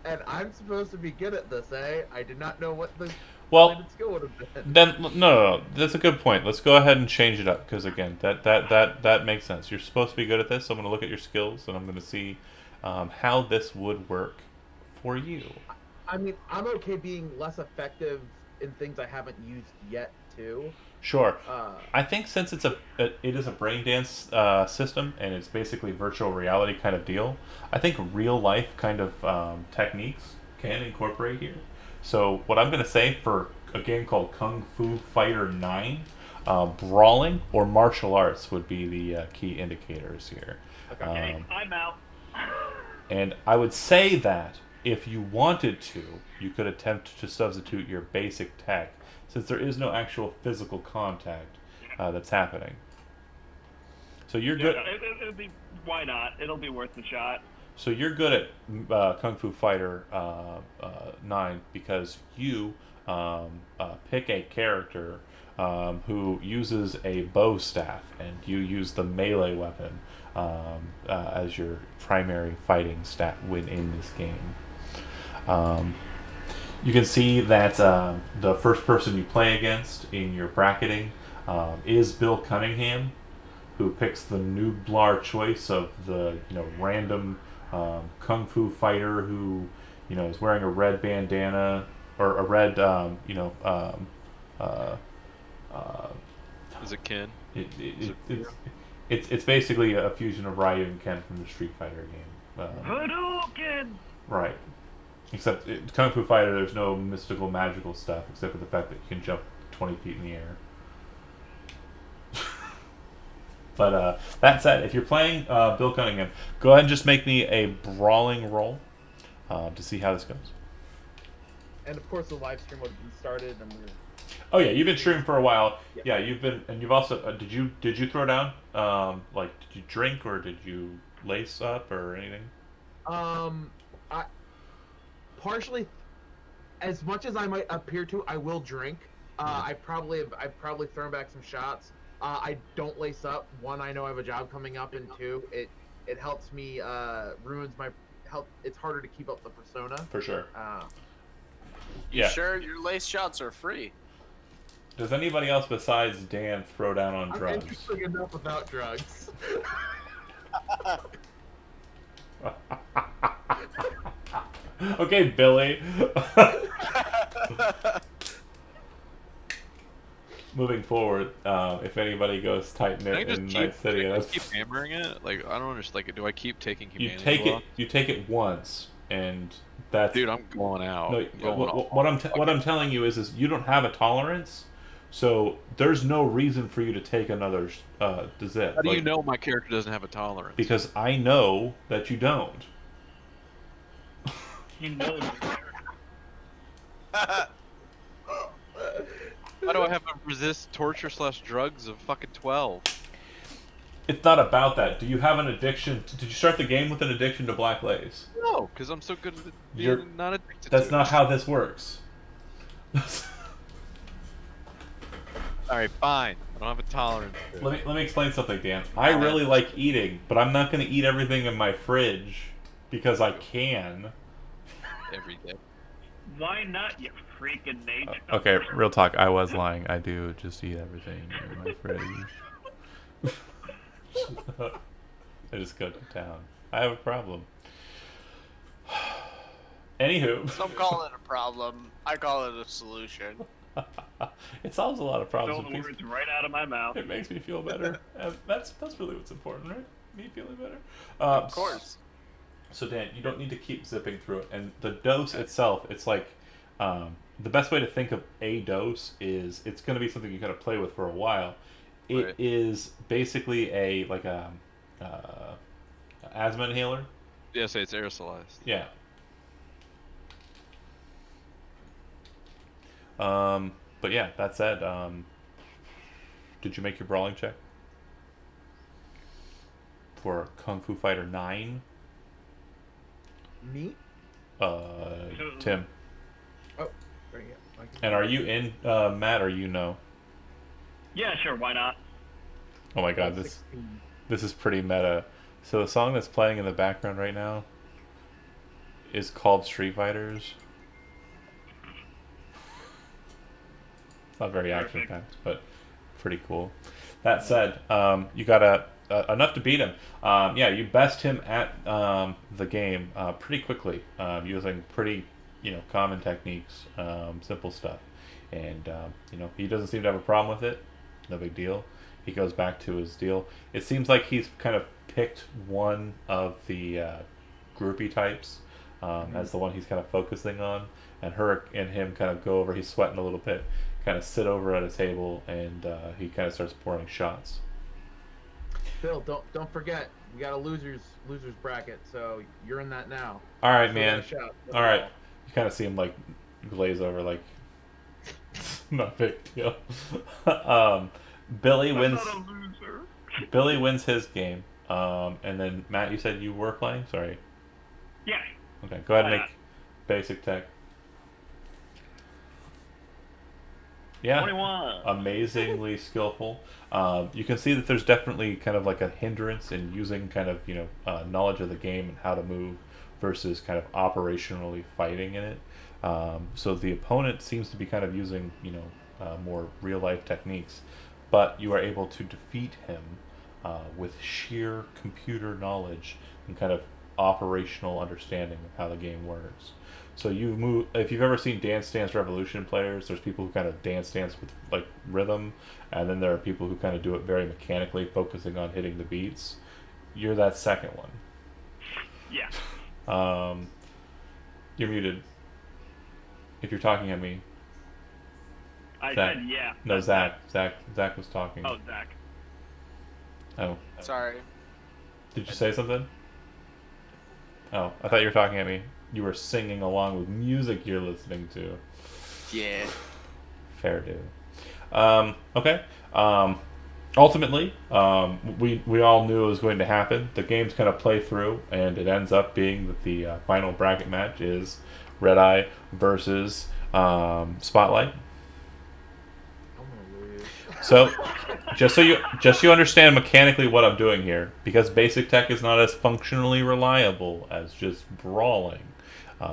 And I'm supposed to be good at this, eh? I did not know what the Well, skill would have been. then no. That's a good point. Let's go ahead and change it up because again, that makes sense. You're supposed to be good at this. So I'm going to look at your skills and I'm going to see how this would work for you. I mean, I'm okay being less effective in things I haven't used yet, too. Sure. I think since it is a brain dance system and it's basically virtual reality kind of deal, I think real life kind of techniques can incorporate here. So what I'm going to say for a game called Kung Fu Fighter 9, brawling or martial arts would be the key indicators here. Okay, I'm out. And I would say that if you wanted to, you could attempt to substitute your basic tech, since there is no actual physical contact that's happening. So you're good. It'll be, why not? It'll be worth the shot. So you're good at Kung Fu Fighter 9 because you pick a character who uses a bow staff, and you use the melee weapon as your primary fighting stat in this game. You can see that the first person you play against in your bracketing is Bill Cunningham, who picks the Nublar choice of the random kung fu fighter who is wearing a red bandana or a red Is it Ken? It's basically a fusion of Ryu and Ken from the Street Fighter game. Hadouken! Right. Except Kung Fu Fighter, there's no mystical, magical stuff except for the fact that you can jump 20 feet in the air. But that said, if you're playing Bill Cunningham, go ahead and just make me a brawling roll to see how this goes. And of course, the live stream would have been started, and we're... Oh yeah, you've been streaming for a while. Yeah. Yeah, you've been, and you've also did you throw down? Like, did you drink or did you lace up or anything? I partially, as much as I might appear to, I will drink. I've probably thrown back some shots. I don't lace up. One, I know I have a job coming up, and two, it helps me it's harder to keep up the persona. For sure. You Yeah. sure your lace shots are free? Does anybody else besides Dan throw down on I'm drugs? interesting enough without drugs. Okay, Billy. Moving forward, if anybody goes tight Can I knit just in keep, Night City, can I that's keep hammering it? Like, I don't understand. Like, do I keep taking you humanity take it. law? You take it once, and that's Dude, I'm going out. no. I'm going What I'm telling you is you don't have a tolerance, so there's no reason for you to take another zip. How do you Like, know my character doesn't have a tolerance? because I know that you don't. He knows. Why do I have to resist torture / drugs of fucking 12? It's not about that. Do you have an addiction? Did you start the game with an addiction to black lace? No, because I'm so good at being You're- not addicted That's to not it. how this works. Alright, fine. I don't have a tolerance to it. Let me explain something, Dan. I really like eating, but I'm not going to eat everything in my fridge because I can. Every day. Why not, you freaking nature? Okay, real talk. I was lying. I do just eat everything in my fridge. I just go to town. I have a problem. Anywho. Some call it a problem. I call it a solution. It solves a lot of problems. Stole the with words right out of my mouth. It makes me feel better. And that's really what's important, right? Me feeling better. Of course. So Dan, you don't need to keep zipping through it. And the dose itself, it's like the best way to think of a dose is it's going to be something you got to play with for a while. It Right. is basically a asthma inhaler. Yeah, say it's aerosolized. Yeah. But yeah, that said, did you make your brawling check for Kung Fu Fighter 9? Me? Tim. Oh, right, yeah. And are you in, Matt, or you know? Yeah, sure, why not? Oh my god, this is pretty meta. So the song that's playing in the background right now is called Street Fighters. It's not very action packed, but pretty cool. That said, you got enough to beat him. Yeah, you best him at the game pretty quickly using pretty common techniques, simple stuff, and he doesn't seem to have a problem with it. No big deal. He goes back to his deal. It seems like he's kind of picked one of the groupie types as the one he's kind of focusing on, and her and him kind of go over. He's sweating a little bit, kind of sit over at a table, and he kind of starts pouring shots. Bill, don't forget, we got a losers bracket, so you're in that now. All right, So man. you gotta shout. All right. You kind of see him like glaze over, like not a big deal. Billy wins. I'm not a loser. Billy wins his game. And then Matt, you said you were playing. Sorry. Yeah. Okay, go ahead and Why make not? basic tech. Yeah. 21. Amazingly skillful. You can see that there's definitely kind of like a hindrance in using kind of knowledge of the game and how to move versus kind of operationally fighting in it. So the opponent seems to be kind of using more real life techniques, but you are able to defeat him with sheer computer knowledge and kind of operational understanding of how the game works. So you move. If you've ever seen Dance Dance Revolution players, there's people who kind of dance with like rhythm, and then there are people who kind of do it very mechanically, focusing on hitting the beats. You're that second one. Yeah. You're muted. If you're talking at me. I Zach. said yeah. No, Zach. Zach was talking. Oh, Zach. Oh. Sorry. Did you say something? Oh, I thought you were talking at me. You were singing along with music you're listening to. Yeah. Fair due. Okay. Ultimately, we all knew it was going to happen. The games kind of play through, and it ends up being that the final bracket match is Red Eye versus Spotlight. I'm gonna lose. So, just so you understand mechanically what I'm doing here, because basic tech is not as functionally reliable as just brawling.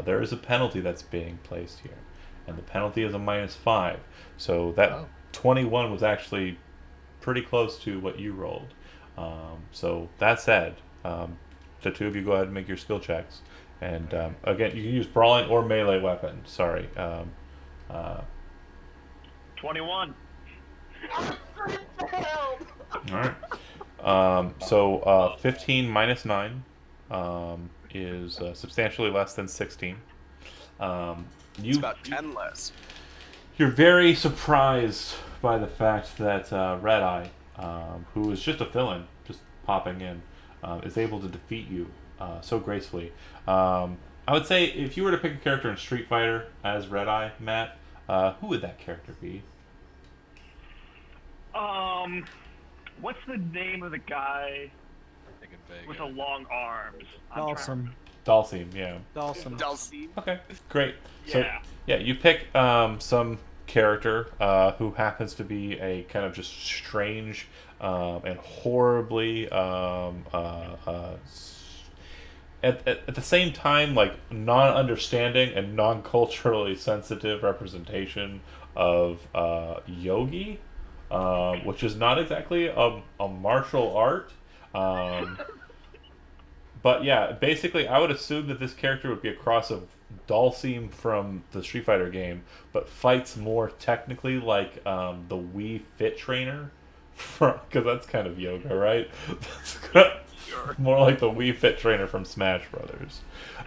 There is a penalty that's being placed here, and the penalty is a -5. So that Oh. 21 was actually pretty close to what you rolled. So that said, the two of you go ahead and make your skill checks. And again, you can use brawling or melee weapon. Sorry. 21. All right. So 15 minus 9 is substantially less than 16. It's about 10 less. You're very surprised by the fact that Red Eye, who is just a fill-in, just popping in, is able to defeat you so gracefully. I would say if you were to pick a character in Street Fighter as Red Eye, Matt, who would that character be? What's the name of the guy Thinking Vega. with the long arms? I'm trying- Dawson. Dalsim, yeah. Dawson. Dulcie. Okay, great. So, Yeah. yeah, you pick some character who happens to be a kind of just strange and horribly at the same time like non-understanding and non-culturally sensitive representation of yogi, which is not exactly a martial art. But yeah, basically, I would assume that this character would be a cross of Dalsim from the Street Fighter game, but fights more technically like the Wii Fit Trainer, because that's kind of yoga, right? More like the Wii Fit Trainer from Smash Brothers.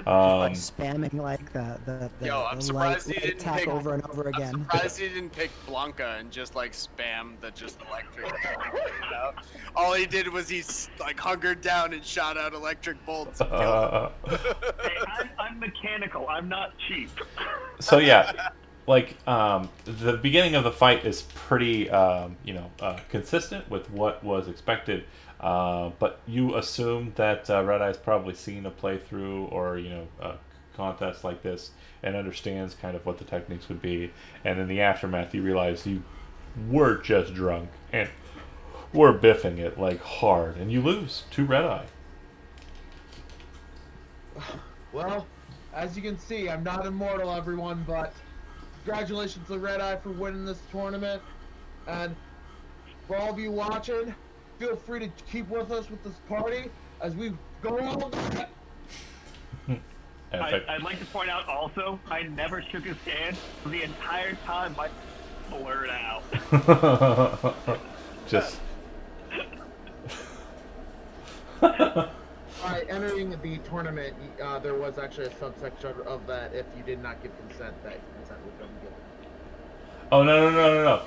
Like spamming like the Yo, I'm the surprised he light didn't attack pick- over and over I'm again. surprised he didn't pick Blanca and just like spam the just electric. You know? All he did was he like hungered down and shot out electric bolts. And killed him. Hey, I'm mechanical. I'm not cheap. So yeah, like the beginning of the fight is pretty consistent with what was expected, but you assume that Red Eye's probably seen a playthrough or a contest like this and understands kind of what the techniques would be, and in the aftermath you realize you were just drunk and were biffing it like hard, and you lose to Red Eye. Well, as you can see, I'm not immortal, everyone, but congratulations to Red Eye for winning this tournament. And for all of you watching, feel free to keep with us with this party as we go on. I'd like to point out also, I never shook his hand the entire time. My blurred out. Just Alright, entering the tournament, there was actually a subsection of that if you did not give consent, that consent would come given. Oh, no.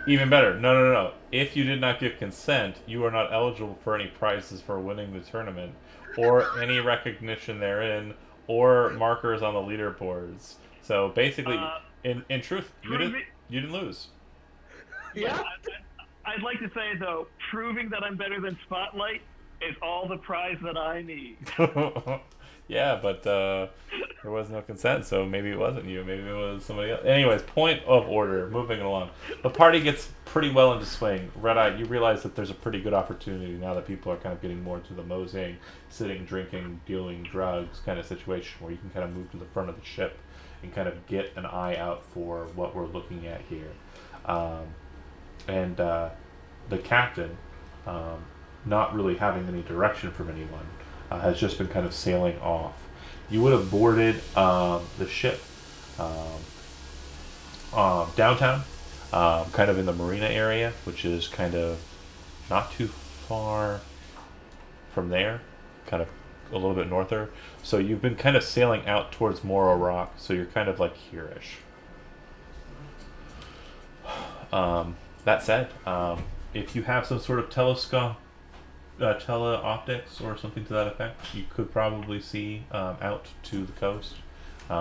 Even better. No. If you did not give consent, you are not eligible for any prizes for winning the tournament, or any recognition therein, or markers on the leaderboards. So basically, in truth, you didn't lose. Yeah? I'd like to say, though, proving that I'm better than Spotlight is all the prize that I need. Yeah, but there was no consent, so maybe it wasn't you. Maybe it was somebody else. Anyways, point of order. Moving along. The party gets pretty well into swing. Red Eye, you realize that there's a pretty good opportunity now that people are kind of getting more into the moseying, sitting, drinking, dealing drugs kind of situation where you can kind of move to the front of the ship and kind of get an eye out for what we're looking at here. And the captain, not really having any direction from anyone, has just been kind of sailing off. You would have boarded the ship downtown, kind of in the marina area, which is kind of not too far from there, kind of a little bit norther. So you've been kind of sailing out towards Morro Rock, so you're kind of like here-ish. That said, if you have some sort of teleoptics or something to that effect, you could probably see out to the coast.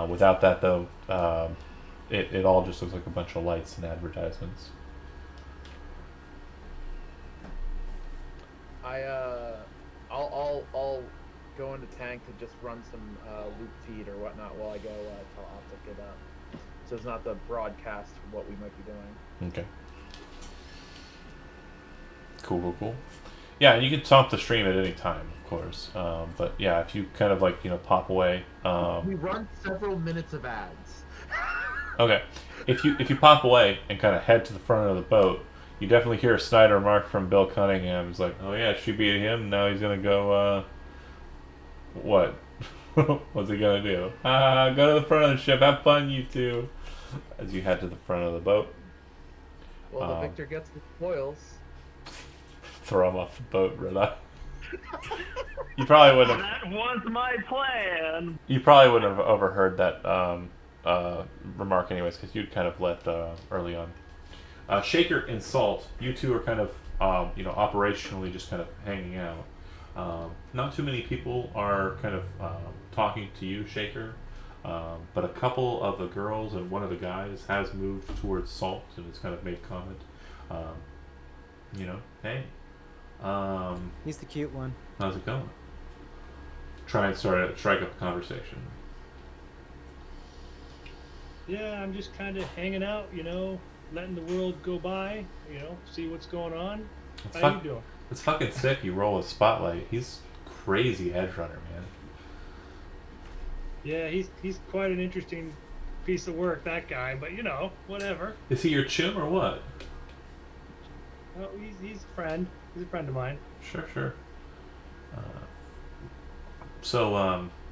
Without that, though, it all just looks like a bunch of lights and advertisements. I'll go into tank to just run some loop feed or whatnot while I go teleoptic it up, so it's not the broadcast of what we might be doing. Okay. Cool. Yeah, and you can stop the stream at any time, of course. But yeah, if you kind of like pop away. We run several minutes of ads. Okay, if you pop away and kind of head to the front of the boat, you definitely hear a Snyder remark from Bill Cunningham. He's like, "Oh yeah, she beat him. Now he's gonna go. What? What's he gonna do? Go to the front of the ship. Have fun, you two." As you head to the front of the boat, Well, the victor gets the spoils. throw him off the boat, Rilla. You probably wouldn't have. That was my plan. You probably wouldn't have overheard that remark, anyways, because you'd kind of left early on. Shaker and Salt, you two are kind of, operationally just kind of hanging out. Not too many people are kind of talking to you, Shaker, but a couple of the girls and one of the guys has moved towards Salt and has kind of made comment. Hey, He's the cute one. how's it going? Try and strike up a conversation. Yeah, I'm just kind of hanging out, letting the world go by, see what's going on. How you doing? It's fucking sick. You roll a spotlight. He's crazy edge runner, man. Yeah, he's quite an interesting piece of work, that guy. But whatever. Is he your chum or what? Oh, he's a friend. He's a friend of mine. Sure.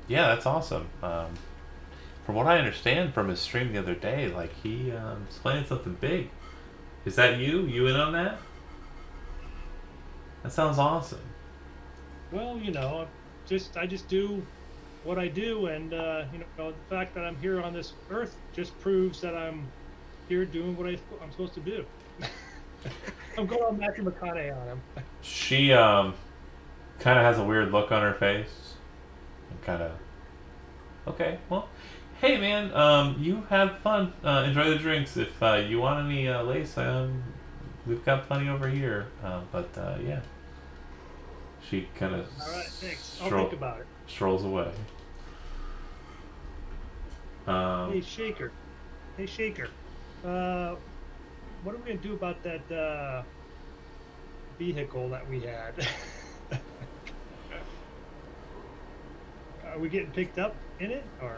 Yeah, that's awesome. From what I understand from his stream the other day, like he was planning something big. Is that you? You in on that? That sounds awesome. Well, I just do what I do, and the fact that I'm here on this earth just proves that I'm here doing what I'm supposed to do. I'm going on Matthew McConaughey on him. She kind of has a weird look on her face, and kind of, okay, well, hey man, you have fun. Enjoy the drinks. If you want any lace, we've got plenty over here. Yeah. She kind of all right, thanks. I'll think about it. Strolls away. Hey Shaker. What are we gonna do about that vehicle that we had? Are we getting picked up in it, or?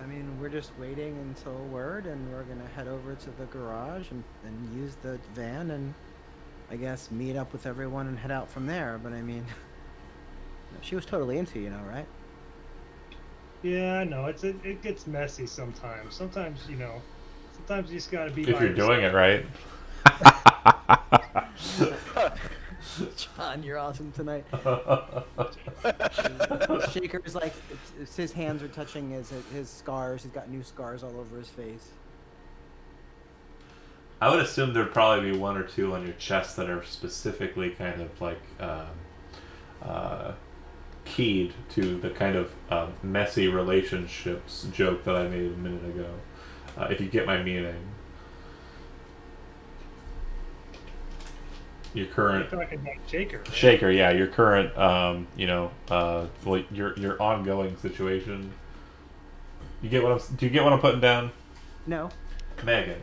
I mean, we're just waiting until word, and we're gonna head over to the garage and use the van, and I guess meet up with everyone and head out from there. But I mean, she was totally into right? Yeah, I know. It gets messy sometimes. Sometimes sometimes you just gotta be. If you're doing it right. John, you're awesome tonight. Shaker's like, his hands are touching his scars. He's got new scars all over his face. I would assume there'd probably be one or two on your chest that are specifically kind of like keyed to the kind of messy relationships joke that I made a minute ago. If you get my meaning. Your current You're talking about Shaker. Right? Shaker, yeah, your current your ongoing situation. Do you get what I'm putting down? No. Megan.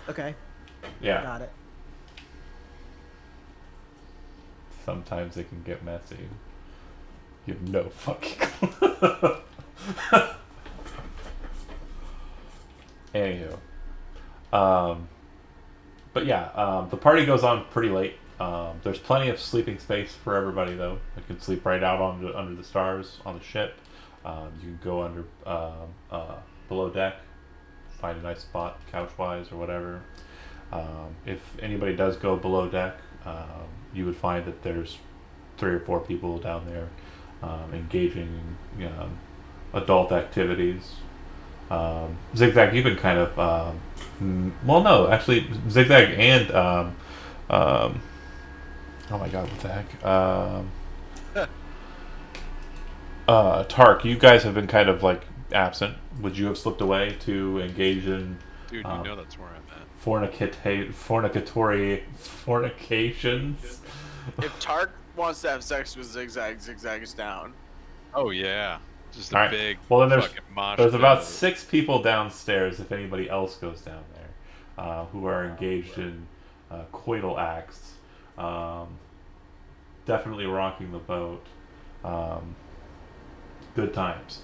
Okay. Yeah. Got it. Sometimes it can get messy. You have no fucking clue. Anywho. But yeah, the party goes on pretty late. There's plenty of sleeping space for everybody, though. You can sleep right out under the stars on the ship. You can go under below deck, find a nice spot, couch-wise or whatever. If anybody does go below deck, you would find that there's 3 or 4 people down there engaging in adult activities. Zigzag, you've been kind of well, no, actually, Zigzag and oh my god, what the heck? Tark, you guys have been kind of like absent. Would you have slipped away to engage in? Dude, you know that's where I'm at. Fornications. If Tark wants to have sex with Zigzag, Zigzag is down. Oh yeah, just a All right. big Well, then fucking mosh there's pit about of- 6 people downstairs. If anybody else goes down there, who are engaged in coital acts. Definitely rocking the boat. Good times.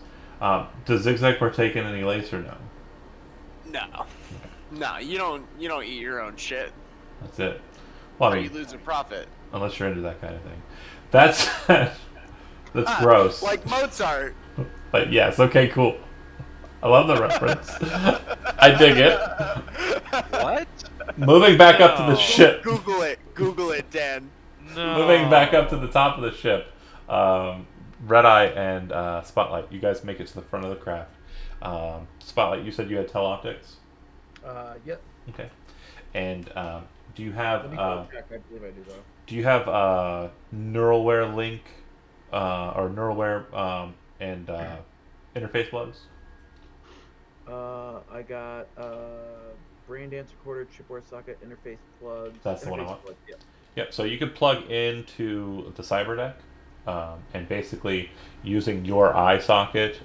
Does Zigzag partake in any lace or no? No. No, you don't eat your own shit. That's it. Well, I Or mean, you lose a profit. unless you're into that kind of thing. That's that's gross. Like Mozart. But yes, okay, cool. I love the reference. I dig it. What? Moving back up to the No. ship. Google it, Dan. No. Moving back up to the top of the ship. Red Eye and Spotlight, you guys make it to the front of the craft. Spotlight, you said you had teleoptics? Yep. Okay. And do you have Let me go check. I believe I do though. do you have Neuralware link or Neuralware and interface plugs? I got brain dance recorder, chipware socket, interface plugs. That's the one I interface want. Plug, yeah. Yep. So you could plug into the cyber deck, and basically using your eye socket,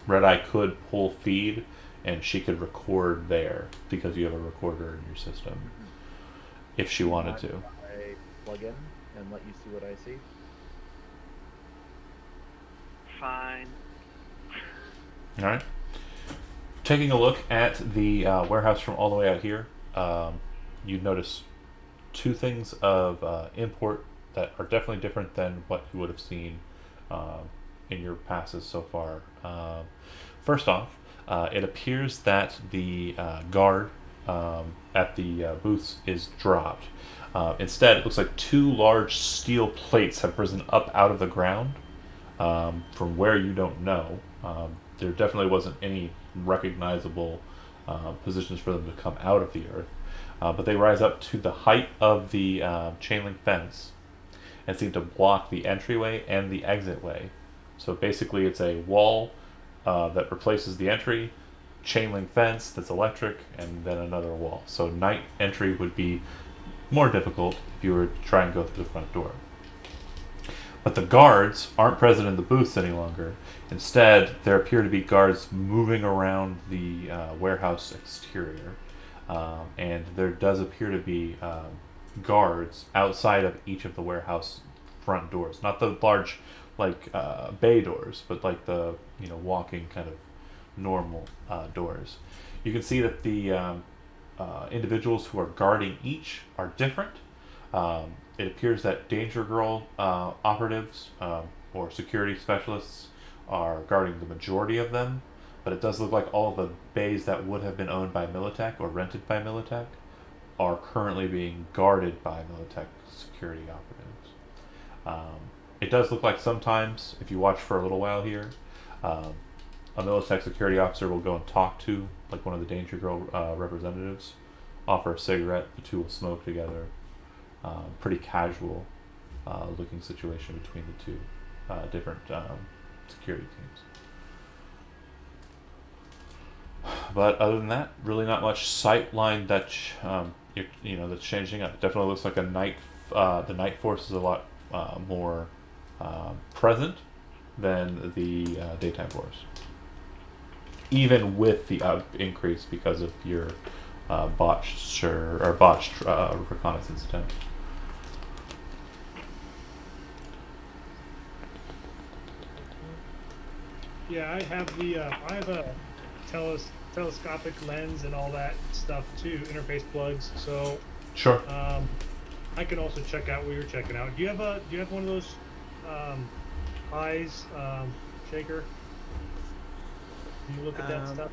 Red Eye could pull feed, and she could record there because you have a recorder in your system, if she wanted to. I plug in and let you see what I see. Fine. All right. Taking a look at the warehouse from all the way out here, you'd notice two things of import that are definitely different than what you would have seen in your passes so far. First off, it appears that the guard at the booths is dropped. Instead, it looks like two large steel plates have risen up out of the ground from where you don't know. There definitely wasn't any recognizable positions for them to come out of the earth, but they rise up to the height of the chain link fence and seem to block the entryway and the exit way. So basically, it's a wall that replaces the entry, chain link fence that's electric, and then another wall. So night entry would be more difficult if you were to try and go through the front door. But the guards aren't present in the booths any longer. Instead, there appear to be guards moving around the warehouse exterior. And there does appear to be guards outside of each of the warehouse front doors. Not the large, like, bay doors, but like the, walking kind of normal doors. You can see that the individuals who are guarding each are different. It appears that Danger Girl operatives or security specialists are guarding the majority of them, but it does look like all the bays that would have been owned by Militech or rented by Militech are currently being guarded by Militech security operatives. It does look like sometimes, if you watch for a little while here, a Militech security officer will go and talk to like one of the Danger Girl representatives, offer a cigarette, the two will smoke together. Pretty casual looking situation between the two different security teams. But other than that, really not much sight line that that's changing up. It definitely looks like a night. The night force is a lot more present than the daytime force, even with the increase because of your botched reconnaissance attempt. Yeah, I have a telescopic lens and all that stuff too, interface plugs. So Sure. I can also check out what you're checking out. Do you have one of those eyes, Shaker? Can you look at that stuff?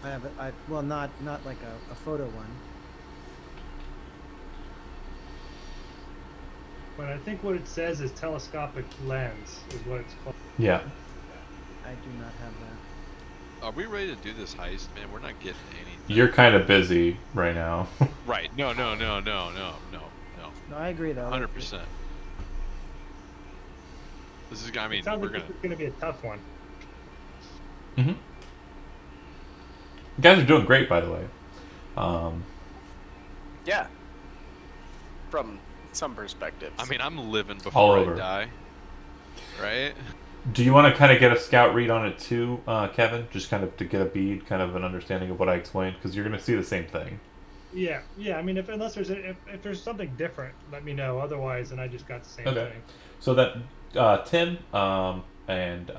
I have well, not like a photo one. But I think what it says is telescopic lens is what it's called. Yeah. I do not have that. Are we ready to do this heist, man? We're not getting anything. You're kind of busy right now. Right. No. No, I agree though. 100%. This is, I mean, It sounds we're like gonna. it's going to be a tough one. Mm-hmm. You guys are doing great, by the way. Yeah. From some perspectives. I mean, I'm living All before over. I die. Right? Do you want to kind of get a scout read on it too, Kevin? Just kind of to get a bead, kind of an understanding of what I explained, because you're going to see the same thing. Yeah, yeah. I mean, unless there's if there's something different, let me know. Otherwise, then I just got the same Okay. thing. So that Tim and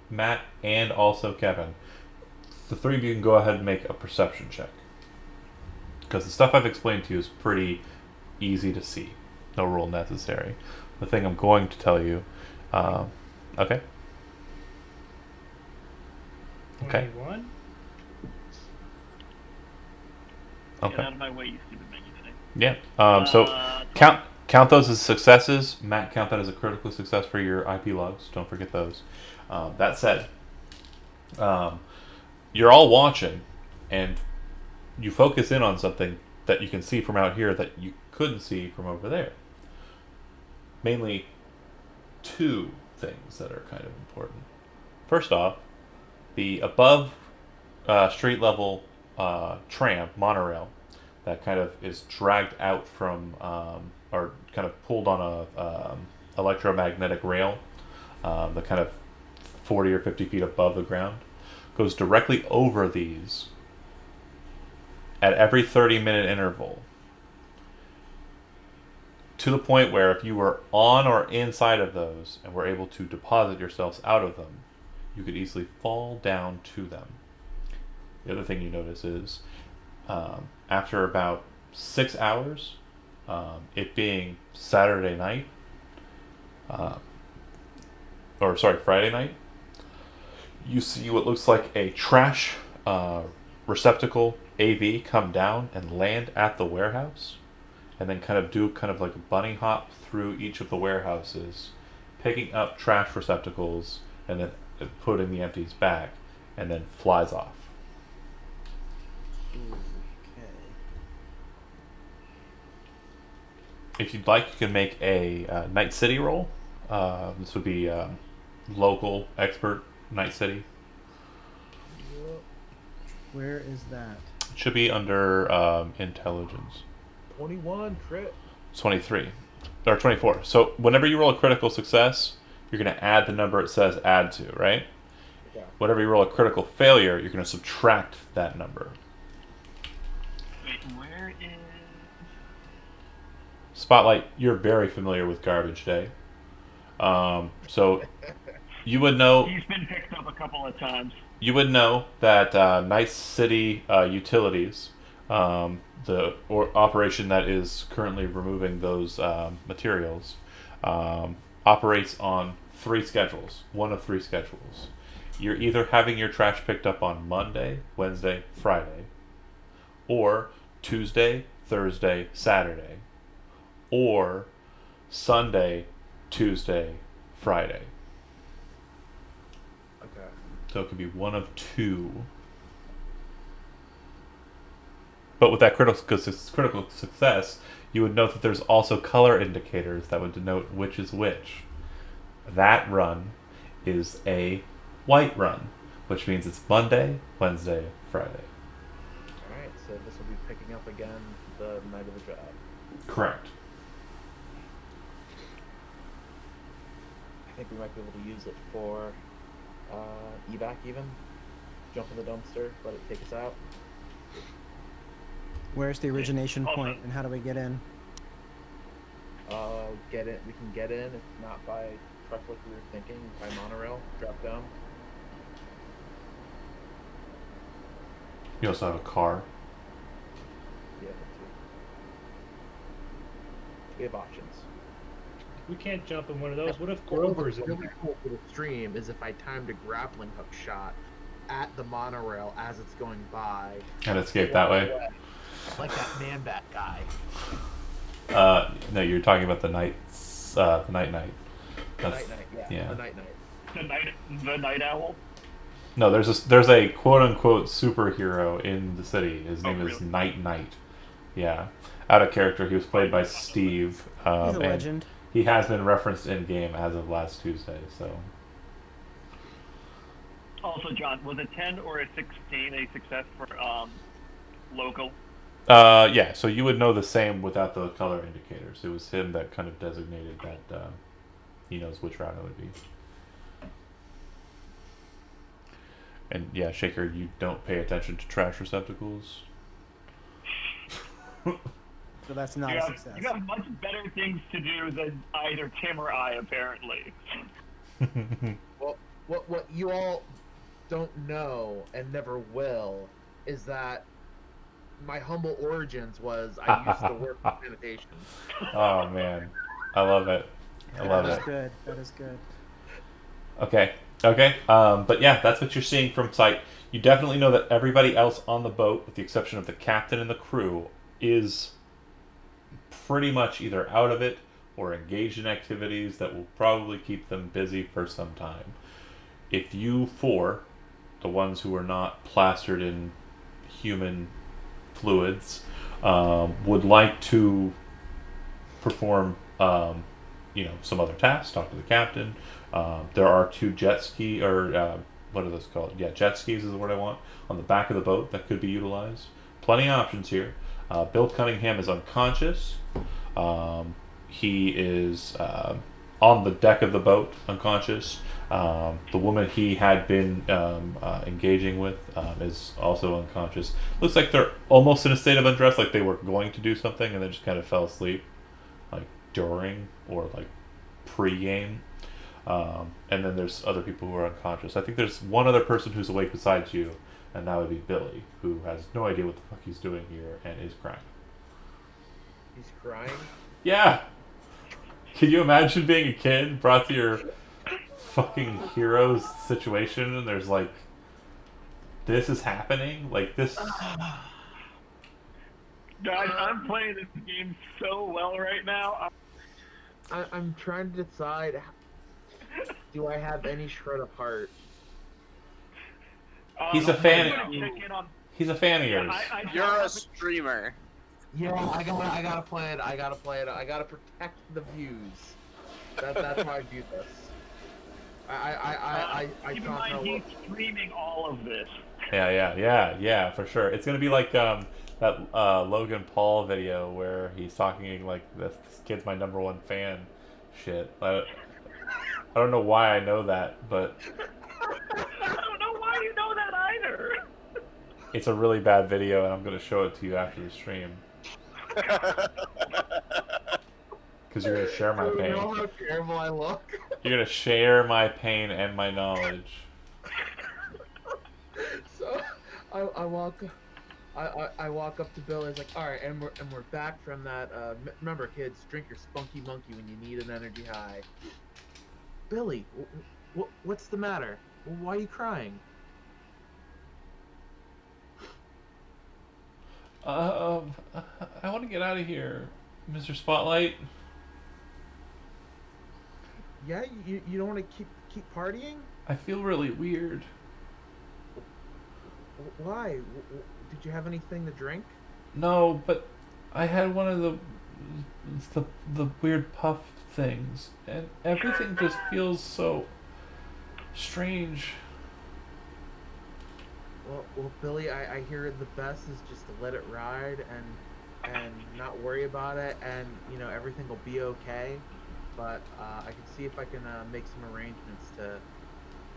Matt and also Kevin, the three of you can go ahead and make a perception check. Because the stuff I've explained to you is pretty easy to see. No rule necessary. The thing I'm going to tell you. Okay. Okay. 21. Okay. Get out of my way, you stupid menu thing. Yeah. So count those as successes. Matt, count that as a critical success for your IP logs. Don't forget those. That said, you're all watching, and you focus in on something that you can see from out here that you couldn't see from over there. Mainly two things that are kind of important. First off, the above street level tram, monorail, that kind of is dragged out from, or kind of pulled on a electromagnetic rail, the kind of 40 or 50 feet above the ground, goes directly over these at every 30-minute interval, to the point where if you were on or inside of those and were able to deposit yourselves out of them, you could easily fall down to them. The other thing you notice is after about 6 hours, it being Saturday night, Friday night, you see what looks like a trash receptacle AV come down and land at the warehouse, and then kind of do kind of like a bunny hop through each of the warehouses, picking up trash receptacles and then putting the empties back, and then flies off. If you'd like, you can make a Night City roll. This would be local expert Night City. Where is that? It should be under intelligence. 21 crit. 23 or 24. So whenever you roll a critical success, you're going to add the number it says add to, right? Yeah. Whenever you roll a critical failure, you're going to subtract that number. Wait, where is... Spotlight, you're very familiar with Garbage Day. So you would know... He's been picked up a couple of times. You would know that Night City Utilities, the operation that is currently removing those materials, operates on 3 schedules. One of 3 schedules. You're either having your trash picked up on Monday, Wednesday, Friday, or Tuesday, Thursday, Saturday, or Sunday, Tuesday, Friday. Okay. So it could be one of 2. But with that critical success, you would note that there's also color indicators that would denote which is which. That run is a white run, which means it's Monday, Wednesday, Friday. Alright, so this will be picking up again the night of the job. Correct. I think we might be able to use it for evac even. Jump in the dumpster, let it take us out. Where's the origination point, and how do we get in? Get it. We can get in, if not by truck like we were thinking, by monorail, drop down. You also have a car. Yeah, that too. We have options. We can't jump in one of those. What if Grover's in really there? cool for the stream is if I timed a grappling hook shot at the monorail as it's going by. And escape that way. Like that man bat guy. No, you're talking about the night. The That's, night, yeah. yeah. The night. The night owl? No, there's a quote unquote superhero in the city. His name is really? Night. Yeah, out of character. He was played by Steve. He's a and legend. he has been referenced in game as of last Tuesday. So Also, John, was a 10 or a 16 a success for local? yeah. So you would know the same without the color indicators. It was him that kind of designated that he knows which route it would be. And yeah, Shaker, you don't pay attention to trash receptacles. So that's not You a have, success. you have much better things to do than either Tim or I, apparently. Well, what you all don't know and never will is that my humble origins was I used to work in sanitation. Oh man, I love it. I love That it. is good. That is good. Okay. Okay. But yeah, that's what you're seeing from sight. You definitely know that everybody else on the boat, with the exception of the captain and the crew, is pretty much either out of it or engaged in activities that will probably keep them busy for some time. If you four, the ones who are not plastered in human fluids, would like to perform, some other tasks, talk to the captain. There are 2 jet ski, or what are those called? Yeah, jet skis is the word I want, on the back of the boat that could be utilized. Plenty of options here. Bill Cunningham is unconscious. He is on the deck of the boat, unconscious. The woman he had been engaging with is also unconscious. Looks like they're almost in a state of undress, like they were going to do something and then just kind of fell asleep, like during or like pre-game. And then there's other people who are unconscious. I think there's one other person who's awake besides you, and that would be Billy, who has no idea what the fuck he's doing here and is crying. He's crying. Yeah! Can you imagine being a kid brought to your fucking hero's situation and there's like, this is happening? Like, this. Guys, I'm playing this game so well right now. I'm trying to decide. Do I have any shred of heart? He's a fan. I'm gonna check in on- He's a fan of yours. You're a streamer. Yeah, I gotta play it. I gotta protect the views. That's how I do this. I keep in mind, he's streaming all of this. Yeah, for sure. It's gonna be like that Logan Paul video where he's talking like this kid's my #1 fan. Shit. I don't know why I know that, but I don't know why you know that either. it's a really bad video, and I'm gonna show it to you after the stream. Because you're gonna share my You pain. know how terrible I look? You're gonna share my pain and my knowledge. So I walk up to Bill. He's like, all right, and we're back from that. Remember, kids, drink your spunky monkey when you need an energy high. Billy, what's the matter? Why are you crying? I want to get out of here, Mr. Spotlight. Yeah, you don't want to keep partying? I feel really weird. Why? Did you have anything to drink? No, but I had one of the weird puff things, and everything just feels so strange. Well, Billy, I hear the best is just to let it ride and not worry about it, and everything will be okay. But I can see if I can make some arrangements to.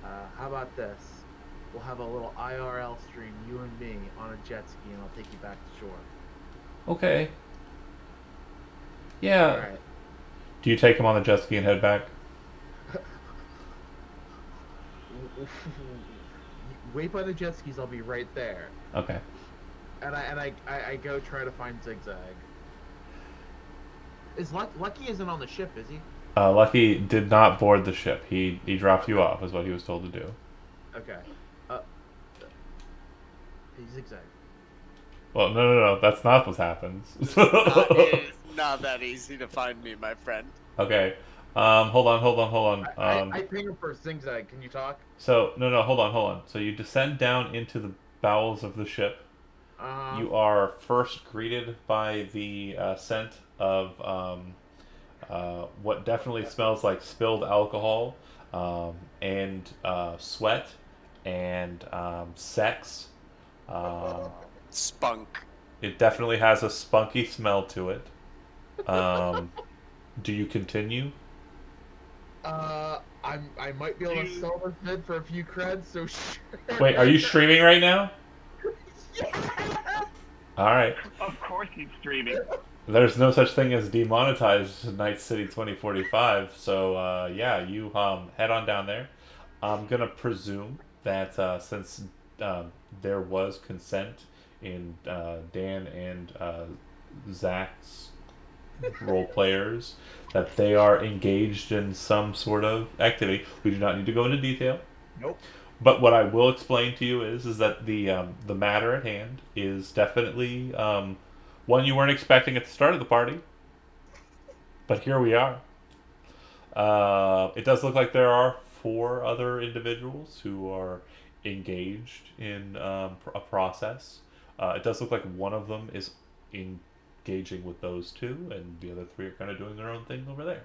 How about this? We'll have a little IRL stream, you and me, on a jet ski, and I'll take you back to shore. Okay. Yeah. All right. Do you take him on the jet ski and head back? Wait by the jet skis. I'll be right there. Okay. And I go try to find Zigzag. Is Lucky isn't on the ship, is he? Lucky did not board the ship. He dropped you off, is what he was told to do. Okay. Hey, Zigzag. Well, no. That's not what happens. It's not that easy to find me, my friend. Okay. Hold on. I ping him for Zigzag. Can you talk? So, no, hold on. So you descend down into the bowels of the ship. You are first greeted by the scent of what definitely smells like spilled alcohol, and sweat, and sex. Spunk. It definitely has a spunky smell to it. Do you continue? I might be able to sell this vid for a few creds. So sure. Wait, are you streaming right now? Yeah. All right. Of course he's streaming. There's no such thing as demonetized Night City 2045. So yeah, you head on down there. I'm gonna presume that since there was consent in Dan and Zach's role players, that they are engaged in some sort of activity. We do not need to go into detail. Nope. But what I will explain to you is that the matter at hand is definitely one you weren't expecting at the start of the party. But here we are. It does look like there are 4 other individuals who are engaged in a process. It does look like one of them is engaging with those 2, and the other 3 are kind of doing their own thing over there.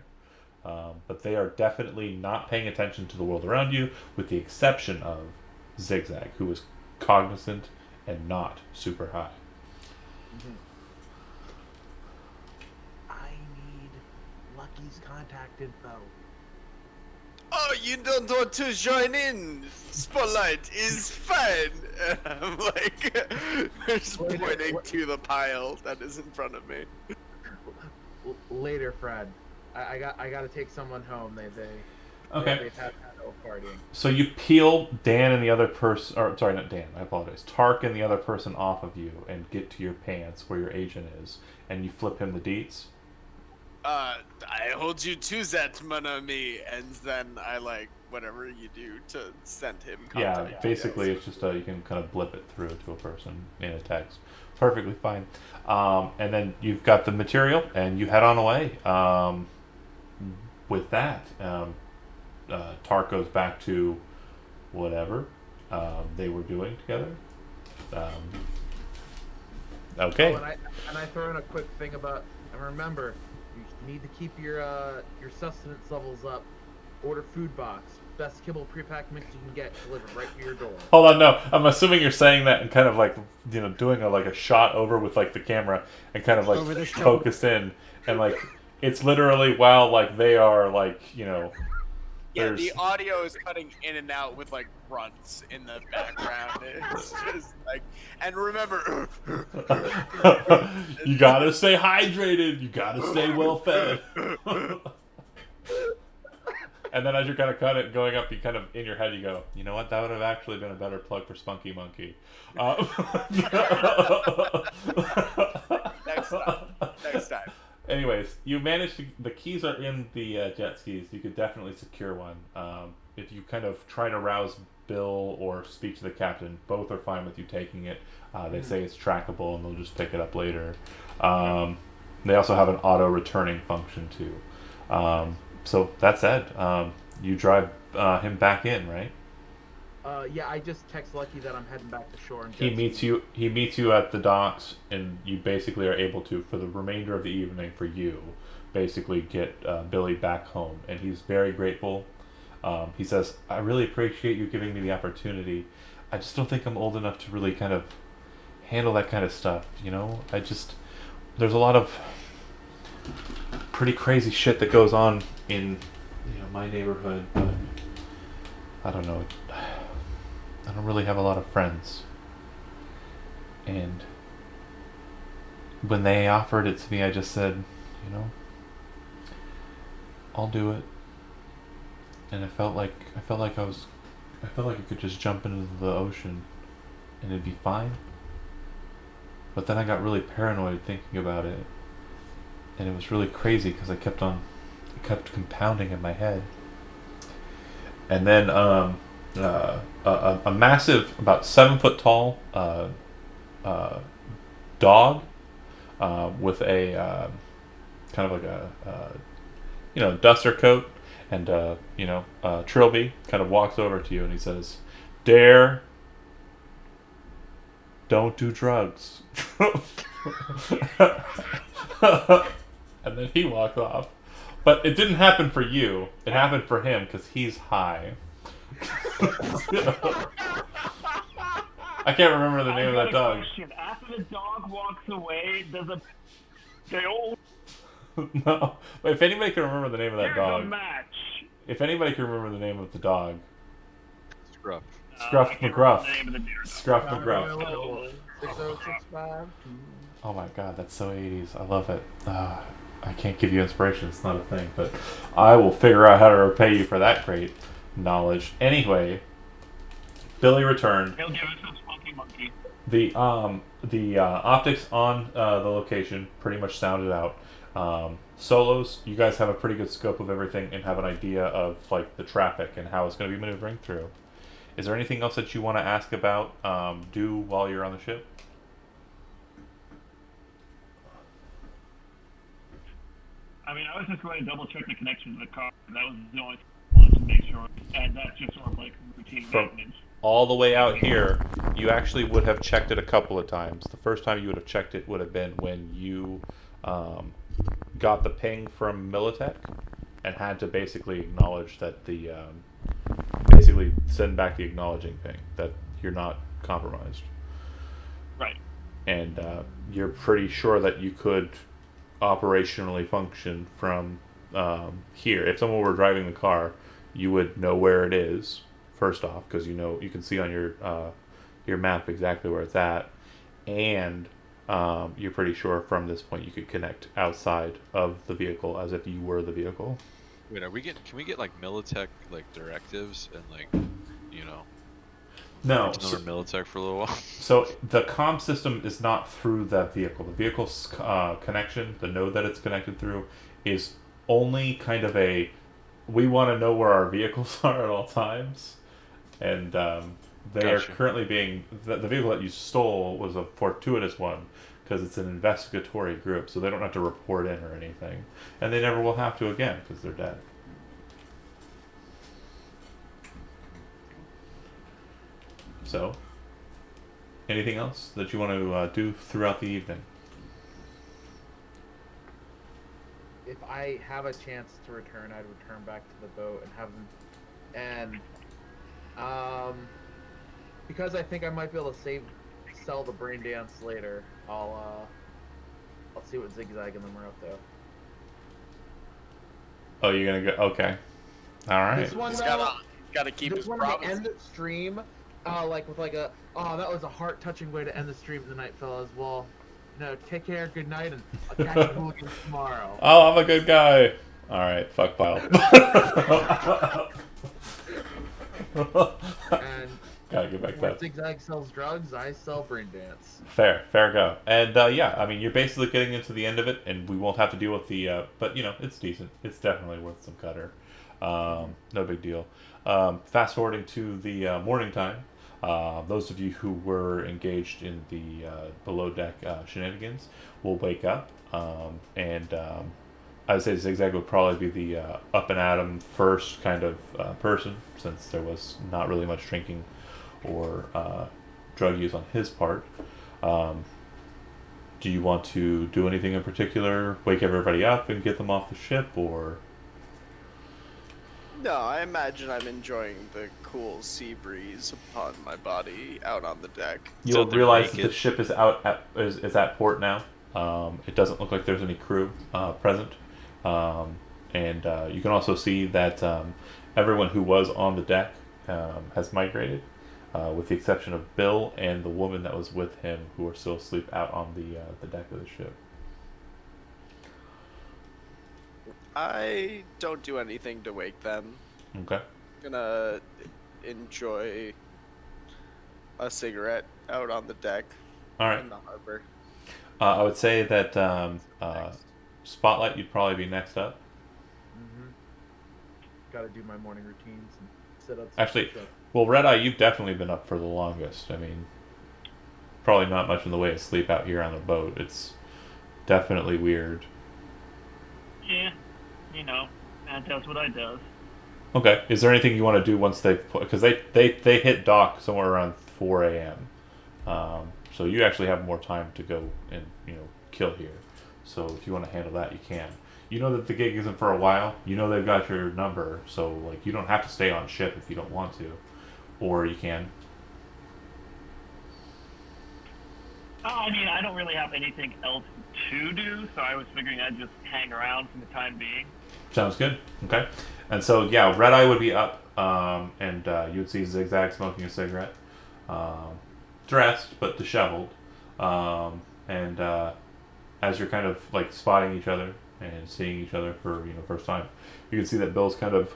But they are definitely not paying attention to the world around you, with the exception of Zigzag, who is cognizant and not super high. Mm-hmm. I need Lucky's contact info. Oh, you don't want to join in? Spotlight is fine. I'm like, just pointing to the pile that is in front of me. Later, Fred. I got to take someone home. Okay. They've had no partying. So you peel Dan and the other person, or sorry, not Dan, I apologize, Tark and the other person off of you and get to your pants where your agent is, and you flip him the deets. I hold you to that, mon ami, and then I like whatever you do to send him contact. Yeah, basically it's just you can kind of blip it through to a person in a text. Perfectly fine. And then you've got the material, and you head on away. With that, Tark goes back to whatever they were doing together. Okay. Oh, and I throw in a quick thing about, and remember, you need to keep your sustenance levels up. Order food box. Best kibble prepacked mix you can get delivered right to your door. Hold on, no. I'm assuming you're saying that and kind of like, you know, doing a shot over with like the camera and kind of like focused in, and like it's literally while like they are like, you know. Yeah, the audio is cutting in and out with like grunts in the background. It's just like, and remember, you gotta stay hydrated. You gotta stay well fed. And then as you're kind of going up, you kind of in your head you go, you know what? That would have actually been a better plug for Spunky Monkey. Next time. Anyways, you managed to. The keys are in the jet skis. You could definitely secure one. If you kind of try to rouse Bill or speak to the captain, both are fine with you taking it. They say it's trackable and they'll just pick it up later. They also have an auto returning function too. So that said, you drive him back in, right? Yeah, I just text Lucky that I'm heading back to shore. And He meets you at the docks, and you basically are able to, for the remainder of the evening, for you, basically get Billy back home, and he's very grateful. He says, "I really appreciate you giving me the opportunity. I just don't think I'm old enough to really kind of handle that kind of stuff. You know, there's a lot of pretty crazy shit that goes on in my neighborhood, but I don't know. I don't really have a lot of friends. And when they offered it to me, I just said, I'll do it. And I felt like I could just jump into the ocean and it'd be fine. But then I got really paranoid thinking about it. And it was really crazy because it kept compounding in my head. And then a massive, about 7 foot tall dog with a kind of like a duster coat and trilby kind of walks over to you and he says, "Dare, don't do drugs." And then he walks off. But it didn't happen for you. It happened for him because he's high. I can't remember the name of that dog. Question. After the dog walks away, they all... No. But if anybody can remember the name of that Here's a dog. match. if anybody can remember the name of the dog, Scruff. Scruff I can't McGruff. remember the name of the deer. Scruff Round McGruff. and level, 60652. Oh my god, that's so 80s. I love it. I can't give you inspiration. It's not a thing, but I will figure out how to repay you for that great knowledge. Anyway, Billy returned. He'll give us a spunky monkey. The optics on the location pretty much sounded out. Solos, you guys have a pretty good scope of everything and have an idea of like the traffic and how it's going to be maneuvering through. Is there anything else that you want to ask about? Do while you're on the ship? I mean, I was just going to double check the connection to the car. That was the only thing I wanted to make sure. And that's just sort of like routine maintenance. All the way out here, you actually would have checked it a couple of times. The first time you would have checked it would have been when you got the ping from Militech and had to basically acknowledge that the basically send back the acknowledging ping that you're not compromised. Right. And you're pretty sure that you could operationally function from here. If someone were driving the car, you would know where it is first off, because you can see on your map exactly where it's at, and you're pretty sure from this point you could connect outside of the vehicle as if you were the vehicle. Wait, can we get like Militech like directives and like, you know, No. another Militech for a little while? So the comm system is not through that vehicle. The vehicle's connection, the node that it's connected through, is only kind of we want to know where our vehicles are at all times. And they are Gotcha. currently being... The vehicle that you stole was a fortuitous one, because it's an investigatory group, so they don't have to report in or anything. And they never will have to again, because they're dead. So, anything else that you want to do throughout the evening? If I have a chance to return, I'd return back to the boat and have them. And because I think I might be able to sell the brain dance later, I'll see what Zigzag and them are up to. Oh, you're gonna go? Okay. All right. This one He's though, gotta keep this his one promise. to end the stream, like with like that was a heart-touching way to end the stream tonight, fellas. Well, take care, good night, and I'll catch you again tomorrow. Oh, I'm a good guy. All right, fuck pile. And Gotta get back to where that. Zigzag sells drugs, I sell brain dance. Fair go. And yeah, I mean, you're basically getting into the end of it, and we won't have to deal with the. But it's decent. It's definitely worth some cutter. No big deal. Fast forwarding to the morning time. Those of you who were engaged in the below deck shenanigans will wake up, and I would say Zigzag would probably be the up and at 'em first kind of person, since there was not really much drinking or drug use on his part. Do you want to do anything in particular? Wake everybody up and get them off the ship, or? No, I imagine I'm enjoying the cool sea breeze upon my body out on the deck. You'll they're realize that naked. the ship is is at port now. It doesn't look like there's any crew present, and you can also see that everyone who was on the deck has migrated, with the exception of Bill and the woman that was with him, who are still asleep out on the deck of the ship. I don't do anything to wake them. Okay. Gonna enjoy a cigarette out on the deck All right. in the harbor. I would say that Spotlight, you'd probably be next up. Got to do my morning routines and sit up. Actually, well, Red Eye, you've definitely been up for the longest. I mean, probably not much in the way of sleep out here on the boat. It's definitely weird. Yeah, that does what I does. Okay. Is there anything you want to do once because they hit dock somewhere around 4 a.m. So you actually have more time to go and kill here. So if you want to handle that, you can. You know that the gig isn't for a while. You know they've got your number, so like you don't have to stay on ship if you don't want to, or you can. I mean, I don't really have anything else to do, so I was figuring I'd just hang around for the time being. Sounds good. Okay. And so, yeah, Red Eye would be up, and you would see Zigzag smoking a cigarette, dressed but disheveled. And as you're kind of like spotting each other and seeing each other for first time, you can see that Bill's kind of,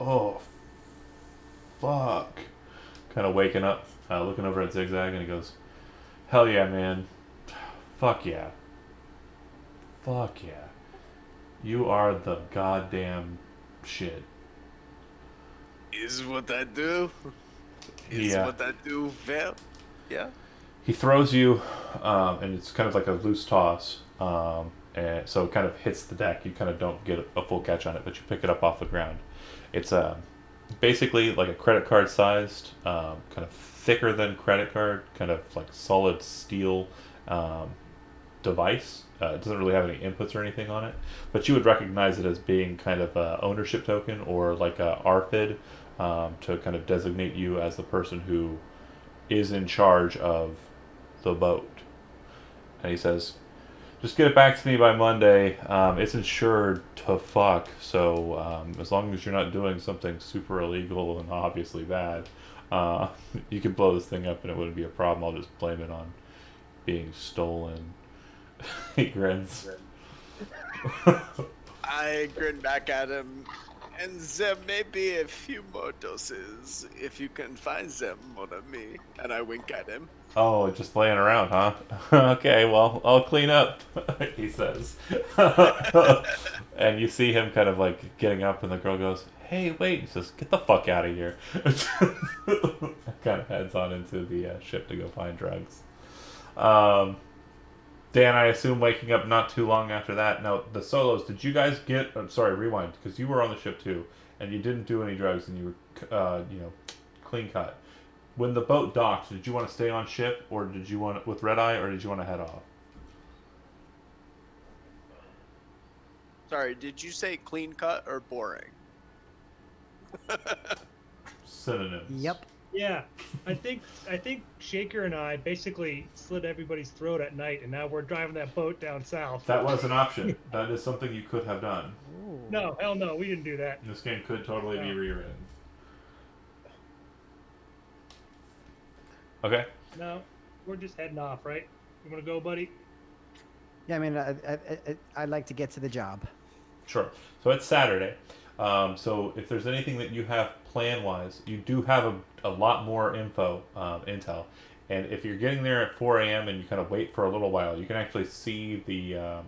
oh, fuck, kind of waking up, looking over at Zigzag, and he goes, "Hell yeah, man! Fuck yeah! Fuck yeah! You are the goddamn shit." Is what I do. Is Yeah. what I do well. Yeah. He throws you, and it's kind of like a loose toss, and so it kind of hits the deck. You kind of don't get a full catch on it, but you pick it up off the ground. It's basically like a credit card sized, kind of thicker than credit card, kind of like solid steel device. It doesn't really have any inputs or anything on it, but you would recognize it as being kind of a ownership token or like a RFID, to kind of designate you as the person who is in charge of the boat. And he says, "Just get it back to me by Monday. It's insured to fuck, so as long as you're not doing something super illegal and obviously bad, you can blow this thing up and it wouldn't be a problem. I'll just blame it on being stolen." He grins. I grin back at him, and there may be a few more doses if you can find them, mon ami. And I wink at him. "Oh, just laying around, huh? Okay, well, I'll clean up," he says. And you see him kind of like getting up, and the girl goes, "Hey, wait." He says, "Get the fuck out of here." Kind of heads on into the ship to go find drugs. Dan, I assume waking up not too long after that. Now, the solos, did you guys get... sorry, rewind, because you were on the ship too, and you didn't do any drugs, and you were, clean cut. When the boat docked, did you want to stay on ship, or did you want with Red Eye, or did you want to head off? Sorry, did you say clean cut or boring? Synonyms. Yep. Yeah, I think Shaker and I basically slit everybody's throat at night, and now we're driving that boat down south. That was an option. That is something you could have done. No, hell no, we didn't do that. This game could totally be rewritten. Okay. No, we're just heading off, right? You want to go, buddy? Yeah, I mean, I'd like to get to the job. Sure. So it's Saturday. So if there's anything that you have plan-wise, you do have a lot more intel. And if you're getting there at 4 a.m. and you kind of wait for a little while, you can actually see the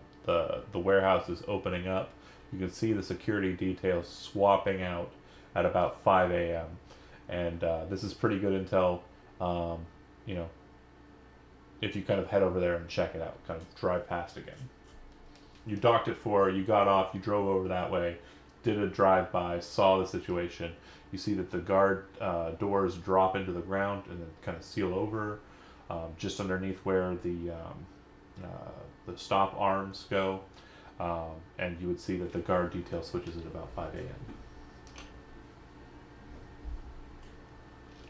warehouse is opening up. You can see the security details swapping out at about 5 a.m. And this is pretty good intel. If you kind of head over there and check it out, kind of drive past again. You docked at 4, you got off, you drove over that way, did a drive-by, saw the situation. You see that the guard doors drop into the ground and then kind of seal over, just underneath where the stop arms go, and you would see that the guard detail switches at about 5 a.m.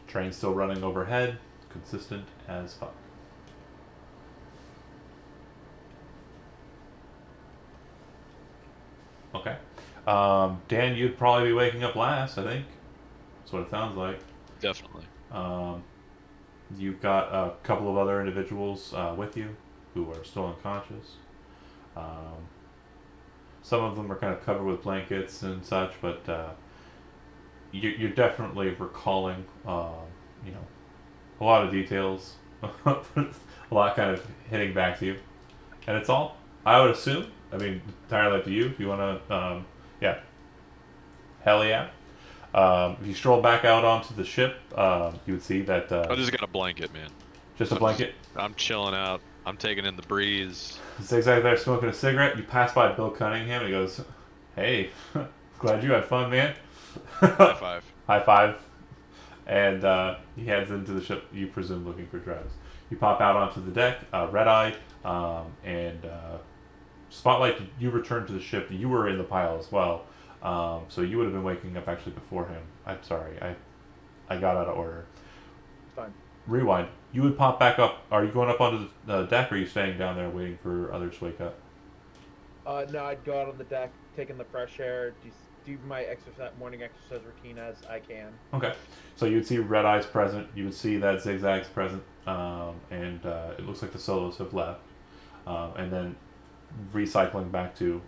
Train still running overhead, consistent as fuck. Okay. Dan, you'd probably be waking up last, I think. That's what it sounds like. Definitely. You've got a couple of other individuals with you who are still unconscious. Some of them are kind of covered with blankets and such, but you're definitely recalling, a lot of details. A lot kind of hitting back to you. And it's all, I would assume, I mean, entirely up to you. If you want to, yeah. Hell yeah. If you stroll back out onto the ship, you would see that... I just got a blanket, man. Just a blanket? I'm chilling out. I'm taking in the breeze. Zigzag there smoking a cigarette. You pass by Bill Cunningham and he goes, "Hey, glad you had fun, man." High five. High five. And he heads into the ship, you presume looking for drugs. You pop out onto the deck, Red Eye, and Spotlight, you return to the ship. You were in the pile as well. So you would have been waking up actually before him. I'm sorry, I got out of order. Fine. rewind. You would pop back up. Are you going up onto the deck, or are you staying down there waiting for others to wake up? No, I'd go out on the deck, take in the fresh air, do my morning exercise routine as I can. Okay. So you'd see Red Eye's present. You would see that Zigzag's present, and it looks like the Solos have left. And then recycling back to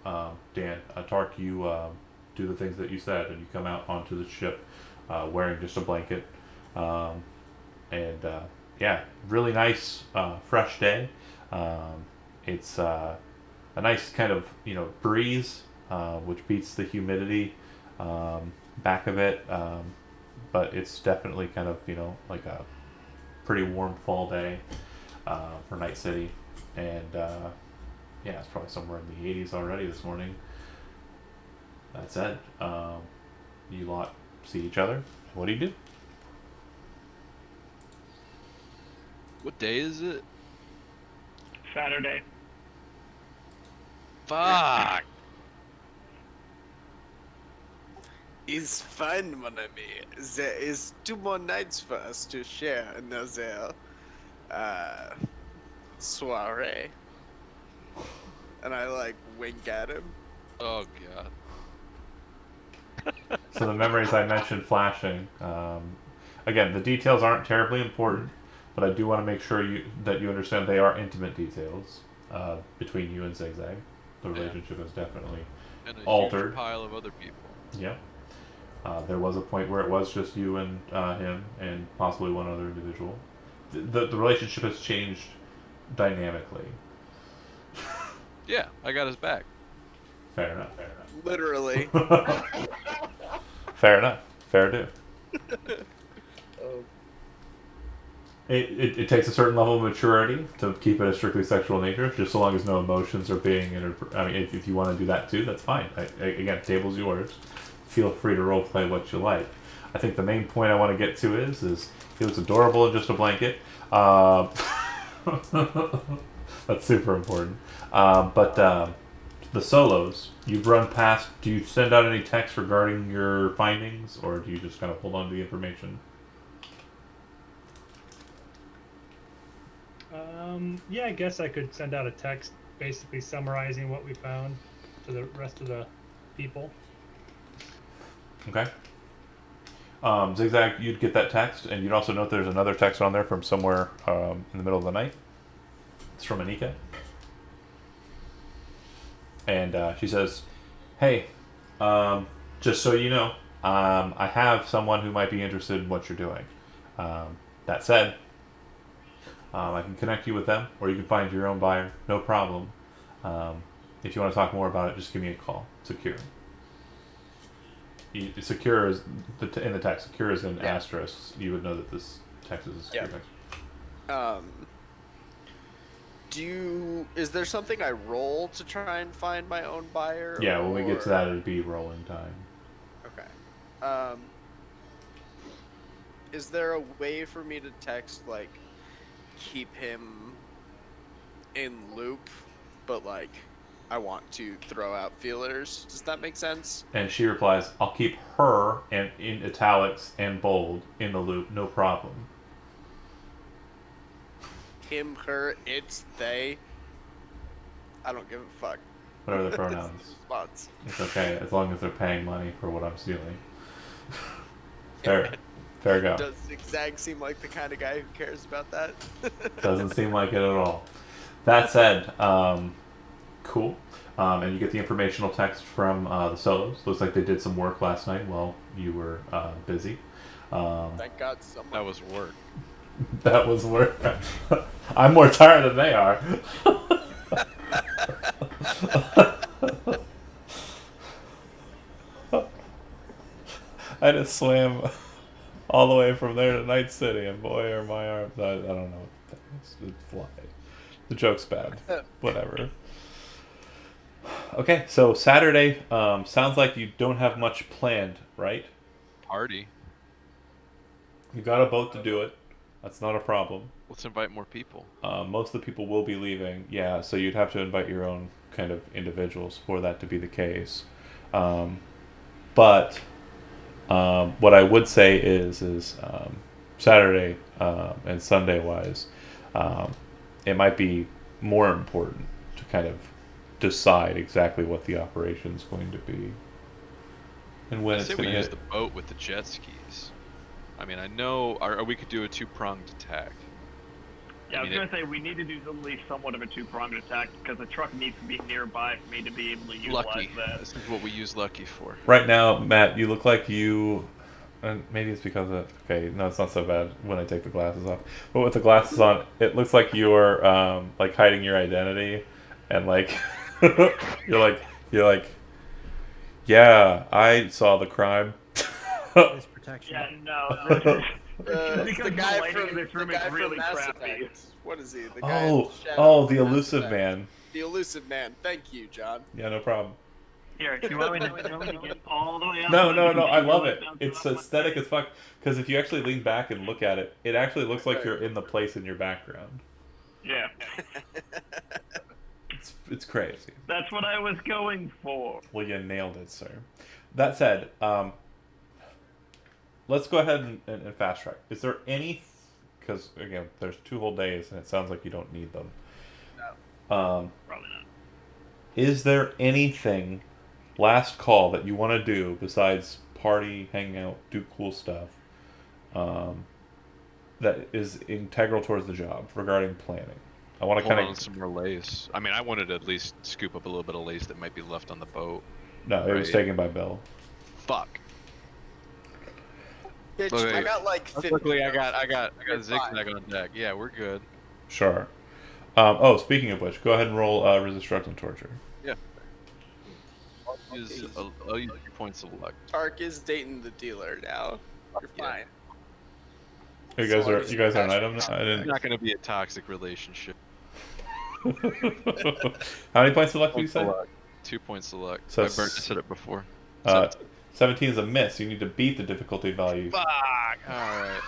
Dan, Tark, you do the things that you said, and you come out onto the ship wearing just a blanket. And yeah, really nice, fresh day. It's a nice kind of breeze, which beats the humidity back of it. But it's definitely kind of like a pretty warm fall day for Night City, and yeah, it's probably somewhere in the 80s already this morning. That said, you lot see each other. What do you do? What day is it? Saturday. Fuck. It's fine, mon ami. There is 2 more nights for us to share another soiree. And I like wink at him. Oh god. So the memories I mentioned flashing. Again, the details aren't terribly important, but I do want to make sure that you understand they are intimate details between you and Zigzag. The relationship is definitely And a altered. huge pile of other people. Yeah. There was a point where it was just you and him, and possibly one other individual. The relationship has changed dynamically. Yeah, I got his back. Fair enough. Fair enough. Literally. Fair enough. Fair do. Oh, It takes a certain level of maturity to keep it a strictly sexual nature, just so long as no emotions are being I mean, if you want to do that too, that's fine. Again, table's yours. Feel free to roleplay what you like. I think the main point I want to get to is he looks adorable in just a blanket. That's super important. But the Solos, you've run past. Do you send out any text regarding your findings, or do you just kind of hold on to the information? Yeah, I guess I could send out a text basically summarizing what we found to the rest of the people. Okay. Zigzag, you'd get that text, and you'd also note there's another text on there from somewhere in the middle of the night. It's from Anika. And she says, hey, just so you know, I have someone who might be interested in what you're doing. That said, I can connect you with them, or you can find your own buyer, no problem. If you want to talk more about it, just give me a call. Secure. Secure is in the text. Secure is in asterisk. You would know that this text is a secure text. Is there something I roll to try and find my own buyer? Yeah, when we get to that, it'd be rolling time. Okay. Is there a way for me to text, like, keep him in loop, but, like, I want to throw out feelers? Does that make sense? And she replies, I'll keep her and in italics and bold in the loop, no problem. Him, her, it's, they. I don't give a fuck. Whatever the pronouns. Response. It's okay, as long as they're paying money for what I'm stealing. Fair go. Does Zigzag seem like the kind of guy who cares about that? Doesn't seem like it at all. That said, cool. And you get the informational text from the Solos. Looks like they did some work last night while you were busy. Thank God someone. That was work. That was work. I'm more tired than they are. I just swam all the way from there to Night City, and boy, are my arms. I don't know. It's fly. The joke's bad. Whatever. Okay, so Saturday sounds like you don't have much planned, right? Party. You got a boat to do it. That's not a problem. Let's invite more people. Most of the people will be leaving. Yeah, so you'd have to invite your own kind of individuals for that to be the case. But what I would say is Saturday and Sunday wise, it might be more important to kind of decide exactly what the operation is going to be and when I it's say going we to use hit. the boat with the jet skis. I mean, I know, or we could do a two-pronged attack. Yeah, I mean, was gonna say we need to do at least somewhat of a two-pronged attack because the truck needs to be nearby for me to be able to utilize Lucky. that. This is what we use Lucky for. Right now, Matt, you look like you. And maybe it's because of. Okay, no, it's not so bad when I take the glasses off. But with the glasses on, it looks like you're like hiding your identity, and like you're like, yeah, I saw the crime. This protection. Yeah, no. It's Because the the guy lighting from in this room the is guy really from Mass crappy. Effect. What is he? The guy in Oh, Shadow oh, from the Mass elusive Effect. man. The elusive man. Thank you, John. Yeah, no problem. Here, do you want me to get all the way out? No, so no, can no. I see love your it. lights It's outside my aesthetic face? as fuck. Because if you actually lean back and look at it, it actually looks like Right. you're in the place in your background. Yeah, It's crazy. that's what I was going for. Well, you nailed it, sir. That said, let's go ahead and fast track. Is there any? Because again, there's 2 whole days, and it sounds like you don't need them. No. Probably not. Is there anything, last call, that you want to do besides party, hang out, do cool stuff, that is integral towards the job regarding planning? I want to Hold kind on of. some more lace. I mean, I wanted to at least scoop up a little bit of lace that might be left on the boat. No, it was Right. taken by Bill. Fuck. Bitch, Okay. I got like 50. Luckily, I got You're fine. zigzag on deck. Yeah, we're good. Sure. Oh, speaking of which, go ahead and roll resist, struggle, and torture. Yeah. I'll use 2 points of luck. Tark is dating the dealer now. You're Yeah. fine. You guys are an item. I It's didn't. not going to be a toxic relationship. How many points of luck do you Points of say? luck. 2 points of luck. So I said it before. Uh, 17 is a miss. You need to beat the difficulty value. Fuck. All right.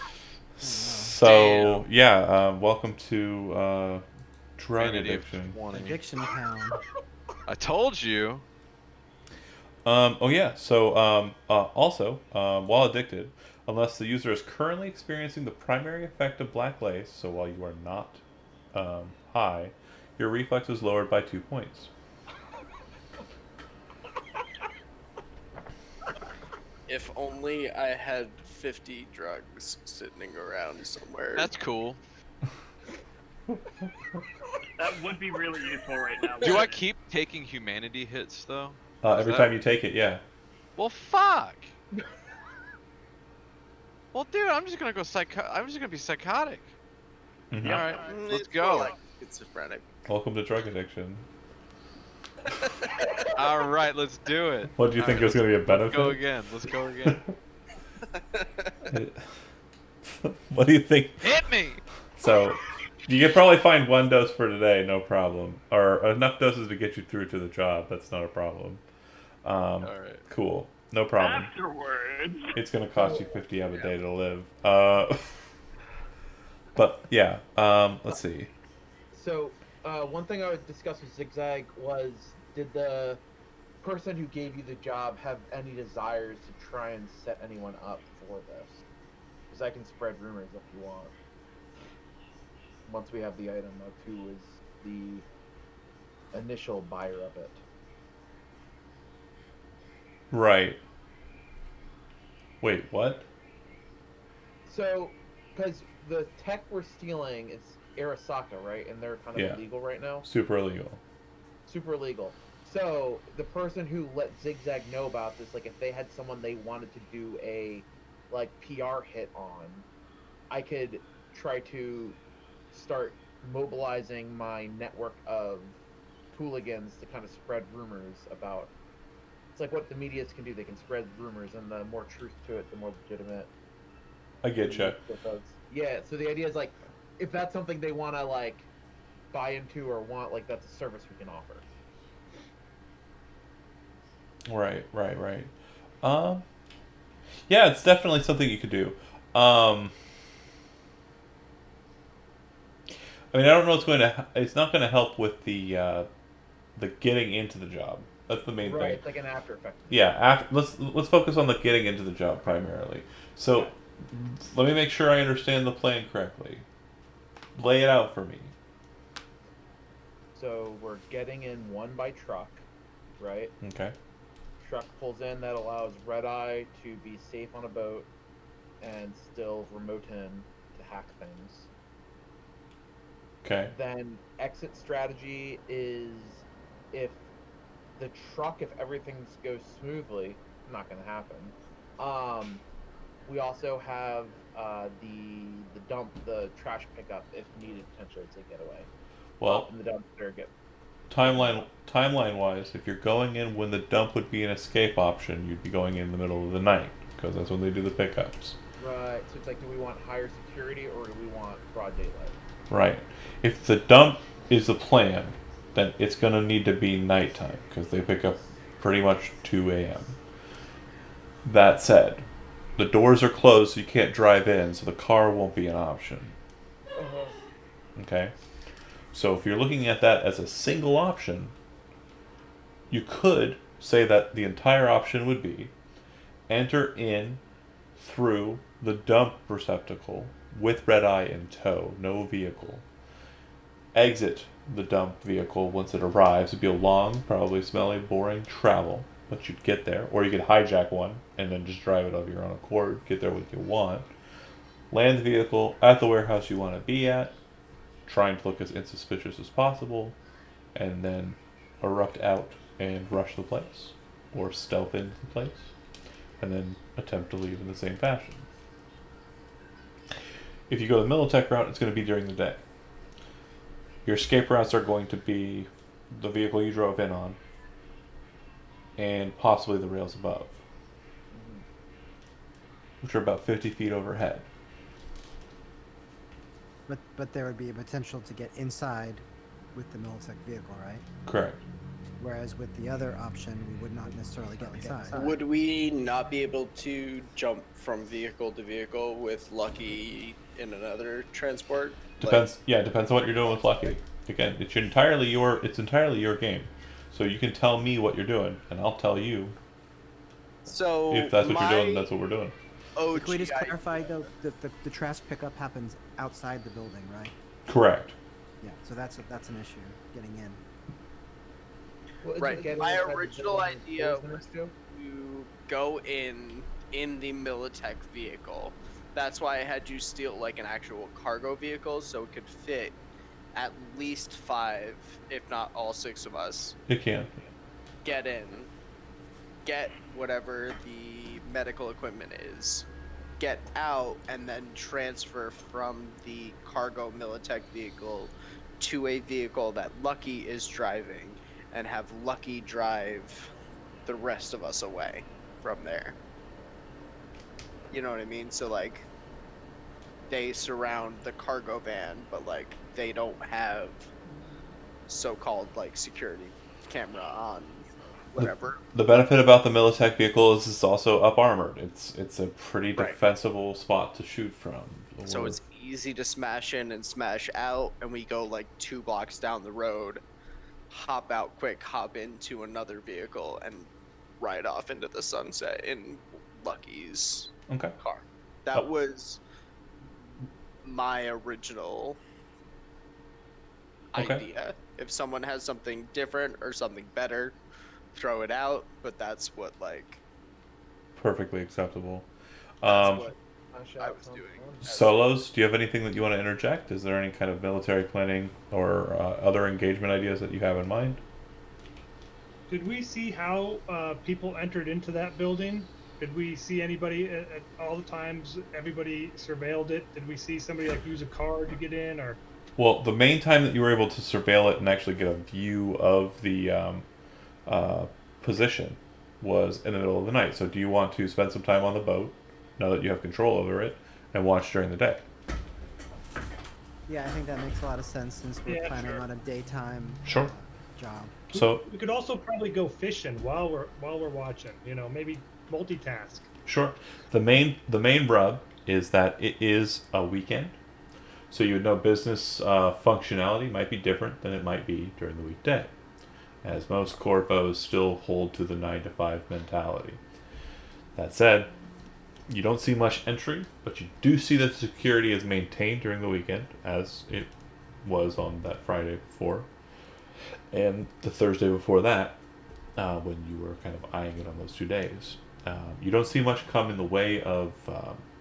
So yeah, welcome to drug Vanity of addiction. 20. Addiction town. I told you. Oh yeah. So also, while addicted, unless the user is currently experiencing the primary effect of black lace, so while you are not high, your reflex is lowered by 2 points. If only I had 50 drugs sitting around somewhere. That's cool. That would be really useful right now. Do I keep taking humanity hits though? Every that- time you take it, yeah. Well, fuck. Well, dude, I'm just gonna go I'm just gonna be psychotic. Mhm. All right, let's It's more go. like schizophrenic. Welcome to drug addiction. All right, let's do it. What do you All think right, is going to be a benefit? Go again. Let's go again. What do you think? Hit me. So, you could probably find 1 dose for today, no problem. Or enough doses to get you through to the job. That's not a problem. All right. Cool. No problem. Afterwards. It's going to cost you 50 a day to live. But, yeah. Let's see. So, one thing I would discuss with Zigzag was, did the person who gave you the job have any desires to try and set anyone up for this? Because I can spread rumors if you want. Once we have the item of who is the initial buyer of it. Right. Wait, what? So, because the tech we're stealing is Arasaka, right? And they're kind of Yeah. illegal right now. Super illegal. Super illegal. So the person who let Zigzag know about this, like if they had someone they wanted to do a like PR hit on, I could try to start mobilizing my network of hooligans to kind of spread rumors about. It's like what the medias can do; they can spread rumors, and the more truth to it, the more legitimate. I get you. Yeah. So the idea is like, if that's something they want to like buy into or want, like that's a service we can offer. Right. Yeah, it's definitely something you could do. I mean, I don't know. It's not going to help with the getting into the job. That's the main Right. thing. It's like an after effect. Yeah. Let's focus on the getting into the job primarily. So Let me make sure I understand the plan correctly. Lay it out for me. So we're getting in one by truck, right? Okay. Truck pulls in, that allows Red Eye to be safe on a boat and still remote in to hack things. Okay. Then exit strategy is if the truck, if everything goes smoothly, not going to happen. We also have the dump, the trash pickup if needed potentially to get away. Well, And the dumpster get timeline wise, if you're going in when the dump would be an escape option, you'd be going in the middle of the night because that's when they do the pickups. right. So it's like, do we want higher security or do we want broad daylight? Right. If the dump is the plan, then it's going to need to be nighttime because they pick up pretty much 2 a.m. That said, the doors are closed so you can't drive in, so the car won't be an option. Okay? So if you're looking at that as a single option, you could say that the entire option would be enter in through the dump receptacle with Red Eye in tow, no vehicle. Exit the dump vehicle once it arrives. It'd be a long, probably smelly, boring travel, but you'd get there. Or you could hijack one and then just drive it of your own accord, get there when you want. Land the vehicle at the warehouse you want to be at, trying to look as insuspicious as possible, and then erupt out and rush the place. Or stealth into the place, and then attempt to leave in the same fashion. If you go the Militech route, it's going to be during the day. Your escape routes are going to be the vehicle you drove in on, and possibly the rails above, which are about 50 feet overhead. But there would be a potential to get inside with the Militech vehicle, right? Correct. Whereas with the other option, we would not necessarily get inside. Would we not be able to jump from vehicle to vehicle with Lucky in another transport? Depends. Yeah, depends on what you're doing with Lucky. Again, it's entirely your game. So you can tell me what you're doing, and I'll tell you So if that's what you're doing. That's what we're doing. OG Can we just clarify though that the trash pickup happens outside the building, right? Correct. Yeah. So that's an issue getting in. Well, is it Right. getting My inside the original building idea closed in was this too? to go in the Militech vehicle. That's why I had you steal like an actual cargo vehicle so it could fit at least 5, if not all 6 of us. It can. Get in, get whatever the medical equipment is, get out, and then transfer from the cargo Militech vehicle to a vehicle that Lucky is driving, and have Lucky drive the rest of us away from there. You know what I mean? So like, they surround the cargo van, but like they don't have so-called like security camera on whatever. The benefit about the Militech vehicle is it's also up armored. It's a pretty Right. defensible spot to shoot from. So it's easy to smash in and smash out, and we go like 2 blocks down the road, hop out quick, hop into another vehicle, and ride off into the sunset in Lucky's okay. car. That was my original Okay. idea. If someone has something different or something better, throw it out, but that's what like Perfectly acceptable. that's what Smash I out was sounds doing. fun. Solos, do you have anything that you want to interject? Is there any kind of military planning or other engagement ideas that you have in mind? Did we see how people entered into that building? Did we see anybody at all the times? Everybody surveilled it. Did we see somebody like use a card to get in, or? Well, the main time that you were able to surveil it and actually get a view of the position was in the middle of the night. So do you want to spend some time on the boat, now that you have control over it, and watch during the day? Yeah, I think that makes a lot of sense since we're Yeah, planning sure. on a daytime Sure. job. So We could also probably go fishing while we're watching. You know, maybe multitask. sure. The main rub is that it is a weekend, so you would know business functionality might be different than it might be during the weekday, as most corpos still hold to the 9 to 5 mentality. That said, You don't see much entry, but you do see that security is maintained during the weekend, as it was on that Friday before, and the Thursday before that, when you were kind of eyeing it on those 2 days. You don't see much come in the way of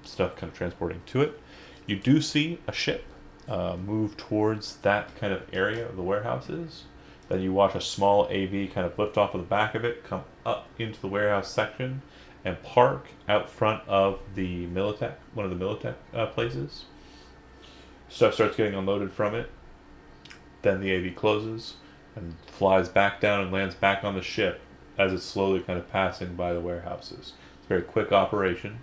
stuff kind of transporting to it. You do see a ship move towards that kind of area of the warehouses. Then you watch a small AV kind of lift off of the back of it, come up into the warehouse section, and park out front of the Militech, one of the Militech places. Stuff starts getting unloaded from it. Then the AV closes and flies back down and lands back on the ship as it's slowly kind of passing by the warehouses. It's a very quick operation.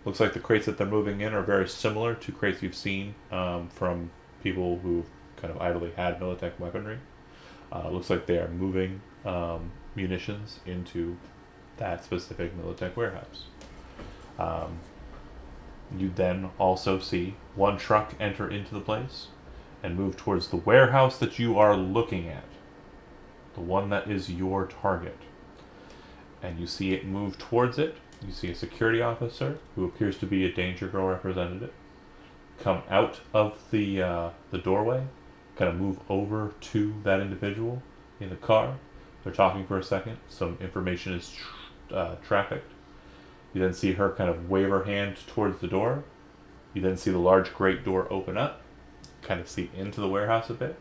Looks like the crates that they're moving in are very similar to crates you've seen from people who kind of idly had Militech weaponry. Looks like they are moving munitions into that specific Militech warehouse. You then also see one truck enter into the place and move towards the warehouse that you are looking at, the one that is your target. And you see it move towards it. You see a security officer who appears to be a Danger Girl representative come out of the doorway, kind of move over to that individual in the car. They're talking for a second. Some information is trafficked. You then see her kind of wave her hand towards the door. You then see the large great door open up. Kind of see into the warehouse a bit.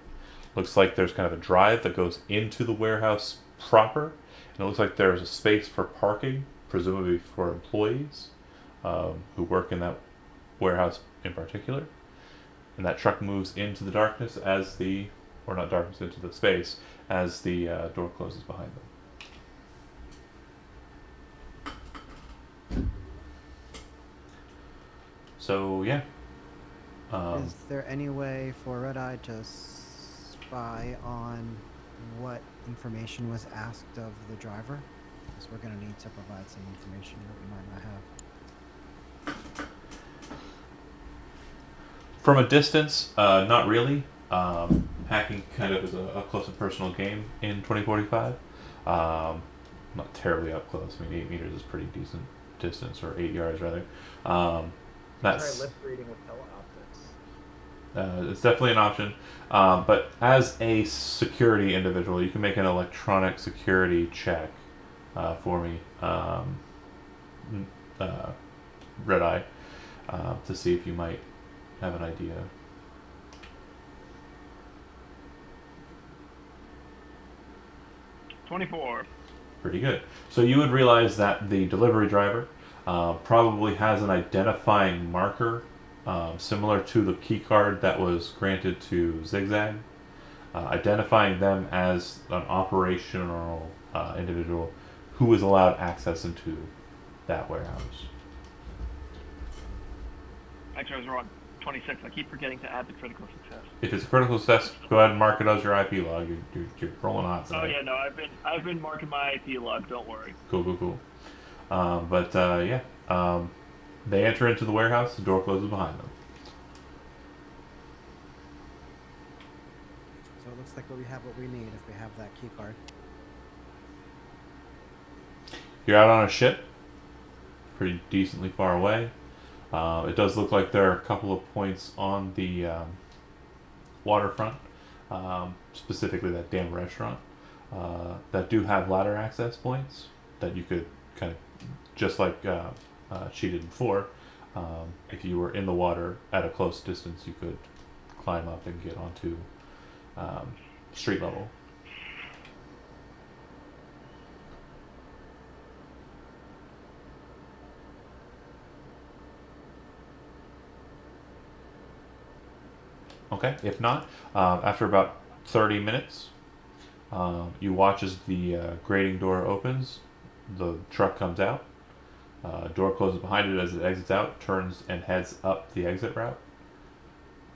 Looks like there's kind of a drive that goes into the warehouse proper. And it looks like there's a space for parking, presumably for employees who work in that warehouse in particular. And that truck moves into the darkness as the, or not darkness, into the space as the door closes behind them. So yeah. Is there any way for Red Eye to spy on what information was asked of the driver? Because we're going to need to provide some information that we might not have. From a distance, not really. Hacking kind of is a close and personal game in 2045. Not terribly up close. I mean, 8 meters is pretty decent distance, or 8 yards rather. That's Try lip reading with teleoptics. it's definitely an option. But as a security individual, you can make an electronic security check for me, Red Eye, to see if you might have an idea. $24. Pretty good. So you would realize that the delivery driver probably has an identifying marker similar to the key card that was granted to Zigzag, identifying them as an operational individual who is allowed access into that warehouse. Actually, I was wrong. 26. I keep forgetting to add the critical success. If it's a critical success, go ahead and mark it as your IP log. You're rolling odds. Oh yeah, no, I've been marking my IP log. Don't worry. Cool. They enter into the warehouse. The door closes behind them. So it looks like we have what we need if we have that key card. You're out on a ship, pretty decently far away. It does look like there are a couple of points on the waterfront, specifically that damn restaurant, that do have ladder access points that you could kind of, just like she did before, if you were in the water at a close distance, you could climb up and get onto street level. Okay, if not, after about 30 minutes, you watch as the grading door opens, the truck comes out, door closes behind it as it exits out, turns and heads up the exit route,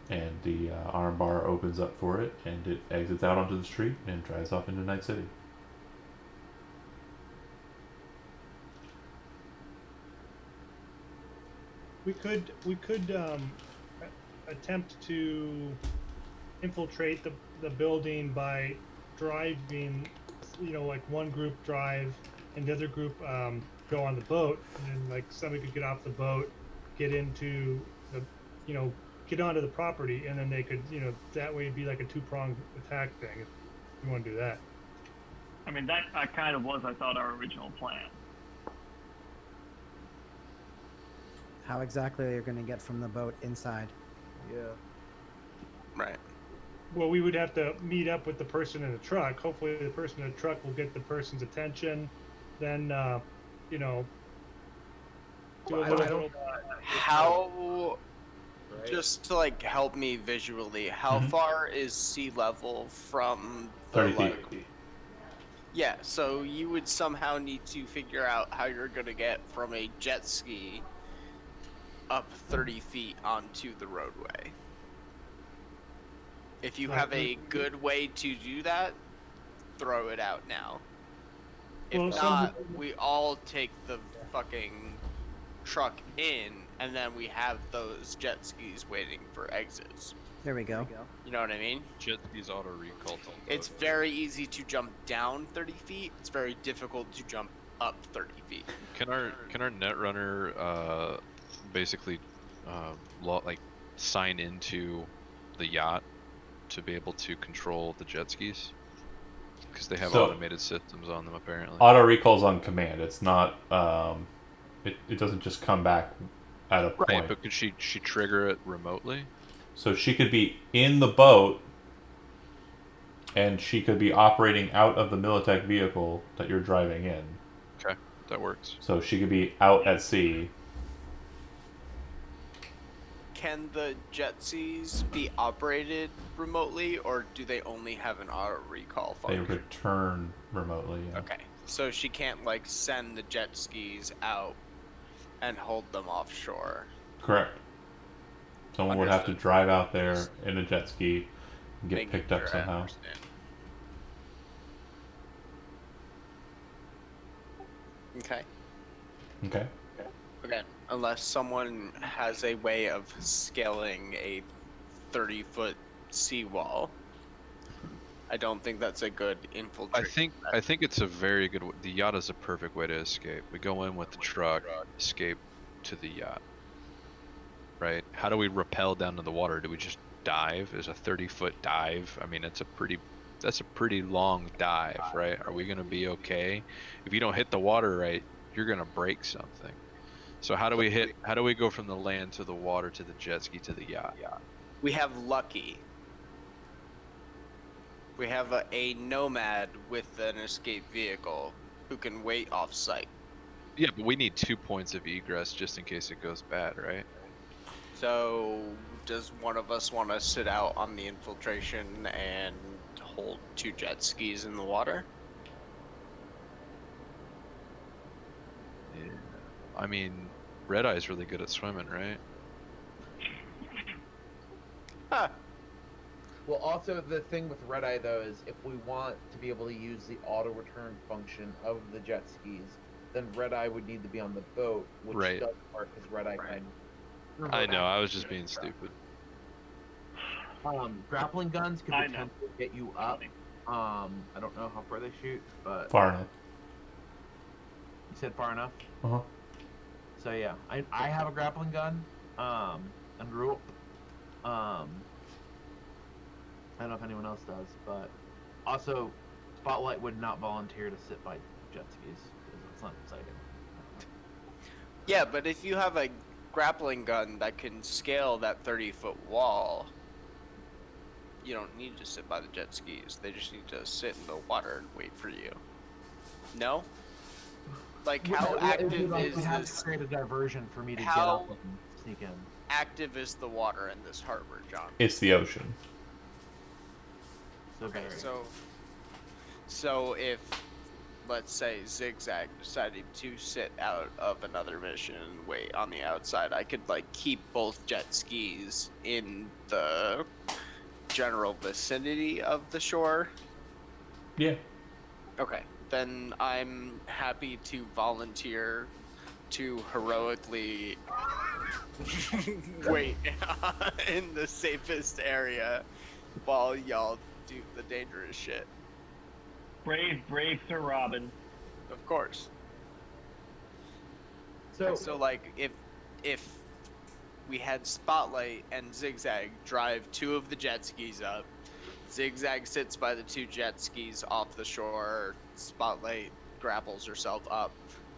and the arm bar opens up for it, and it exits out onto the street and drives off into Night City. We could attempt to infiltrate the building by driving, like one group drive and the other group go on the boat, and then like somebody could get off the boat, get into the, get onto the property, and then they could, that way it'd be like a two-pronged attack thing if you want to do that. I mean, that kind of was, I thought, our original plan. How exactly are you going to get from the boat inside? Yeah. Right. Well, we would have to meet up with the person in the truck. Hopefully, the person in the truck will get the person's attention. Then, do a little. How, Right. just to like help me visually, how Mhm. far is sea level from the 30 like? feet. Yeah, so you would somehow need to figure out how you're gonna get from a jet ski up 30 feet onto the roadway. If you have a good way to do that, throw it out now. If Well, not, we all take the fucking truck in, and then we have those jet skis waiting for exits. There we go. You know what I mean? Jet skis auto recall. to the It's boat. very easy to jump down 30 feet. It's very difficult to jump up 30 feet. Can our netrunner basically like sign into the yacht to be able to control the jet skis? Because they have So- automated systems on them apparently. Auto recall's on command. It's not. It doesn't just come back at a point. Right, but could she trigger it remotely? So she could be in the boat, and she could be operating out of the Militech vehicle that you're driving in. Okay, that works. So she could be out at sea. Can the jet skis be operated remotely, or do they only have an auto recall They function? return remotely. Yeah. Okay, so she can't like send the jet skis out and hold them offshore. Correct. Someone would have to Understood. drive out there in a jet ski and get Making picked up sure I somehow. understand. Okay. Okay. Okay. Unless someone has a way of scaling a 30-foot seawall, I don't think that's a good infiltration. I think it's a very good. The yacht is a perfect way to escape. We go in with the truck, escape to the yacht. Right? How do we rappel down to the water? Do we just dive? Is a 30-foot dive? I mean, that's a pretty long dive, right? Are we gonna be okay? If you don't hit the water right, you're gonna break something. So how do we go from the land to the water to the jet ski to the yacht? We have Lucky. We have a nomad with an escape vehicle who can wait off site. Yeah, but we need 2 points of egress just in case it goes bad, right? So, does one of us want to sit out on the infiltration and hold 2 jet skis in the water? Yeah. I mean, Red Eye's really good at swimming, right? Huh. Well, also the thing with Red Eye though is if we want to be able to use the auto return function of the jet skis, then Red Eye would need to be on the boat, which Right. does work because Red Eye can. I know, I was just being stupid. Grappling guns could I know. potentially get you up. I don't know how far they shoot, but Far enough. you said far enough. Uh-huh. So yeah, I have a grappling gun. And rope. I don't know if anyone else does, but also Spotlight would not volunteer to sit by jet skis because it's not exciting. Yeah, but if you have a grappling gun that can scale that 30-foot wall, you don't need to sit by the jet skis. They just need to sit in the water and wait for you. No? Like, how active We'd is have this? to create a diversion for me to get How- up and sneak in. Active is the water in this harbor, John? It's the ocean. So Okay, very. so if, let's say, Zigzag decided to sit out of another mission and wait on the outside, I could like keep both jet skis in the general vicinity of the shore. Yeah. Okay, then I'm happy to volunteer to heroically wait in the safest area while y'all do the dangerous shit. Brave Sir Robin. Of course. So like if we had Spotlight and Zigzag drive 2 of the jet skis up, Zigzag sits by the 2 jet skis off the shore, Spotlight grapples herself up.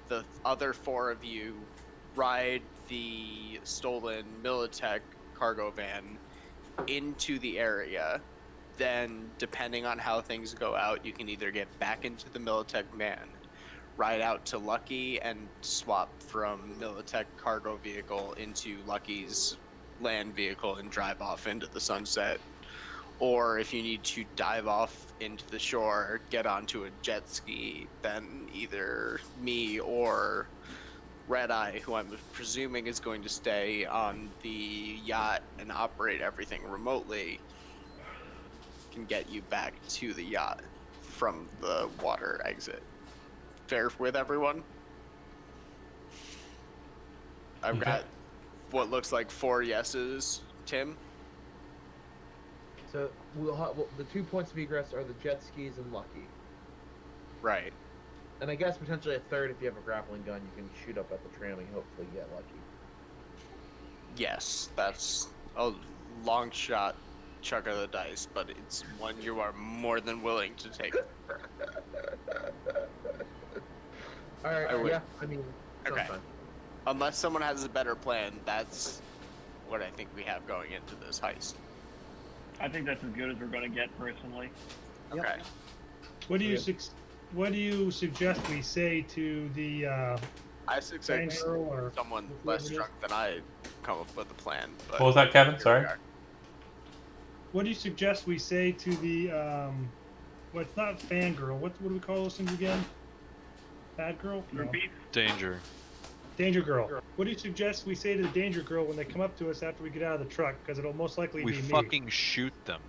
The other 4 of you ride the stolen Militech cargo van into the area. Then, depending on how things go out, you can either get back into the Militech van, ride out to Lucky and swap from Militech cargo vehicle into Lucky's land vehicle and drive off into the sunset. Or if you need to dive off into the shore, get onto a jet ski, then either me or Red Eye, who I'm presuming is going to stay on the yacht and operate everything remotely, can get you back to the yacht from the water exit. Fair with everyone? I've got what looks like 4 yeses. Tim? So the 2 points of egress are the jet skis and Lucky. Right. And I guess potentially a third if you have a grappling gun, you can shoot up at the tram and hopefully get Lucky. Yes, that's a long shot chuck of the dice, but it's one you are more than willing to take. Alright, yeah, I mean, sounds Okay. fine. Unless someone has a better plan, that's what I think we have going into this heist. I think that's as good as we're going to get, personally. Yep. Okay. What do you suggest we say to the I suggest Fangirl or someone whoever less it is? drunk than I come up with a plan. But What was that, Kevin? here we Sorry. are. What do you suggest we say to the well, it's not fangirl. What do we call those things again? Bad girl? No. Repeat. Danger. Danger girl. What do you suggest we say to the danger girl when they come up to us after we get out of the truck? Because it'll most likely We be me. fucking shoot them.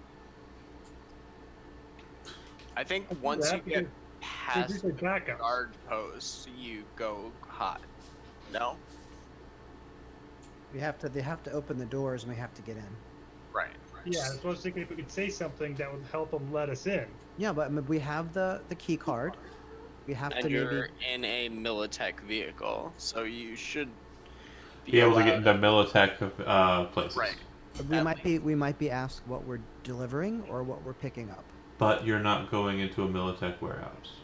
I think once you that get because past these the are backups. guard post, you go hot. No? They have to open the doors and we have to get in. Right. Yeah, that's what I was thinking. If we could say something that would help them let us in. Yeah, but I mean, we have the key card. We have And to you're maybe. in a Militech vehicle, so you should Be able to get allowed- into Militech places. Right. We might be asked what we're delivering or what we're picking up. But you're not going into a Militech warehouse.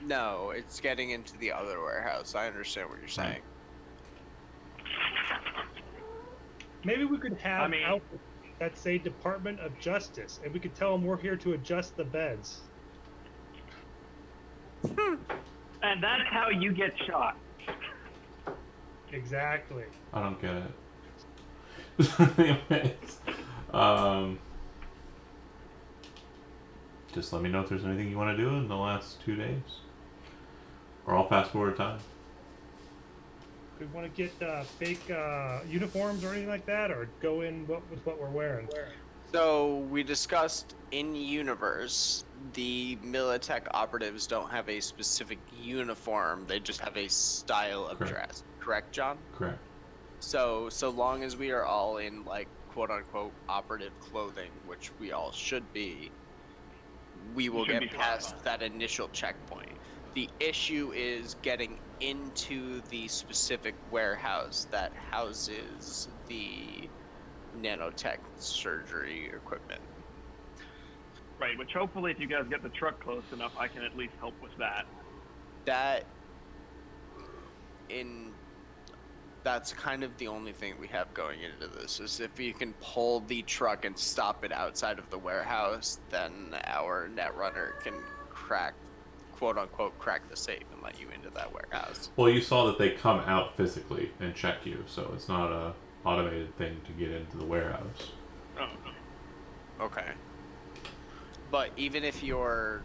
No, it's getting into the other warehouse. I understand what you're saying. Maybe we could have I mean- outfits that say Department of Justice, and we could tell them we're here to adjust the beds. And that's how you get shot. Exactly. I don't get it. Anyways, just let me know if there's anything you want to do in the last 2 days. Or I'll fast forward time. We want to get fake uniforms or anything like that, or go in with what we're wearing. So we discussed in universe, the Militech operatives don't have a specific uniform; they just have a style of Correct. dress. Correct, John? Correct. So long as we are all in like quote unquote operative clothing, which we all should be, we will Should get be past fine. that initial checkpoint. The issue is getting into the specific warehouse that houses the nanotech surgery equipment. Right, which hopefully if you guys get the truck close enough, I can at least help with that. That's kind of the only thing we have going into this is if you can pull the truck and stop it outside of the warehouse, then our netrunner can quote unquote crack the safe and let you into that warehouse. Well, you saw that they come out physically and check you, so it's not a automated thing to get into the warehouse. Oh, Okay. But even if your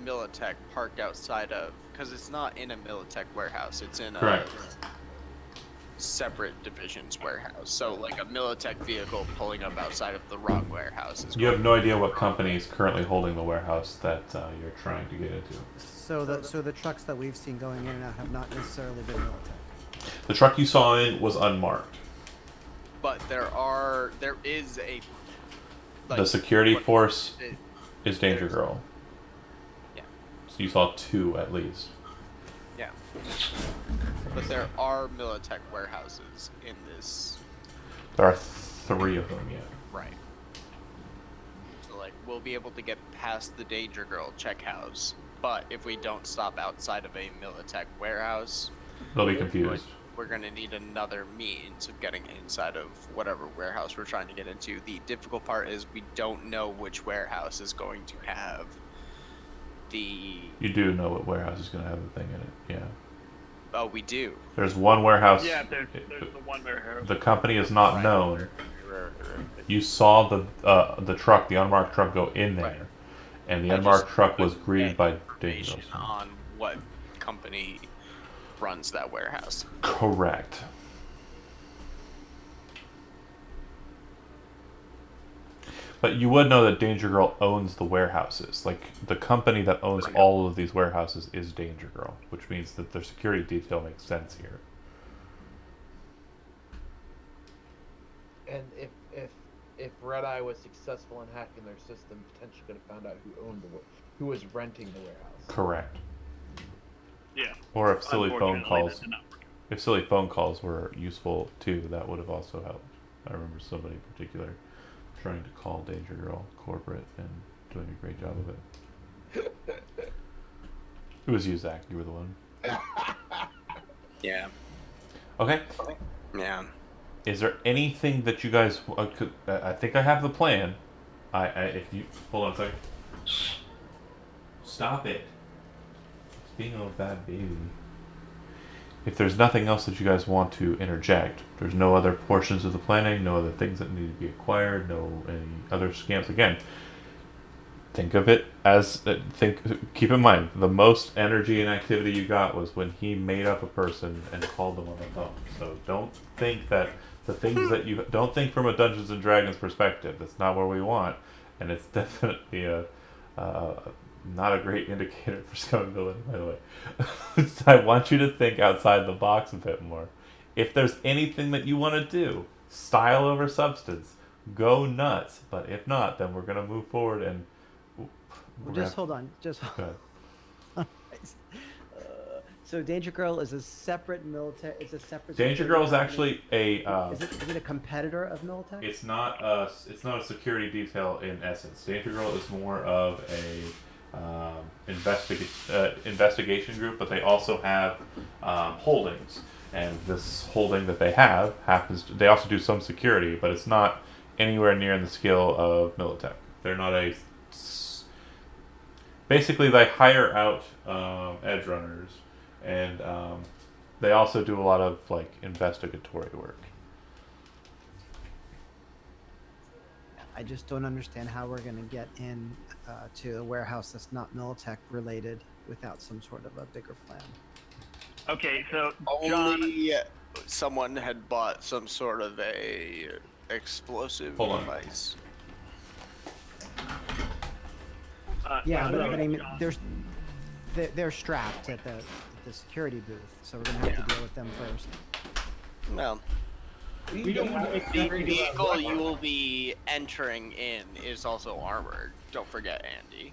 Militech parked outside of, because it's not in a Militech warehouse, it's in a Correct. separate division's warehouse. So like a Militech vehicle pulling up outside of the wrong warehouse is You have no idea what company is currently holding the warehouse that you're trying to get into. So the trucks that we've seen going in and out have not necessarily been Militech. The truck you saw in was unmarked. But there is a The security what- force it- is Danger there's- Girl. Yeah. So you saw 2 at least. Yeah. But there are Militech warehouses in this. There are 3 of them, yeah. Right. So, like, we'll be able to get past the Danger Girl check house, but if we don't stop outside of a Militech warehouse, They'll be confused. we're going to need another means of getting inside of whatever warehouse we're trying to get into. The difficult part is we don't know which warehouse is going to have the... You do know what warehouse is going to have the thing in it, yeah. Oh, we do. There's one warehouse. Yeah, there's the one warehouse. The company is not Right. known. Right. You saw the truck, the unmarked truck, go in there, Right. and the I unmarked just truck was couldn't greeted get by information Danger. on what company runs that warehouse. Correct. But you would know that Danger Girl owns the warehouses. Like, the company that owns all of these warehouses is Danger Girl, which means that their security detail makes sense here. And if Red Eye was successful in hacking their system, potentially could have found out who was renting the warehouse. Correct. Yeah. Or if silly phone Unfortunately, calls, that did not work. if silly phone calls were useful too, that would have also helped. I remember somebody in particular trying to call Danger Girl corporate and doing a great job of it. It was you, Zach. You were the one. Yeah. Okay. Yeah. Is there anything that you guys? I think I have the plan. If you hold on a second. Stop it. It's being a bad baby. If there's nothing else that you guys want to interject, there's no other portions of the planning, no other things that need to be acquired, no any other scams. Again, think of it as keep in mind the most energy and activity you got was when he made up a person and called them on the phone. So don't think that the things that you don't think from a Dungeons and Dragons perspective. That's not where we want, and it's definitely not a great indicator for scumability, by the way. I want you to think outside the box a bit more. If there's anything that you want to do, style over substance, go nuts. But if not, then we're gonna move forward and. Just hold on. Just Go ahead. so Danger Girl is a separate military. It's a separate. Danger security Girl is company? actually a. Is it a competitor of Militech? It's not a security detail in essence. Danger Girl is more of a investigation group, but they also have holdings, and this holding that they have they also do some security, but it's not anywhere near in the scale of Militech. They're not basically they hire out edge runners, and they also do a lot of like investigatory work. I just don't understand how we're going to get in to a warehouse that's not Militech related without some sort of a bigger plan. Okay, so John, Only someone had bought some sort of a explosive Hold on. device. Yeah, so, but I mean, John, they're strapped at the security booth, so we're gonna have to deal with them first. Well, We don't want to make the that regular vehicle weapon. you will be entering in is also armored. Don't forget, Andy.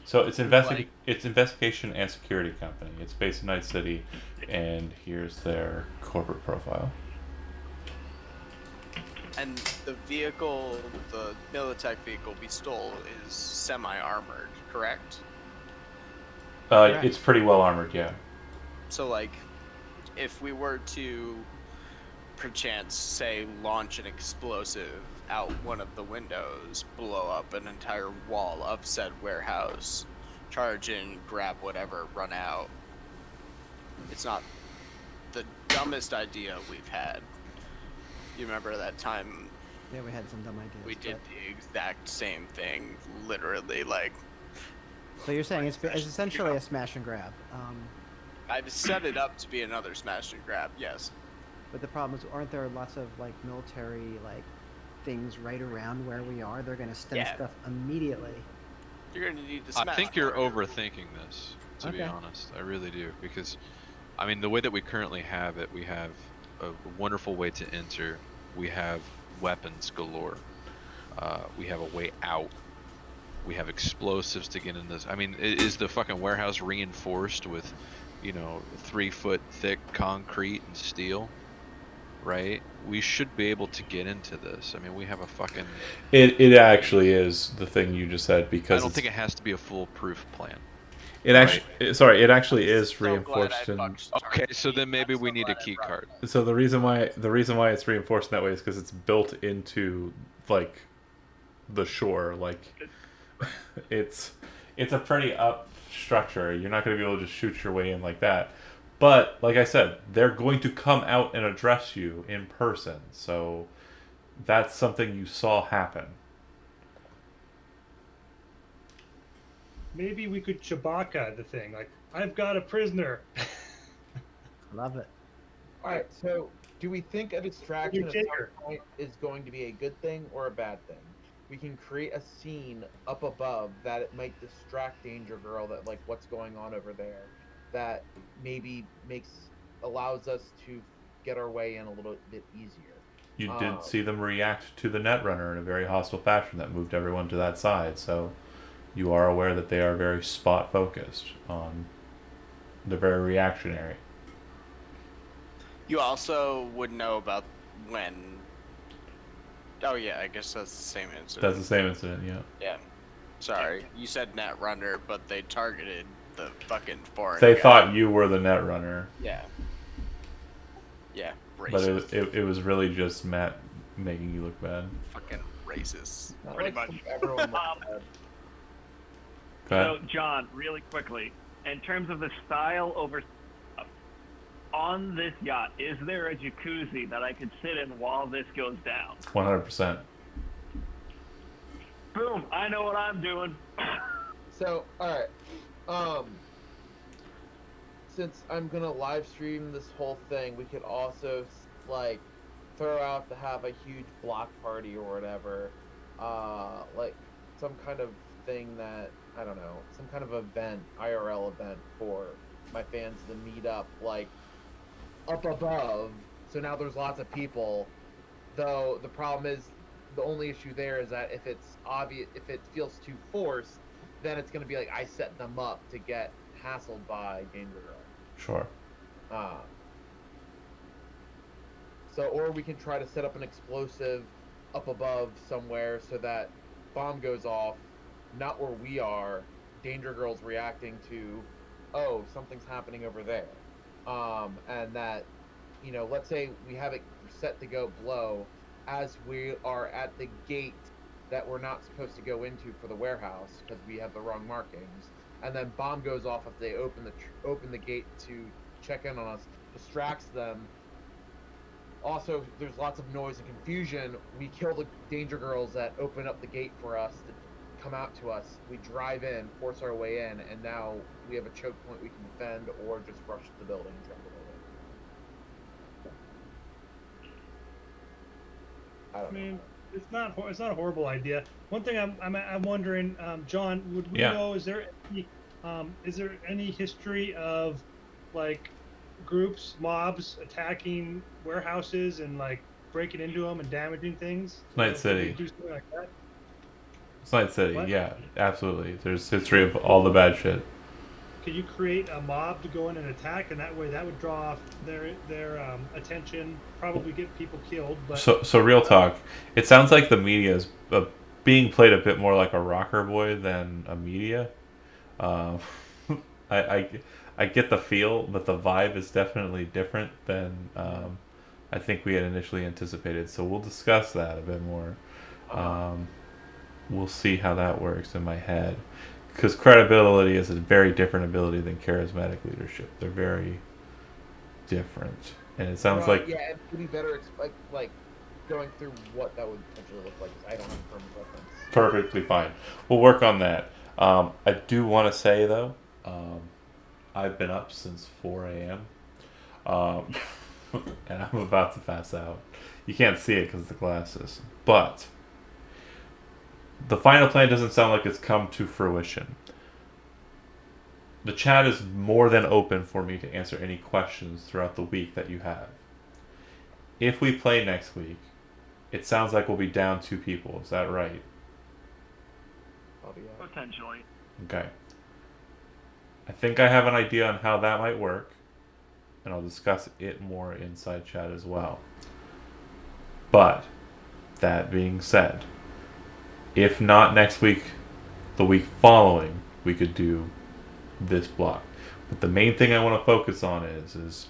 So it's Like- it's investigation and security company. It's based in Night City, and here's their corporate profile. And the vehicle, the Militech vehicle we stole, is semi-armored, correct? Correct. It's pretty well armored, yeah. So, like, if we were to, perchance, say, launch an explosive out one of the windows, blow up an entire wall of said warehouse, charge in, grab whatever, run out. It's not the dumbest idea we've had. You remember that time Yeah, we had some dumb ideas. we did but- the exact same thing, literally, like, So you're saying it's essentially a smash and grab. I've set it up to be another smash and grab, yes. But the problem is, aren't there lots of like military like things right around where we are? They're gonna stem Yeah. stuff immediately. You're gonna need to smash. I think you're harder. overthinking this, to be Okay. honest. I really do. Because, I mean, the way that we currently have it, we have a wonderful way to enter. We have weapons galore. We have a way out. We have explosives to get in this. I mean, is the fucking warehouse reinforced with 3-foot thick concrete and steel, right? We should be able to get into this. I mean, we have a fucking. It actually is the thing you just said, because I don't think it has to be a foolproof plan. it actually sorry, it actually is So glad I reinforced in. fucked Okay, Target. so then maybe I'm we so need a glad I key brought card. So the reason why it's reinforced in that way is because it's built into like the shore. Like it's a pretty up structure. You're not going to be able to just shoot your way in like that. But like I said, they're going to come out and address you in person. So that's something you saw happen. Maybe we could Chewbacca the thing. Like, I've got a prisoner. Love it. All right. So, do we think a distraction at some Shaker. point is going to be a good thing or a bad thing? We can create a scene up above that it might distract Danger Girl, that like what's going on over there, that maybe allows us to get our way in a little bit easier. You did see them react to the Netrunner in a very hostile fashion that moved everyone to that side. So you are aware that they are very spot focused on. They're very reactionary. You also would know about when. Oh yeah, I guess that's the same incident. That's the same incident, yeah. Yeah. Sorry, you said Netrunner, but they targeted the fucking foreign. They guy. thought you were the Netrunner. Yeah. Yeah, racist. But it was really just Matt making you look bad. Fucking racist. Not Pretty like much. Everyone looks bad. Go ahead. So, John, really quickly, in terms of the style over on this yacht, is there a jacuzzi that I could sit in while this goes down? 100%. Boom! I know what I'm doing. So, all right. Since I'm gonna live stream this whole thing, we could also like throw out to have a huge block party or whatever, like some kind of thing that I don't know, some kind of event, IRL event for my fans to meet up, like up above. So now there's lots of people. Though the problem is, the only issue there is that if it's obvious, if it feels too forced, then it's gonna be like I set them up to get hassled by Danger Girl. Sure. So, or we can try to set up an explosive up above somewhere so that bomb goes off, not where we are. Danger Girl's reacting to, oh, something's happening over there, and that, let's say we have it set to go blow as we are at the gate that we're not supposed to go into for the warehouse because we have the wrong markings. And then bomb goes off if they open the gate to check in on us, distracts them. Also, there's lots of noise and confusion. We kill the Danger Girls that open up the gate for us to come out to us. We drive in, force our way in, and now we have a choke point we can defend or just rush to the building and try to get in. I don't know. It's not a horrible idea. One thing I'm wondering, John, would we Yeah. know? Is there any history of like groups, mobs attacking warehouses and like breaking into them and damaging things? Night Could City. we do something like that? It's Night City, What? yeah, absolutely. There's history of all the bad shit. Could you create a mob to go in and attack, and that way that would draw off their attention, probably get people killed. But So real talk. It sounds like the media is being played a bit more like a rocker boy than a media. Um, I get the feel, but the vibe is definitely different than I think we had initially anticipated. So we'll discuss that a bit more. We'll see how that works in my head. Because credibility is a very different ability than charismatic leadership. They're very different. And it sounds like... Yeah, it would be better like going through what that would potentially look like. I don't have a firm preference. Perfectly fine. We'll work on that. I do want to say, though, I've been up since 4 a.m. And I'm about to pass out. You can't see it because of the glasses. But the final plan doesn't sound like it's come to fruition. The chat is more than open for me to answer any questions throughout the week that you have. If we play next week, it sounds like we'll be down 2 people. Is that right? I'll be out. Potentially. Okay. I think I have an idea on how that might work, and I'll discuss it more inside chat as well. But that being said, if not next week, the week following, we could do this block. But the main thing I want to focus on is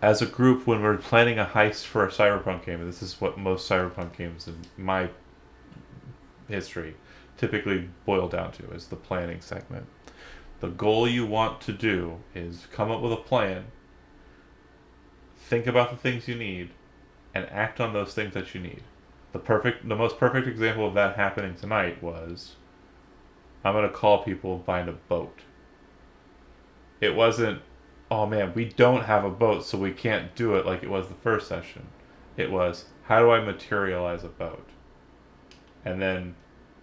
as a group, when we're planning a heist for a Cyberpunk game, and this is what most Cyberpunk games in my history typically boil down to, is the planning segment. The goal you want to do is come up with a plan, think about the things you need, and act on those things that you need. The most perfect example of that happening tonight was, I'm gonna call people and find a boat. It wasn't, oh man, we don't have a boat, so we can't do it like it was the first session. It was, how do I materialize a boat? And then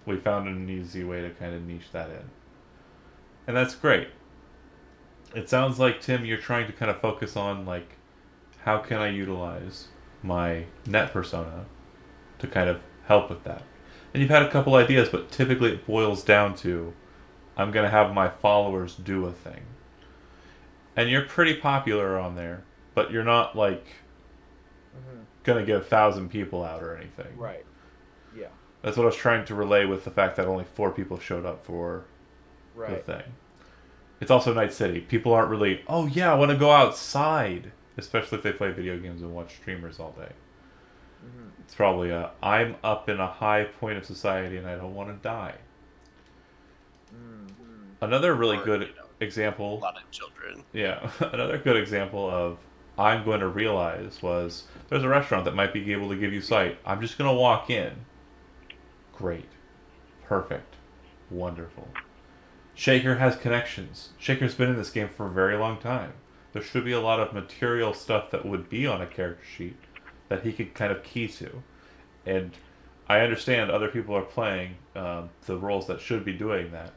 we found an easy way to kind of niche that in. And that's great. It sounds like, Tim, you're trying to kind of focus on, like, how can I utilize my net persona to kind of help with that. And you've had a couple ideas, but typically it boils down to, I'm going to have my followers do a thing. And you're pretty popular on there, but you're not, like, going to get 1,000 people out or anything. Right. Yeah. That's what I was trying to relay with the fact that only 4 people showed up for the thing. It's also Night City. People aren't really, oh yeah, I want to go outside. Especially if they play video games and watch streamers all day. It's probably I'm up in a high point of society and I don't want to die. Another really good example. A lot of children. Yeah, another good example of I'm going to realize was there's a restaurant that might be able to give you sight. I'm just going to walk in. Great. Perfect. Wonderful. Shaker has connections. Shaker's been in this game for a very long time. There should be a lot of material stuff that would be on a character sheet that he could kind of key to. And I understand other people are playing the roles that should be doing that.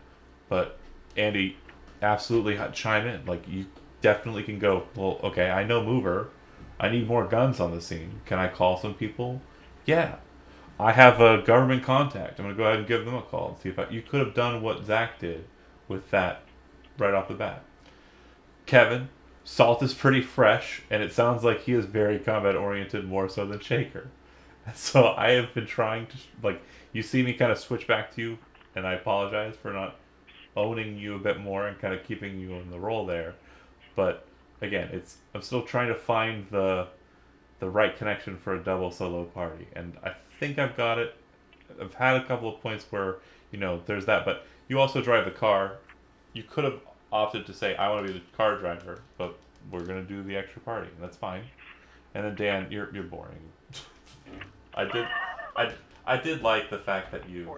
But Andy, absolutely chime in. Like, you definitely can go, well, okay, I know Mover. I need more guns on the scene. Can I call some people? Yeah. I have a government contact. I'm going to go ahead and give them a call and see if you could have done what Zach did with that right off the bat. Kevin, Salt is pretty fresh, and it sounds like he is very combat-oriented more so than Shaker. So I have been trying to, like, you see me kind of switch back to you, and I apologize for not owning you a bit more and kind of keeping you in the role there. But, again, I'm still trying to find the right connection for a double solo party, and I think I've got it. I've had a couple of points where, there's that, but you also drive the car. You could have opted to say, I want to be the car driver, but we're going to do the extra party. That's fine. And then Dan, you're boring. I did like the fact that you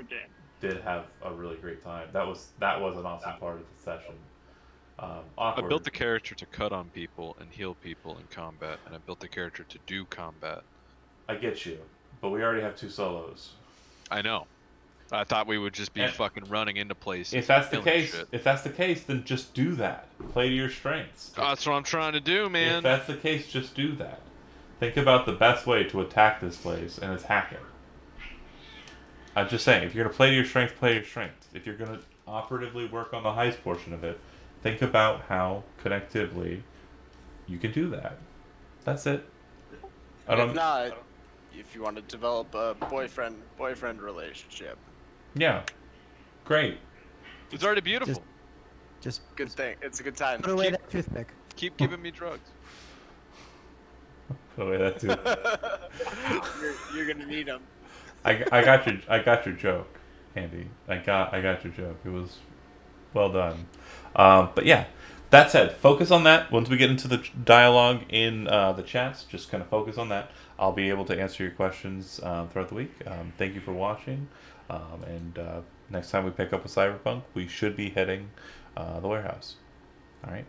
did have a really great time. That was an awesome part of the session. I built the character to cut on people and heal people in combat, and I built the character to do combat. I get you, but we already have 2 solos. I know. I thought we would just be fucking running into places. If that's the case, then just do that. Play to your strengths. That's what I'm trying to do, man. If that's the case, just do that. Think about the best way to attack this place, and it's hacking. I'm just saying, if you're going to play to your strengths, play to your strengths. If you're going to operatively work on the heist portion of it, think about how connectively you can do that. That's it. If not, if you want to develop a boyfriend relationship. Yeah. Great. It's already beautiful. Just Good thing. It's a good time. put away that toothpick. Keep giving me drugs. Put away that too. you're gonna need them. I got your joke, Andy. I got your joke. It was well done. But yeah, that said, focus on that. Once we get into the dialogue in the chats, just kind of focus on that. I'll be able to answer your questions throughout the week. Thank you for watching. And next time we pick up a Cyberpunk, we should be hitting the warehouse. All right.